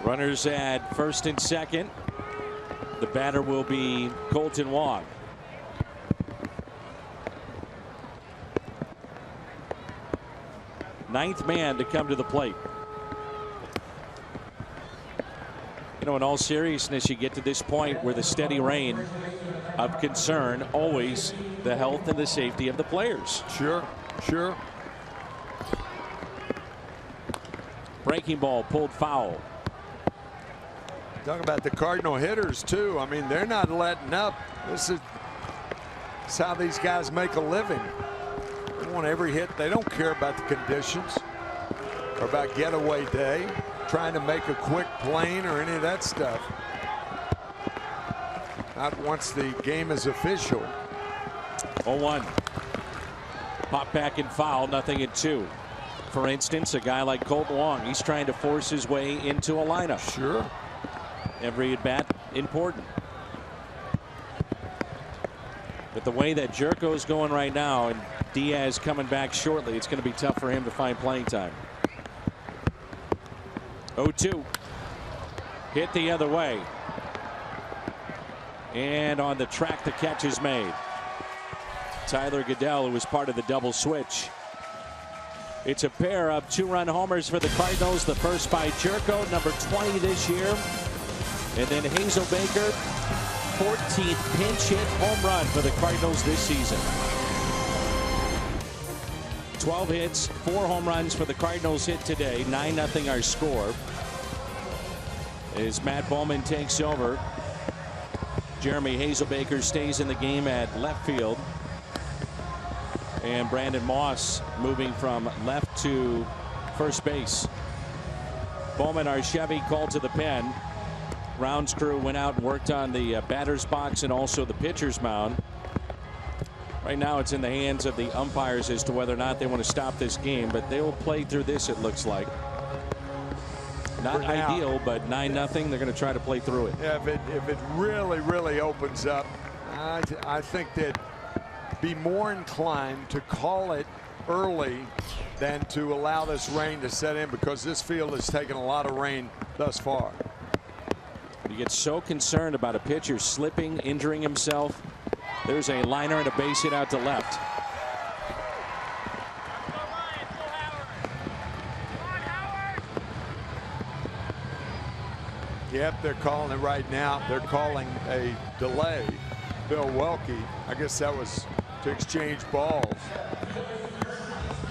Runners at first and second. The batter will be Colton Wong. Ninth man to come to the plate. You know, in all seriousness, you get to this point where the steady rain of concern, always the health and the safety of the players. Sure, sure. Breaking ball pulled foul. Talk about the Cardinal hitters too. I mean, they're not letting up. This is how these guys make a living. They want every hit. They don't care about the conditions or about getaway day, trying to make a quick plane or any of that stuff. Not once the game is official. 0-1. Pop back and foul, 0-2. For instance, a guy like Colt Wong, he's trying to force his way into a lineup. Sure. Every at bat important. But the way that Jerko's going right now and Diaz coming back shortly, it's going to be tough for him to find playing time. 0-2. Hit the other way. And on the track, the catch is made. Tyler Goodell, who was part of the double switch. It's a pair of 2-run homers for the Cardinals. The first by Jerko, number 20 this year. And then Hazelbaker, 14th pinch hit home run for the Cardinals this season. 12 hits, 4 home runs for the Cardinals hit today. 9-0 our score. As Matt Bowman takes over, Jeremy Hazelbaker stays in the game at left field. And Brandon Moss moving from left to first base. Bowman, our Chevy, called to the pen. Rounds crew went out and worked on the batter's box and also the pitcher's mound. Right now it's in the hands of the umpires as to whether or not they want to stop this game, but they will play through this, it looks like. Not ideal, but 9-0. They're going to try to play through it. Yeah, if it really opens up, I think they'd be more inclined to call it early than to allow this rain to set in, because this field has taken a lot of rain thus far. You get so concerned about a pitcher slipping, injuring himself. There's a liner and a base hit out to left. Yep, they're calling it right now. They're calling a delay. Bill Welke, I guess that was to exchange balls.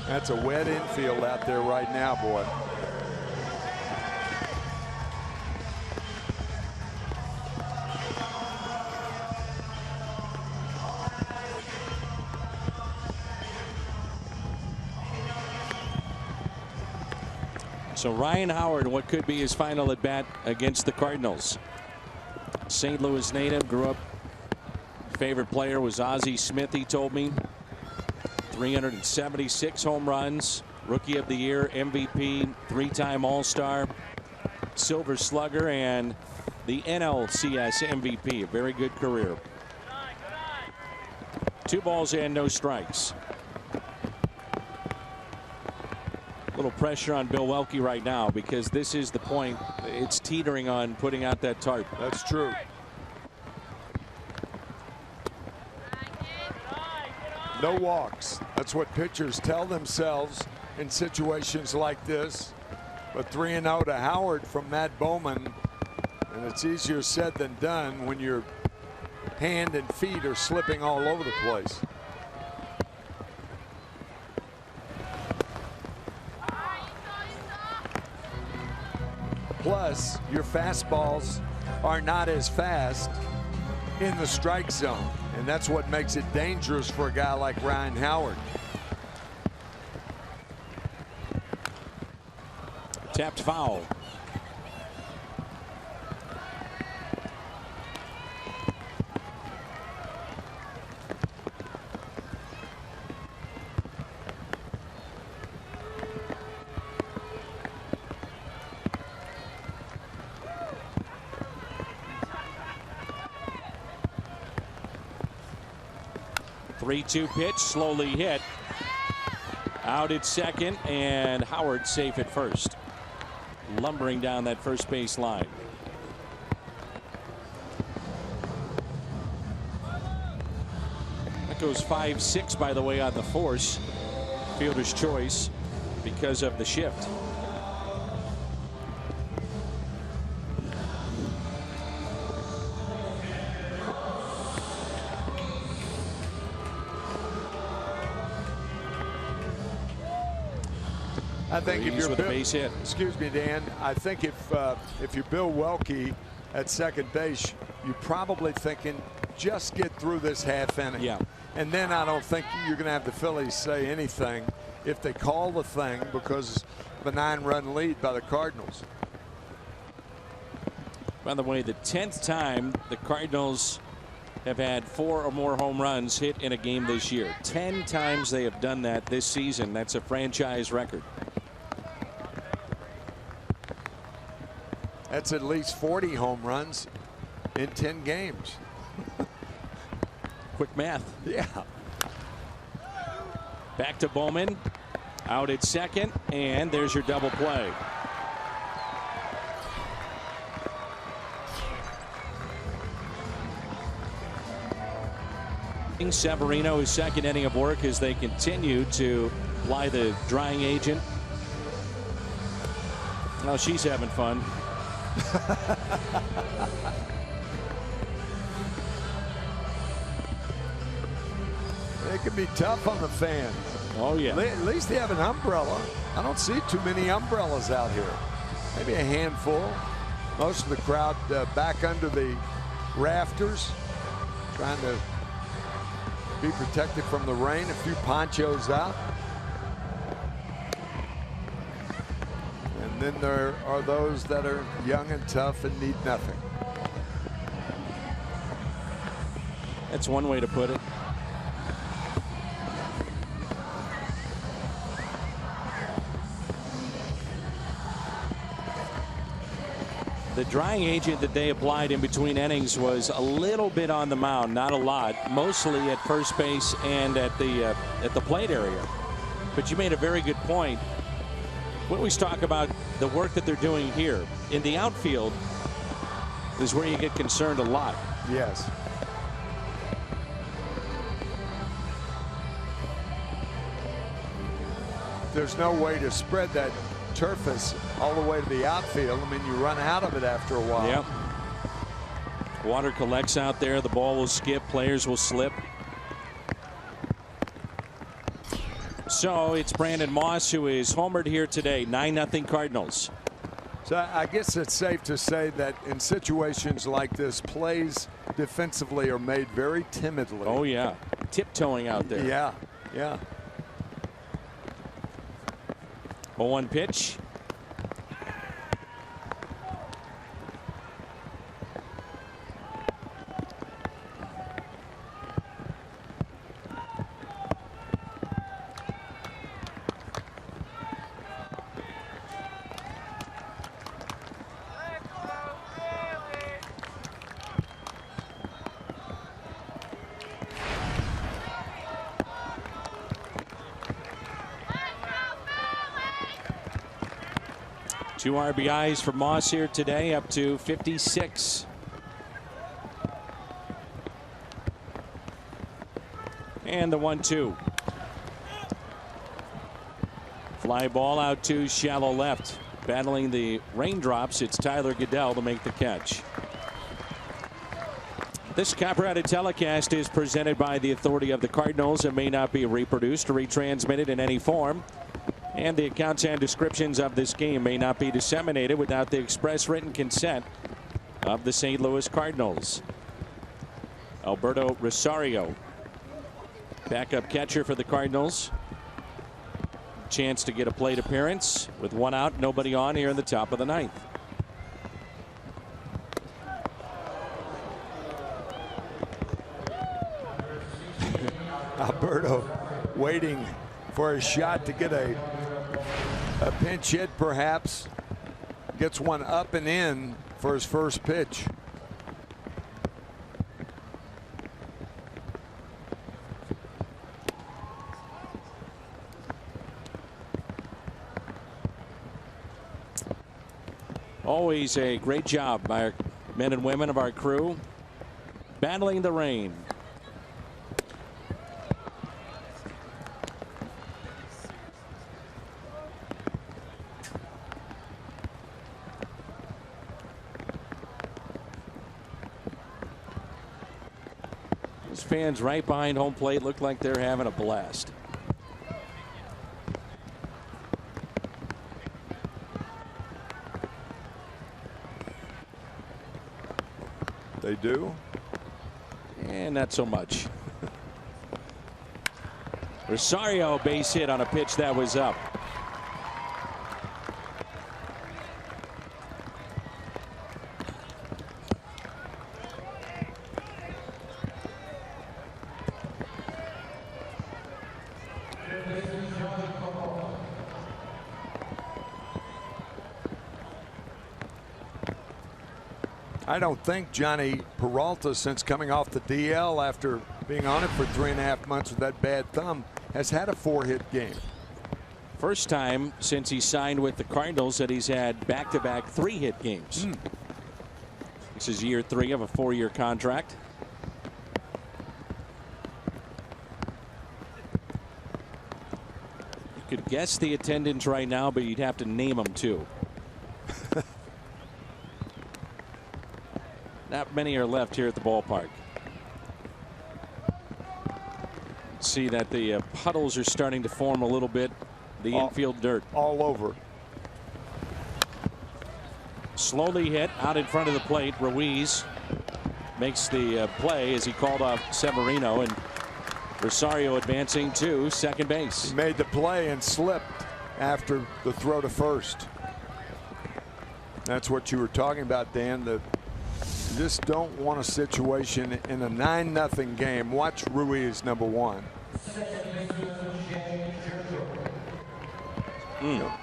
That's a wet infield out there right now, boy. So Ryan Howard, what could be his final at bat against the Cardinals. St. Louis native, grew up. Favorite player was Ozzie Smith, he told me. 376 home runs. Rookie of the Year, MVP, 3-time All-Star, Silver Slugger, and the NLCS MVP. A very good career. 2 balls and no strikes. Little pressure on Bill Welke right now, because this is the point. It's teetering on putting out that tarp. That's true. No walks. That's what pitchers tell themselves in situations like this. But 3-0 to Howard from Matt Bowman, and it's easier said than done when your hand and feet are slipping all over the place. Plus, your fastballs are not as fast in the strike zone, and that's what makes it dangerous for a guy like Ryan Howard. Tapped foul. Three-two pitch, slowly hit. Out at second, and Howard safe at first. Lumbering down that first base line. That goes 5-6, by the way, on the force. Fielder's choice because of the shift. I think if Breeze you're with a base hit. excuse me, Dan, I think if you're Bill Welke at second base, you're probably thinking just get through this half inning. Yeah. And then I don't think you're going to have the Phillies say anything if they call the thing because of a 9-run lead by the Cardinals. By the way, the 10th time the Cardinals have had 4 or more home runs hit in a game this year. 10 times they have done that this season. That's a franchise record. That's at least 40 home runs in 10 games. Quick math. Yeah. Back to Bowman. Out at second, and there's your double play. Severino, his second inning of work as they continue to apply the drying agent. Oh, she's having fun. It can be tough on the fans. Oh, yeah. At least they have an umbrella. I don't see too many umbrellas out here. Maybe a handful. Most of the crowd back under the rafters, trying to be protected from the rain. A few ponchos out. And then there are those that are young and tough and need nothing. That's one way to put it. The drying agent that they applied in between innings was a little bit on the mound, not a lot, mostly at first base and at the plate area. But you made a very good point. We always talk about the work that they're doing here. In the outfield is where you get concerned a lot. Yes. There's no way to spread that surface all the way to the outfield. I mean, you run out of it after a while. Yep. Water collects out there. The ball will skip. Players will slip. So it's Brandon Moss who is homered here today. 9-0 Cardinals. So I guess it's safe to say that in situations like this, plays defensively are made very timidly. Oh, yeah. Tiptoeing out there. Yeah, yeah. 0-1 pitch. Two RBIs for Moss here today, up to 56. And the 1-2. Fly ball out to shallow left. Battling the raindrops, it's Tyler Goodell to make the catch. This copyrighted telecast is presented by the authority of the Cardinals and may not be reproduced or retransmitted in any form. And the accounts and descriptions of this game may not be disseminated without the express written consent of the St. Louis Cardinals. Alberto Rosario, backup catcher for the Cardinals. Chance to get a plate appearance with one out, nobody on here in the top of the ninth. Alberto waiting for a shot to get a pinch hit, perhaps. Gets one up and in for his first pitch. Always a great job by our men and women of our crew battling the rain. Those fans right behind home plate look like they're having a blast. They do. And not so much. Rosario base hit on a pitch that was up. I don't think Johnny Peralta, since coming off the DL after being on it for 3.5 months with that bad thumb, has had a 4-hit game. First time since he signed with the Cardinals that he's had back-to-back 3-hit games. This is year 3 of a 4-year contract. You could guess the attendance right now, but you'd have to name them too. Not many are left here at the ballpark. See that the puddles are starting to form a little bit. The infield dirt. All over. Slowly hit out in front of the plate. Ruiz makes the play as he called off Severino, and Rosario advancing to second base. He made the play and slipped after the throw to first. That's what you were talking about, Dan. You just don't want a situation in a 9-0 game. Watch Ruiz, number 1.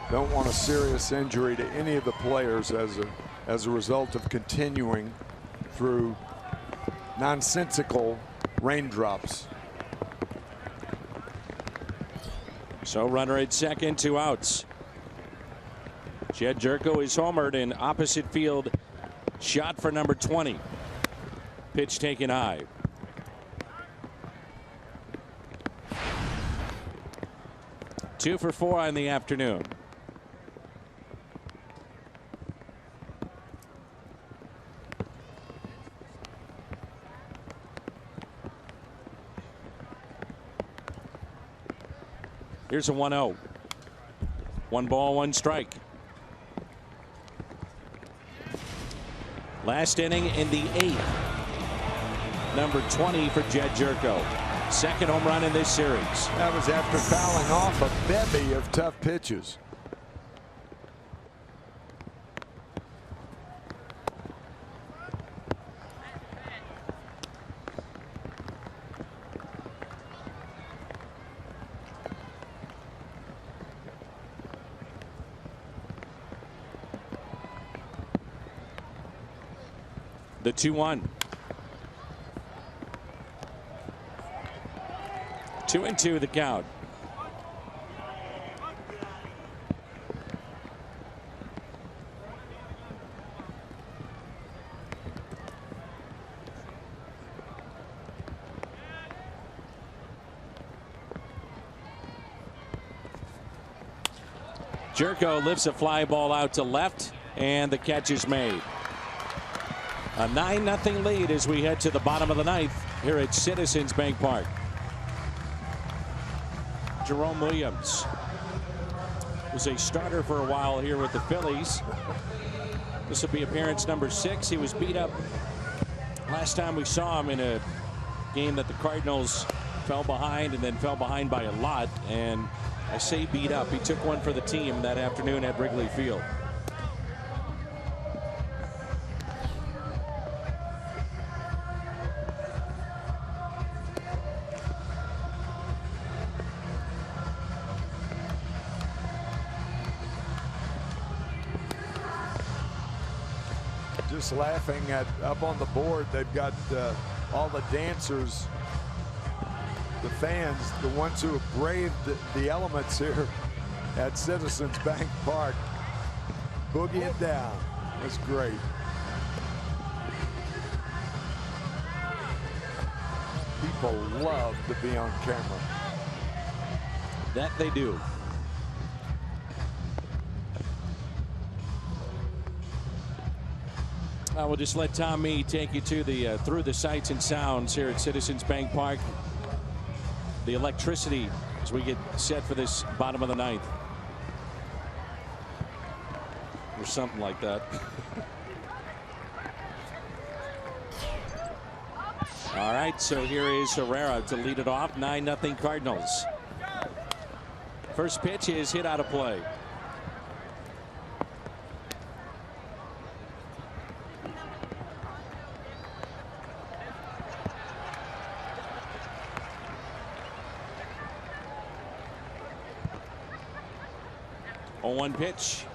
Don't want a serious injury to any of the players as a result of continuing through nonsensical raindrops. So runner at second, 2 outs. Jed Jerko is homered in opposite field. Shot for number 20. Pitch taken high. Two for 4 on the afternoon. Here's a 1-0. 1 ball, 1 strike. Last inning in the 8th. Number 20 for Jed Jerko. Second home run in this series. That was after fouling off a bevy of tough pitches. The 2-1. 2-2 the count. Jerko lifts a fly ball out to left, and the catch is made. A 9-0 lead as we head to the bottom of the 9th here at Citizens Bank Park. Jerome Williams was a starter for a while here with the Phillies. This will be appearance number 6. He was beat up last time we saw him in a game that the Cardinals fell behind and then fell behind by a lot. And I say beat up. He took one for the team that afternoon at Wrigley Field. Just laughing at up on the board, they've got all the dancers, the fans, the ones who have braved the elements here at Citizens Bank Park, boogieing down. That's great. People love to be on camera. That they do. We'll just let Tommy take you to the through the sights and sounds here at Citizens Bank Park. The electricity as we get set for this bottom of the 9th. Or something like that. All right, so here is Herrera to lead it off. 9-0 Cardinals. First pitch is hit out of play. On one pitch.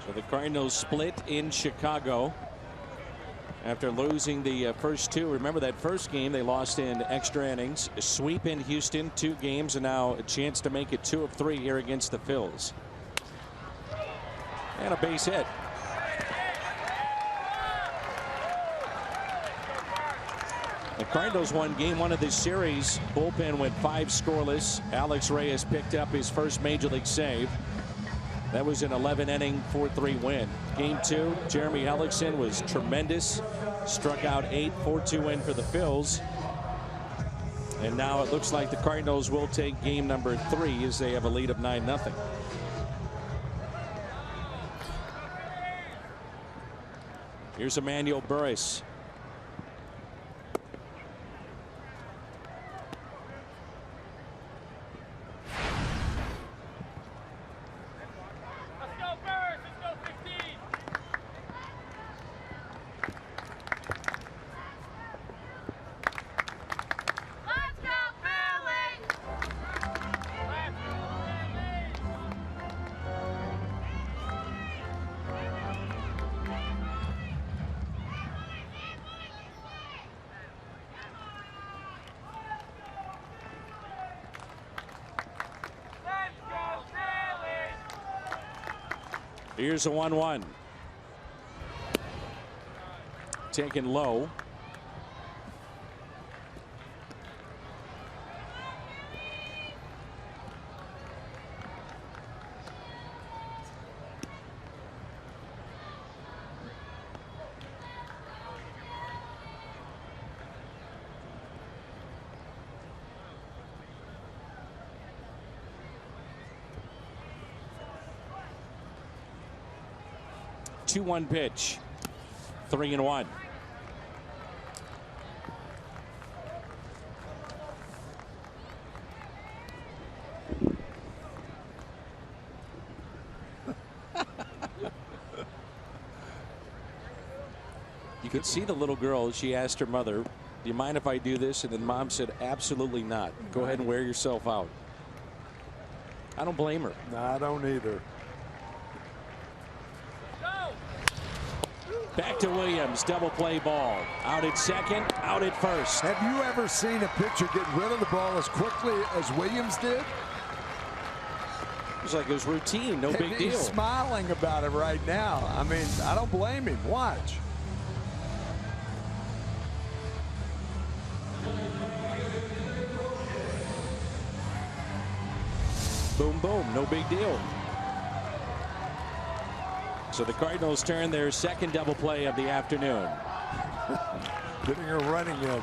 So the Cardinals split in Chicago after losing the first two. Remember that first game they lost in extra innings. A sweep in Houston, 2 games, and now a chance to make it 2 of 3 here against the Phillies. And a base hit. The Cardinals won game 1 of this series. Bullpen went 5 scoreless. Alex Reyes picked up his first major league save. That was an 11-inning 4-3 win. Game 2, Jeremy Hellickson was tremendous. Struck out 8, 4-2 win for the Phils. And now it looks like the Cardinals will take game number 3 as they have a lead of 9-0. Here's Emmanuel Burris. Here's a 1-1. Taken low. Two-one pitch. 3-1. You could see the little girl. She asked her mother, "Do you mind if I do this?" And then Mom said, "Absolutely not. Go ahead and wear yourself out." I don't blame her. No, I don't either. Back to Williams. Double play ball. Out at second, out at first. Have you ever seen a pitcher get rid of the ball as quickly as Williams did? It was like it was routine. No big deal. He's smiling about it right now. I mean, I don't blame him. Watch. Boom, boom. No big deal. So the Cardinals turn their second double play of the afternoon. Getting her running in.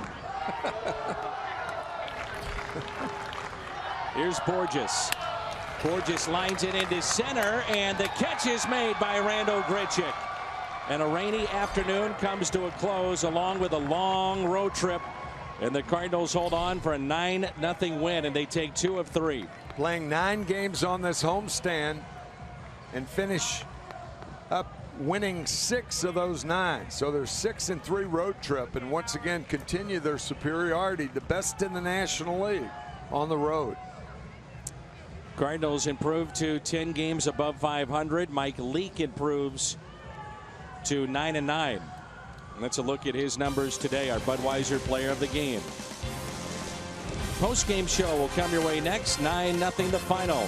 Here's Borges. Borges lines it into center, and the catch is made by Rando Grichuk. And a rainy afternoon comes to a close along with a long road trip. And the Cardinals hold on for a 9-0 win, and they take 2 of 3. Playing 9 games on this homestand and finish up winning 6 of those 9. So they're 6-3 road trip, and once again continue their superiority, the best in the National League on the road. Cardinals improve to 10 games above 500. Mike Leake improves to 9-9. Let's a look at his numbers today. Our Budweiser player of the game. Post-game show will come your way next. 9-0 the final.